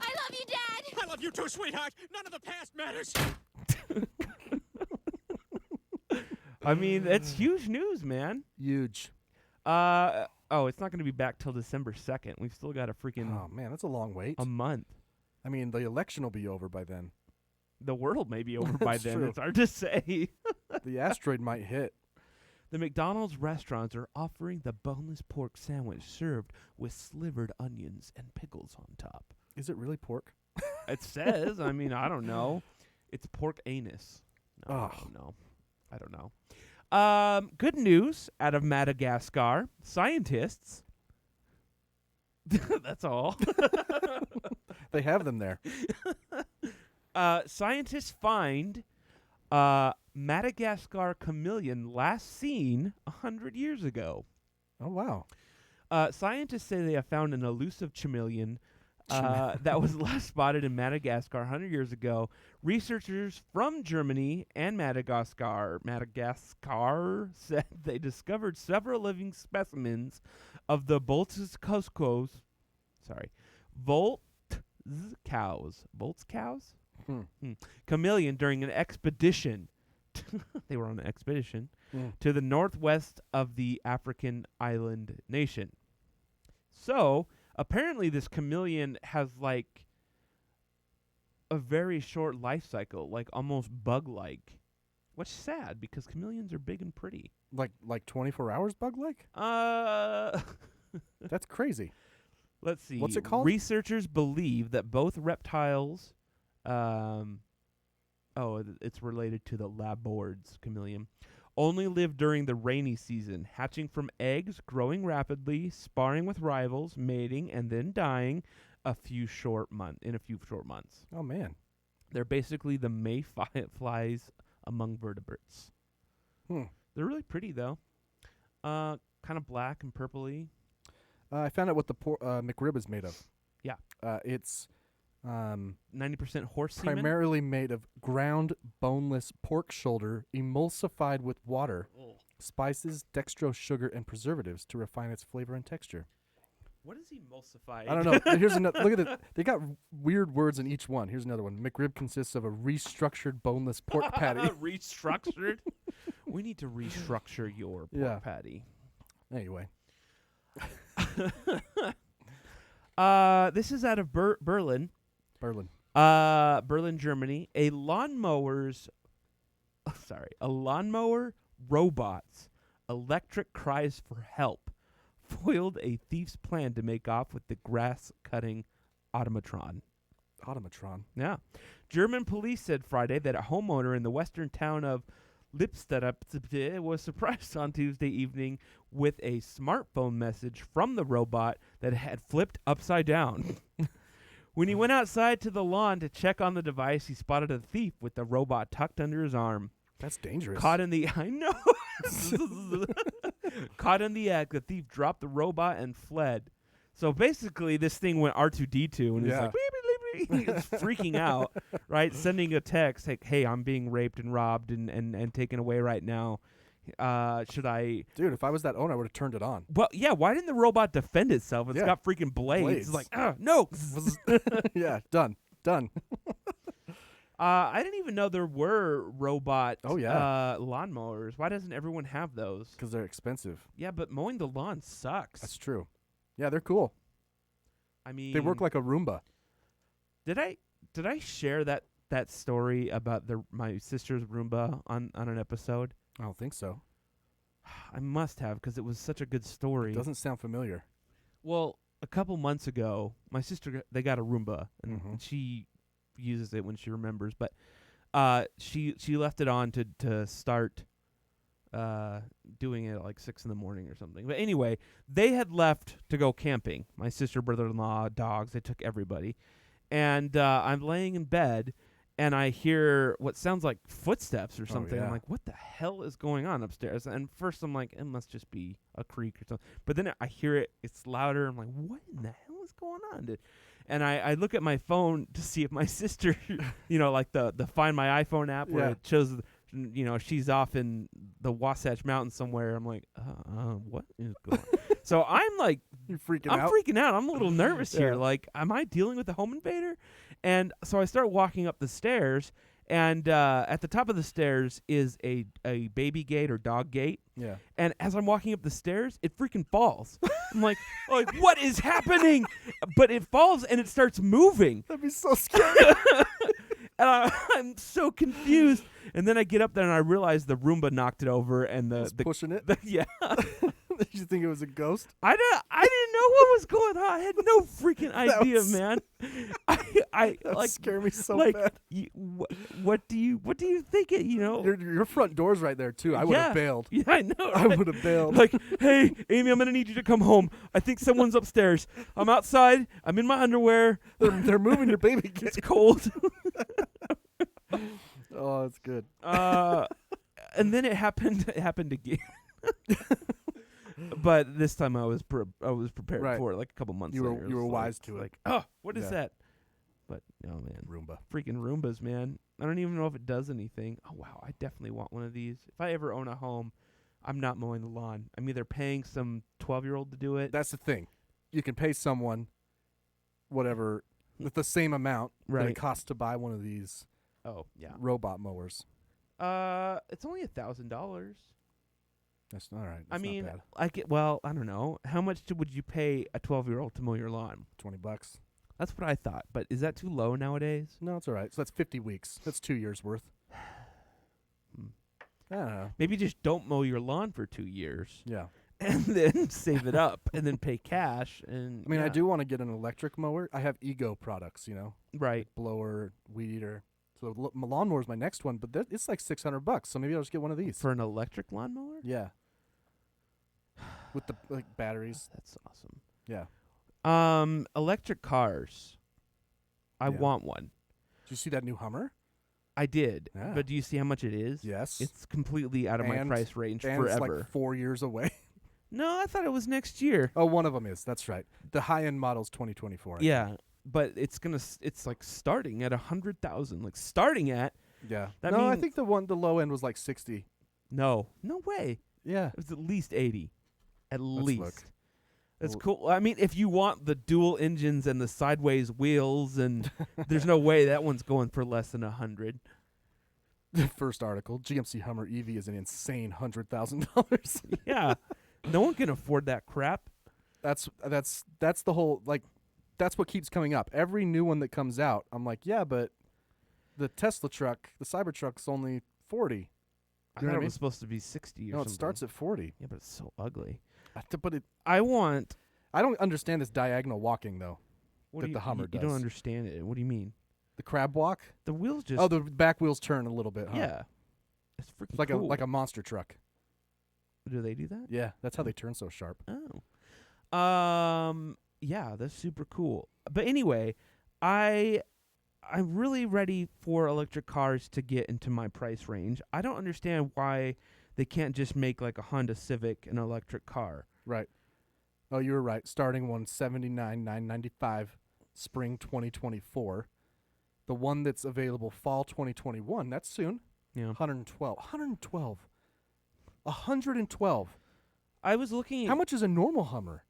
[SPEAKER 3] I love you, Dad.
[SPEAKER 11] I love you too, sweetheart. None of the past matters.
[SPEAKER 7] I mean, that's huge news, man.
[SPEAKER 8] Huge.
[SPEAKER 7] It's not going to be back till December 2nd. We've still got a freaking...
[SPEAKER 8] Oh, man, that's a long wait.
[SPEAKER 7] A month.
[SPEAKER 8] I mean, the election will be over by then.
[SPEAKER 7] The world may be over by
[SPEAKER 8] That's
[SPEAKER 7] then.
[SPEAKER 8] true.
[SPEAKER 7] It's hard to say.
[SPEAKER 8] The asteroid might hit.
[SPEAKER 7] The McDonald's restaurants are offering the boneless pork sandwich served with slivered onions and pickles on top.
[SPEAKER 8] Is it really pork?
[SPEAKER 7] It says. I mean, I don't know. It's pork anus. No, I don't know. Good news out of Madagascar. Scientists. That's all.
[SPEAKER 8] They have them there.
[SPEAKER 7] Scientists find Madagascar chameleon last seen 100 years ago.
[SPEAKER 8] Oh, wow.
[SPEAKER 7] Scientists say they have found an elusive chameleon that was last spotted in Madagascar 100 years ago. Researchers from Germany and Madagascar said they discovered several living specimens of the Volt's cows chameleon during an expedition. They were on an expedition to the northwest of the African island nation. So apparently this chameleon has like a very short life cycle, like almost bug-like. Which is sad because chameleons are big and pretty.
[SPEAKER 8] Like 24 hours bug-like? That's crazy.
[SPEAKER 7] Let's see.
[SPEAKER 8] What's it called?
[SPEAKER 7] Researchers believe that both reptiles, it's related to the Labord's chameleon, only live during the rainy season, hatching from eggs, growing rapidly, sparring with rivals, mating, and then dying in a few short months.
[SPEAKER 8] Oh, man.
[SPEAKER 7] They're basically the mayflies among vertebrates. They're really pretty, though. Kind of black and purpley.
[SPEAKER 8] I found out what the McRib is made of.
[SPEAKER 7] Yeah.
[SPEAKER 8] It's
[SPEAKER 7] 90% horse semen?
[SPEAKER 8] Primarily made of ground boneless pork shoulder emulsified with water, spices, dextrose, sugar, and preservatives to refine its flavor and texture.
[SPEAKER 7] What is emulsified?
[SPEAKER 8] I don't know. Here's another. Look at it. They got weird words in each one. Here's another one. McRib consists of a restructured boneless pork patty.
[SPEAKER 7] Restructured? We need to restructure your pork patty.
[SPEAKER 8] Anyway.
[SPEAKER 7] This is out of Berlin.
[SPEAKER 8] Berlin,
[SPEAKER 7] Germany. A lawnmower robot's electric cries for help foiled a thief's plan to make off with the grass-cutting automatron.
[SPEAKER 8] Automatron?
[SPEAKER 7] Yeah. German police said Friday that a homeowner in the western town of Lippstadt was surprised on Tuesday evening with a smartphone message from the robot that had flipped upside down. When he went outside to the lawn to check on the device, he spotted a thief with the robot tucked under his arm.
[SPEAKER 8] That's dangerous.
[SPEAKER 7] Caught in the I know. Caught in the act, the thief dropped the robot and fled. So basically, this thing went R2D2, and he's like, beep, beep, beep, beep. He's freaking out, right? Sending a text like, "Hey, I'm being raped and robbed and taken away right now. Should I?"
[SPEAKER 8] Dude, if I was that owner, I would have turned it on.
[SPEAKER 7] Well, yeah. Why didn't the robot defend itself? It's got freaking blades. It's like, no.
[SPEAKER 8] Yeah, done.
[SPEAKER 7] I didn't even know there were robot
[SPEAKER 8] Oh, yeah.
[SPEAKER 7] lawnmowers. Why doesn't everyone have those?
[SPEAKER 8] Because they're expensive.
[SPEAKER 7] Yeah, but mowing the lawn sucks.
[SPEAKER 8] That's true. Yeah, they're cool.
[SPEAKER 7] I mean,
[SPEAKER 8] They work like a Roomba.
[SPEAKER 7] Did I share that story about my sister's Roomba on an episode?
[SPEAKER 8] I don't think so.
[SPEAKER 7] I must have, because it was such a good story.
[SPEAKER 8] Doesn't sound familiar.
[SPEAKER 7] Well, a couple months ago, my sister they got a Roomba, and she uses it when she remembers. But she left it on to start doing it at like 6 a.m. or something. But anyway, they had left to go camping. My sister, brother-in-law, dogs. They took everybody, and I'm laying in bed. And I hear what sounds like footsteps or something.
[SPEAKER 8] yeah.
[SPEAKER 7] I'm like, what the hell is going on upstairs? And first I'm like, it must just be a creak or something. But then I hear it. It's louder. I'm like, what in the hell is going on, dude? And I look at my phone to see if my sister, like the Find My iPhone app where it shows, she's off in the Wasatch Mountains somewhere. I'm like, what is going on? So I'm like,
[SPEAKER 8] You're freaking
[SPEAKER 7] I'm
[SPEAKER 8] out?
[SPEAKER 7] freaking out. I'm a little nervous here.
[SPEAKER 8] Yeah.
[SPEAKER 7] Like, am I dealing with a home invader? And so I start walking up the stairs, and at the top of the stairs is a baby gate or dog gate.
[SPEAKER 8] Yeah.
[SPEAKER 7] And as I'm walking up the stairs, it freaking falls. I'm like, what is happening? But it falls and it starts moving.
[SPEAKER 8] That'd be so scary.
[SPEAKER 7] And I'm so confused. And then I get up there and I realize the Roomba knocked it over, and the
[SPEAKER 8] pushing it.
[SPEAKER 7] Yeah.
[SPEAKER 8] Did you think it was a ghost?
[SPEAKER 7] I didn't know what was going on. I had no freaking idea, man.
[SPEAKER 8] That scared me so
[SPEAKER 7] like,
[SPEAKER 8] bad.
[SPEAKER 7] What do you think it?
[SPEAKER 8] Your front door's right there too. I would have bailed.
[SPEAKER 7] Yeah, I know.
[SPEAKER 8] I
[SPEAKER 7] right?
[SPEAKER 8] would have bailed.
[SPEAKER 7] Like, hey, Amy, I'm gonna need you to come home. I think someone's upstairs. I'm outside. I'm in my underwear.
[SPEAKER 8] They're moving your baby gate.
[SPEAKER 7] It's cold.
[SPEAKER 8] Oh, that's good.
[SPEAKER 7] And then it happened again. But this time I was prepared
[SPEAKER 8] Right.
[SPEAKER 7] for it, like a couple months
[SPEAKER 8] You were-
[SPEAKER 7] later.
[SPEAKER 8] you were
[SPEAKER 7] It's
[SPEAKER 8] wise to it.
[SPEAKER 7] Like, oh, what is
[SPEAKER 8] Yeah.
[SPEAKER 7] that? But oh man,
[SPEAKER 8] Roomba.
[SPEAKER 7] Freaking Roombas, man. I don't even know if it does anything. Oh wow, I definitely want one of these. If I ever own a home, I'm not mowing the lawn. I'm either paying some 12-year-old to do it.
[SPEAKER 8] That's the thing. You can pay someone whatever with the same amount that
[SPEAKER 7] Right.
[SPEAKER 8] it costs to buy one of these
[SPEAKER 7] Oh yeah.
[SPEAKER 8] robot mowers.
[SPEAKER 7] It's only $1,000.
[SPEAKER 8] That's all right. That's
[SPEAKER 7] I mean,
[SPEAKER 8] not bad.
[SPEAKER 7] I don't know. How much would you pay a 12-year-old to mow your lawn?
[SPEAKER 8] $20.
[SPEAKER 7] That's what I thought. But is that too low nowadays?
[SPEAKER 8] No, it's all right. So that's 50 weeks. That's 2 years worth. I don't know.
[SPEAKER 7] Maybe just don't mow your lawn for 2 years.
[SPEAKER 8] Yeah.
[SPEAKER 7] And then save it up and then pay cash. And
[SPEAKER 8] I mean, I
[SPEAKER 7] yeah.
[SPEAKER 8] do want to get an electric mower. I have Ego products,
[SPEAKER 7] Right.
[SPEAKER 8] blower, weed eater. So my lawnmower is my next one, but it's like $600. So maybe I'll just get one of these
[SPEAKER 7] For an electric lawnmower?
[SPEAKER 8] Yeah. With the batteries.
[SPEAKER 7] That's awesome.
[SPEAKER 8] Yeah.
[SPEAKER 7] Electric cars. I
[SPEAKER 8] Yeah.
[SPEAKER 7] want one.
[SPEAKER 8] Did you see that new Hummer?
[SPEAKER 7] I did.
[SPEAKER 8] Yeah.
[SPEAKER 7] But do you see how much it is?
[SPEAKER 8] Yes.
[SPEAKER 7] It's completely out of my price range
[SPEAKER 8] and
[SPEAKER 7] forever.
[SPEAKER 8] It's like 4 years away.
[SPEAKER 7] No, I thought it was next year.
[SPEAKER 8] Oh, one of them is. That's right. The high-end model's 2024. I
[SPEAKER 7] Yeah,
[SPEAKER 8] think.
[SPEAKER 7] but it's like starting at 100,000. Like starting at.
[SPEAKER 8] Yeah.
[SPEAKER 7] That
[SPEAKER 8] no, I
[SPEAKER 7] means-
[SPEAKER 8] think the low end was like 60.
[SPEAKER 7] No way.
[SPEAKER 8] Yeah.
[SPEAKER 7] It was at least 80. At
[SPEAKER 8] Let's
[SPEAKER 7] least.
[SPEAKER 8] look.
[SPEAKER 7] That's cool. I mean, if you want the dual engines and the sideways wheels, and there's no way that one's going for less than 100.
[SPEAKER 8] The first article: GMC Hummer EV is an insane $100,000.
[SPEAKER 7] Yeah, no one can afford that crap.
[SPEAKER 8] That's the whole that's what keeps coming up. Every new one that comes out, I'm like, yeah, but the Tesla truck, the Cybertruck's only 40.
[SPEAKER 7] I
[SPEAKER 8] You know
[SPEAKER 7] thought
[SPEAKER 8] what
[SPEAKER 7] it was supposed to be 60 or
[SPEAKER 8] No,
[SPEAKER 7] something.
[SPEAKER 8] it starts at 40.
[SPEAKER 7] Yeah, but it's so ugly.
[SPEAKER 8] But
[SPEAKER 7] I
[SPEAKER 8] don't understand this diagonal walking though.
[SPEAKER 7] What
[SPEAKER 8] that
[SPEAKER 7] do you,
[SPEAKER 8] the Hummer
[SPEAKER 7] you
[SPEAKER 8] does.
[SPEAKER 7] don't understand it. What do you mean?
[SPEAKER 8] The crab walk.
[SPEAKER 7] The wheels just.
[SPEAKER 8] Oh, the back wheels turn a little bit. Huh?
[SPEAKER 7] Yeah, it's freaking
[SPEAKER 8] It's like
[SPEAKER 7] cool.
[SPEAKER 8] a monster truck.
[SPEAKER 7] Do they do that?
[SPEAKER 8] Yeah, that's how they turn so sharp.
[SPEAKER 7] Oh. Yeah, that's super cool. But anyway, I I'm really ready for electric cars to get into my price range. I don't understand why they can't just make like a Honda Civic an electric car.
[SPEAKER 8] Right. Oh, you were right. Starting one $79,995 spring 2024. The one that's available fall 2021, that's soon.
[SPEAKER 7] Yeah.
[SPEAKER 8] 112. 112. 112.
[SPEAKER 7] I was looking at
[SPEAKER 8] How much is a normal Hummer?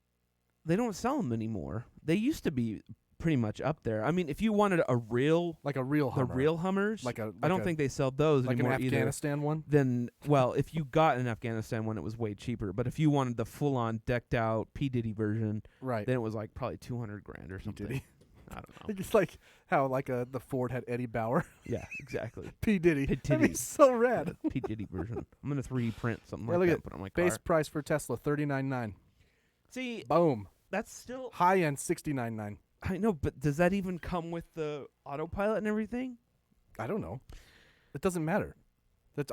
[SPEAKER 7] They don't sell them anymore. They used to be pretty much up there. I mean, if you wanted a real
[SPEAKER 8] Like a real Hummer.
[SPEAKER 7] the real Hummers,
[SPEAKER 8] Like a-
[SPEAKER 7] I don't
[SPEAKER 8] like a-
[SPEAKER 7] think they sell those
[SPEAKER 8] like an
[SPEAKER 7] anymore either.
[SPEAKER 8] Afghanistan one?
[SPEAKER 7] Then, well, if you got an Afghanistan one, it was way cheaper. But if you wanted the full-on decked-out P Diddy version,
[SPEAKER 8] Right.
[SPEAKER 7] then it was like probably $200,000 or something.
[SPEAKER 8] Diddy.
[SPEAKER 7] I don't know.
[SPEAKER 8] It's like how the Ford had Eddie Bauer.
[SPEAKER 7] Yeah, exactly.
[SPEAKER 8] P. Diddy.
[SPEAKER 7] P.
[SPEAKER 8] That'd
[SPEAKER 7] Diddy.
[SPEAKER 8] be so rad.
[SPEAKER 7] P Diddy version. I'm gonna 3D print something
[SPEAKER 8] Yeah,
[SPEAKER 7] like
[SPEAKER 8] look
[SPEAKER 7] that.
[SPEAKER 8] at
[SPEAKER 7] And put it on my car.
[SPEAKER 8] base price for Tesla $39,900.
[SPEAKER 7] See,
[SPEAKER 8] Boom.
[SPEAKER 7] that's still
[SPEAKER 8] High end $69,900.
[SPEAKER 7] I know, but does that even come with the autopilot and everything?
[SPEAKER 8] I don't know. It doesn't matter.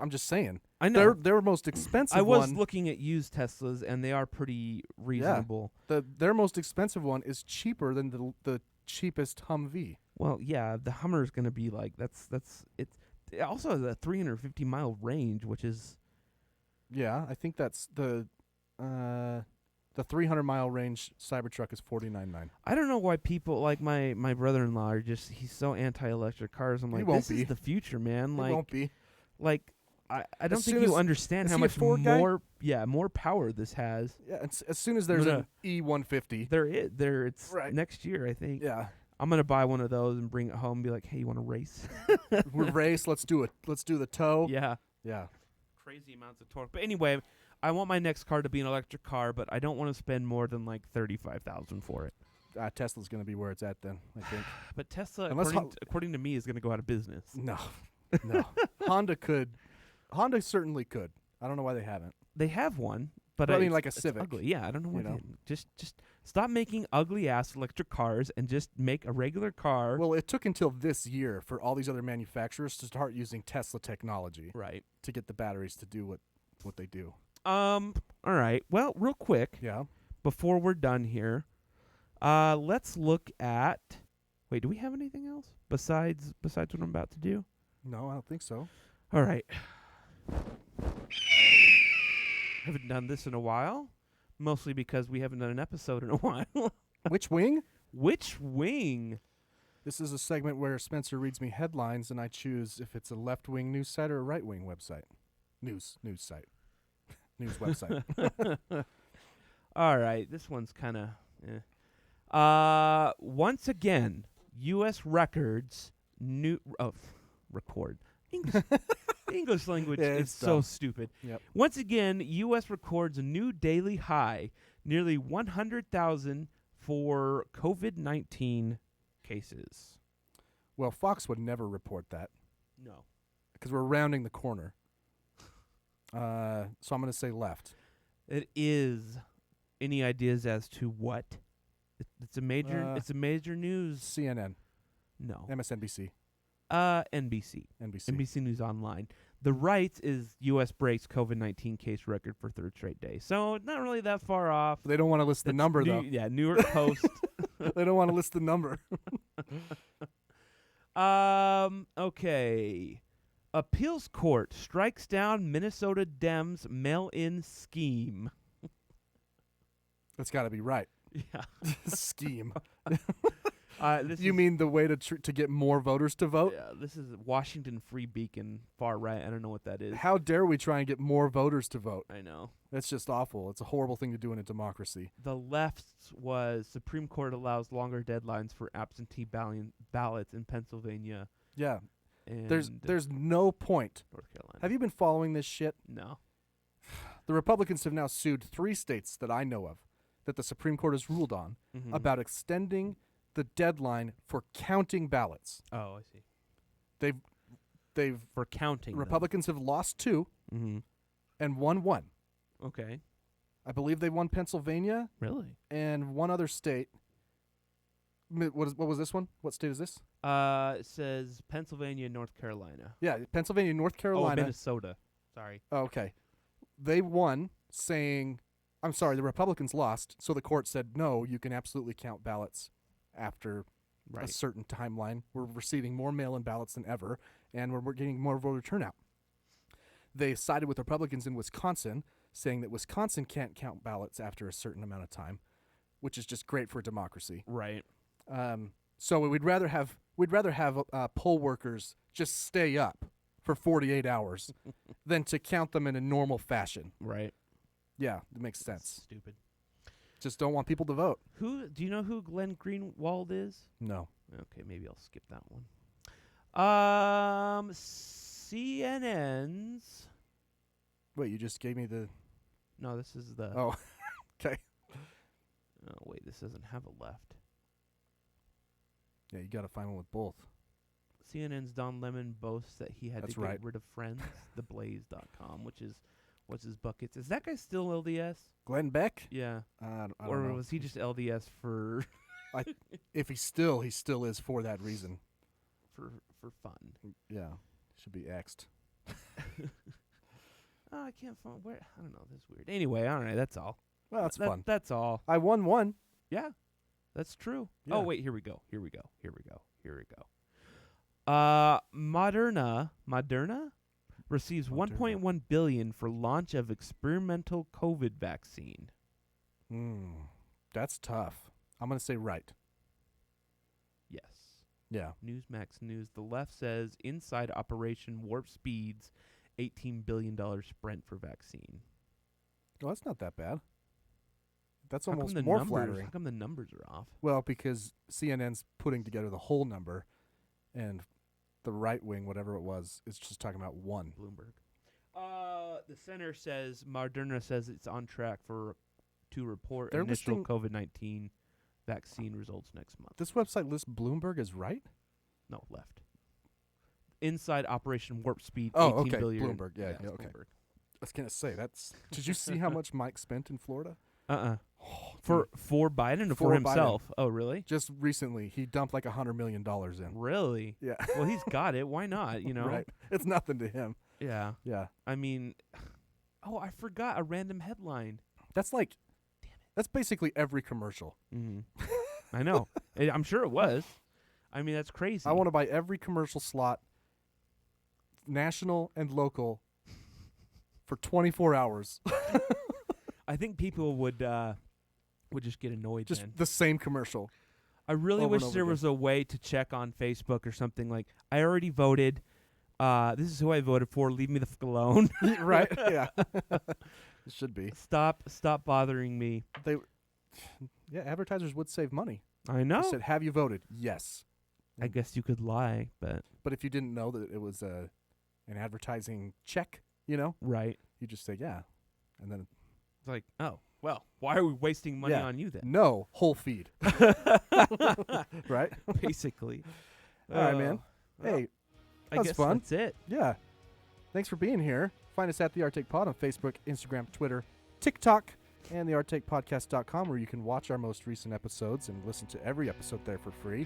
[SPEAKER 8] I'm just saying.
[SPEAKER 7] I know.
[SPEAKER 8] Their most expensive
[SPEAKER 7] I was
[SPEAKER 8] one.
[SPEAKER 7] looking at used Teslas, and they are pretty reasonable.
[SPEAKER 8] Their most expensive one is cheaper than the cheapest Humvee.
[SPEAKER 7] Well, yeah, the Hummer is going to be like that's it. It also has a 350-mile range, which is
[SPEAKER 8] Yeah, I think that's the 300-mile range Cybertruck is $49,900.
[SPEAKER 7] I don't know why people like my brother-in-law are just he's so anti-electric cars. I'm
[SPEAKER 8] He
[SPEAKER 7] like,
[SPEAKER 8] won't
[SPEAKER 7] this
[SPEAKER 8] be.
[SPEAKER 7] is the future, man.
[SPEAKER 8] He
[SPEAKER 7] Like,
[SPEAKER 8] won't be.
[SPEAKER 7] Like, I don't
[SPEAKER 8] As
[SPEAKER 7] think
[SPEAKER 8] soon
[SPEAKER 7] you
[SPEAKER 8] as-
[SPEAKER 7] understand
[SPEAKER 8] is
[SPEAKER 7] how
[SPEAKER 8] he a
[SPEAKER 7] much
[SPEAKER 8] Ford guy?
[SPEAKER 7] more power this has.
[SPEAKER 8] Yeah, and as soon as there's an E150,
[SPEAKER 7] it's
[SPEAKER 8] Right.
[SPEAKER 7] next year, I think.
[SPEAKER 8] Yeah.
[SPEAKER 7] I'm gonna buy one of those and bring it home and be like, hey, you want to race?
[SPEAKER 8] we race. Let's do it. Let's do the tow.
[SPEAKER 7] Yeah.
[SPEAKER 8] Yeah.
[SPEAKER 7] Crazy amounts of torque. But anyway, I want my next car to be an electric car, but I don't want to spend more than like $35,000 for it.
[SPEAKER 8] Tesla's going to be where it's at then, I think.
[SPEAKER 7] But Tesla,
[SPEAKER 8] Unless
[SPEAKER 7] according to me, is going to go out of business.
[SPEAKER 8] No. Honda could. Honda certainly could. I don't know why they haven't.
[SPEAKER 7] They have one, but
[SPEAKER 8] I mean,
[SPEAKER 7] it's-
[SPEAKER 8] like a
[SPEAKER 7] it's
[SPEAKER 8] Civic.
[SPEAKER 7] ugly. Yeah, I don't know why.
[SPEAKER 8] You
[SPEAKER 7] They
[SPEAKER 8] know?
[SPEAKER 7] didn't. Just stop making ugly ass electric cars and just make a regular car.
[SPEAKER 8] Well, it took until this year for all these other manufacturers to start using Tesla technology,
[SPEAKER 7] right,
[SPEAKER 8] to get the batteries to do what they do.
[SPEAKER 7] All right. Well, real quick.
[SPEAKER 8] Yeah.
[SPEAKER 7] Before we're done here, let's look at. Wait, do we have anything else besides what I'm about to do?
[SPEAKER 8] No, I don't think so.
[SPEAKER 7] All right. Haven't done this in a while, mostly because we haven't done an episode in a while.
[SPEAKER 8] Which wing?
[SPEAKER 7] Which wing?
[SPEAKER 8] This is a segment where Spencer reads me headlines, and I choose if it's a left-wing news site or a right-wing website. News site. News website.
[SPEAKER 7] All right, this one's kind of. Once again, U.S. records record. English language
[SPEAKER 8] Yeah,
[SPEAKER 7] is
[SPEAKER 8] it's
[SPEAKER 7] so
[SPEAKER 8] dumb.
[SPEAKER 7] stupid.
[SPEAKER 8] Yep.
[SPEAKER 7] Once again, U.S. records a new daily high, nearly 100,000 for COVID-19 cases.
[SPEAKER 8] Well, Fox would never report that.
[SPEAKER 7] No.
[SPEAKER 8] Because we're rounding the corner. So I'm going to say left.
[SPEAKER 7] It is. Any ideas as to what? It's a major. It's a major news.
[SPEAKER 8] CNN.
[SPEAKER 7] No.
[SPEAKER 8] MSNBC.
[SPEAKER 7] NBC.
[SPEAKER 8] NBC.
[SPEAKER 7] NBC News Online. The right is U.S. breaks COVID-19 case record for third straight day. So not really that far off.
[SPEAKER 8] They don't want to list the
[SPEAKER 7] It's
[SPEAKER 8] number,
[SPEAKER 7] New-
[SPEAKER 8] though.
[SPEAKER 7] Yeah, New York Post.
[SPEAKER 8] They don't want to list the number.
[SPEAKER 7] Okay. Appeals court strikes down Minnesota Dems mail-in scheme.
[SPEAKER 8] That's got to be right.
[SPEAKER 7] Yeah.
[SPEAKER 8] Scheme.
[SPEAKER 7] This
[SPEAKER 8] You
[SPEAKER 7] is-
[SPEAKER 8] mean the way to get more voters to vote?
[SPEAKER 7] Yeah, this is Washington Free Beacon, far right. I don't know what that is.
[SPEAKER 8] How dare we try and get more voters to vote?
[SPEAKER 7] I know.
[SPEAKER 8] That's just awful. It's a horrible thing to do in a democracy.
[SPEAKER 7] The left's was Supreme Court allows longer deadlines for absentee ballots in Pennsylvania.
[SPEAKER 8] Yeah.
[SPEAKER 7] And
[SPEAKER 8] There's no point.
[SPEAKER 7] North Carolina.
[SPEAKER 8] Have you been following this shit?
[SPEAKER 7] No.
[SPEAKER 8] The Republicans have now sued 3 states that I know of that the Supreme Court has ruled on
[SPEAKER 7] Mhm.
[SPEAKER 8] about extending the deadline for counting ballots.
[SPEAKER 7] Oh, I see.
[SPEAKER 8] They've
[SPEAKER 7] For counting them.
[SPEAKER 8] Republicans have lost 2
[SPEAKER 7] Mhm.
[SPEAKER 8] and won 1.
[SPEAKER 7] Okay.
[SPEAKER 8] I believe they won Pennsylvania
[SPEAKER 7] Really?
[SPEAKER 8] and one other state. What was this one? What state is this?
[SPEAKER 7] It says Pennsylvania and North Carolina.
[SPEAKER 8] Yeah, Pennsylvania, North
[SPEAKER 7] Oh,
[SPEAKER 8] Carolina.
[SPEAKER 7] Minnesota. Sorry.
[SPEAKER 8] Oh, okay. They won, saying, I'm sorry, the Republicans lost, so the court said, no, you can absolutely count ballots after a certain timeline. We're receiving more mail-in ballots than ever, and we're getting more voter turnout. They sided with Republicans in Wisconsin, saying that Wisconsin can't count ballots after a certain amount of time, which is just great for democracy.
[SPEAKER 7] Right.
[SPEAKER 8] So we'd rather have poll workers just stay up for 48 hours than to count them in a normal fashion.
[SPEAKER 7] Right.
[SPEAKER 8] Yeah, it makes sense.
[SPEAKER 7] Stupid.
[SPEAKER 8] Just don't want people to vote.
[SPEAKER 7] Do you know who Glenn Greenwald is?
[SPEAKER 8] No.
[SPEAKER 7] Okay, maybe I'll skip that one. CNN's.
[SPEAKER 8] Wait, you just gave me the.
[SPEAKER 7] No, this is the.
[SPEAKER 8] Oh, okay.
[SPEAKER 7] Oh wait, this doesn't have a left.
[SPEAKER 8] Yeah, you got to find one with both.
[SPEAKER 7] CNN's Don Lemon boasts that he had
[SPEAKER 8] That's
[SPEAKER 7] to get
[SPEAKER 8] right.
[SPEAKER 7] rid of Friends, theblaze.com, which is what's his buckets. Is that guy still LDS?
[SPEAKER 8] Glenn Beck?
[SPEAKER 7] Yeah.
[SPEAKER 8] I don't
[SPEAKER 7] or
[SPEAKER 8] know.
[SPEAKER 7] was he just LDS for
[SPEAKER 8] if he still is for that reason.
[SPEAKER 7] for fun?
[SPEAKER 8] Yeah. Should be X'd.
[SPEAKER 7] Oh, I can't find where. I don't know. That's weird. Anyway, all right. That's all.
[SPEAKER 8] Well, that's fun.
[SPEAKER 7] That's all.
[SPEAKER 8] I won one.
[SPEAKER 7] Yeah, that's true.
[SPEAKER 8] Yeah.
[SPEAKER 7] Oh wait, here we go. Moderna receives 1.1 billion for launch of experimental COVID vaccine.
[SPEAKER 8] That's tough. I'm gonna say right.
[SPEAKER 7] Yes.
[SPEAKER 8] Yeah.
[SPEAKER 7] Newsmax News. The left says inside Operation Warp Speed's $18 billion sprint for vaccine.
[SPEAKER 8] Well, that's not that bad. That's
[SPEAKER 7] How come
[SPEAKER 8] almost
[SPEAKER 7] the
[SPEAKER 8] more
[SPEAKER 7] numbers-
[SPEAKER 8] flattering.
[SPEAKER 7] How come the numbers are off?
[SPEAKER 8] Well, because CNN's putting together the whole number, and the right wing, whatever it was, is just talking about one.
[SPEAKER 7] Bloomberg. The center says Moderna says it's on track to report
[SPEAKER 8] They're
[SPEAKER 7] initial
[SPEAKER 8] listing-
[SPEAKER 7] COVID-19 vaccine results next month.
[SPEAKER 8] This website lists Bloomberg as right?
[SPEAKER 7] No, left. Inside Operation Warp Speed.
[SPEAKER 8] Oh,
[SPEAKER 7] 18
[SPEAKER 8] okay.
[SPEAKER 7] billion.
[SPEAKER 8] Bloomberg. Yeah,
[SPEAKER 7] it's
[SPEAKER 8] okay.
[SPEAKER 7] Bloomberg.
[SPEAKER 8] I was gonna say that's. Did you see how much Mike spent in Florida?
[SPEAKER 7] For Biden or for himself?
[SPEAKER 8] Biden.
[SPEAKER 7] Oh, really?
[SPEAKER 8] Just recently, he dumped like $100 million in.
[SPEAKER 7] Really?
[SPEAKER 8] Yeah.
[SPEAKER 7] Well, he's got it. Why not? You know.
[SPEAKER 8] Right. It's nothing to him.
[SPEAKER 7] Yeah.
[SPEAKER 8] Yeah.
[SPEAKER 7] I mean, oh, I forgot a random headline.
[SPEAKER 8] That's like. That's basically every commercial.
[SPEAKER 7] Mm-hmm. I know. I'm sure it was. I mean, that's crazy.
[SPEAKER 8] I want to buy every commercial slot, national and local, for 24 hours.
[SPEAKER 7] I think people would just get annoyed.
[SPEAKER 8] Just
[SPEAKER 7] then.
[SPEAKER 8] the same commercial.
[SPEAKER 7] I really
[SPEAKER 8] over
[SPEAKER 7] wish
[SPEAKER 8] and over
[SPEAKER 7] there
[SPEAKER 8] again.
[SPEAKER 7] was a way to check on Facebook or something like, I already voted. This is who I voted for. Leave me the fuck alone.
[SPEAKER 8] Right? Yeah. It should be.
[SPEAKER 7] Stop bothering me.
[SPEAKER 8] Yeah, advertisers would save money.
[SPEAKER 7] I know.
[SPEAKER 8] They said, "Have you voted?" Yes.
[SPEAKER 7] I guess you could lie, but
[SPEAKER 8] if you didn't know that it was an advertising check,
[SPEAKER 7] right,
[SPEAKER 8] you just say yeah, and then
[SPEAKER 7] it's like, oh, well, why are we wasting money on you then?
[SPEAKER 8] No, whole feed. Right?
[SPEAKER 7] Basically.
[SPEAKER 8] All right, man.
[SPEAKER 7] Well,
[SPEAKER 8] Hey,
[SPEAKER 7] I
[SPEAKER 8] that was
[SPEAKER 7] guess
[SPEAKER 8] fun.
[SPEAKER 7] that's it.
[SPEAKER 8] Yeah. Thanks for being here. Find us at The Arctic Pod on Facebook, Instagram, Twitter, TikTok, and thearcticpodcast.com, where you can watch our most recent episodes and listen to every episode there for free.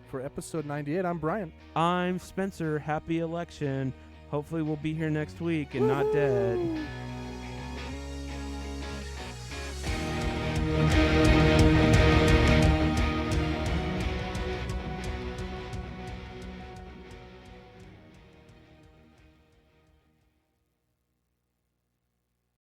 [SPEAKER 8] For episode 98, I'm Brian.
[SPEAKER 7] I'm Spencer. Happy election. Hopefully we'll be here next week and not dead.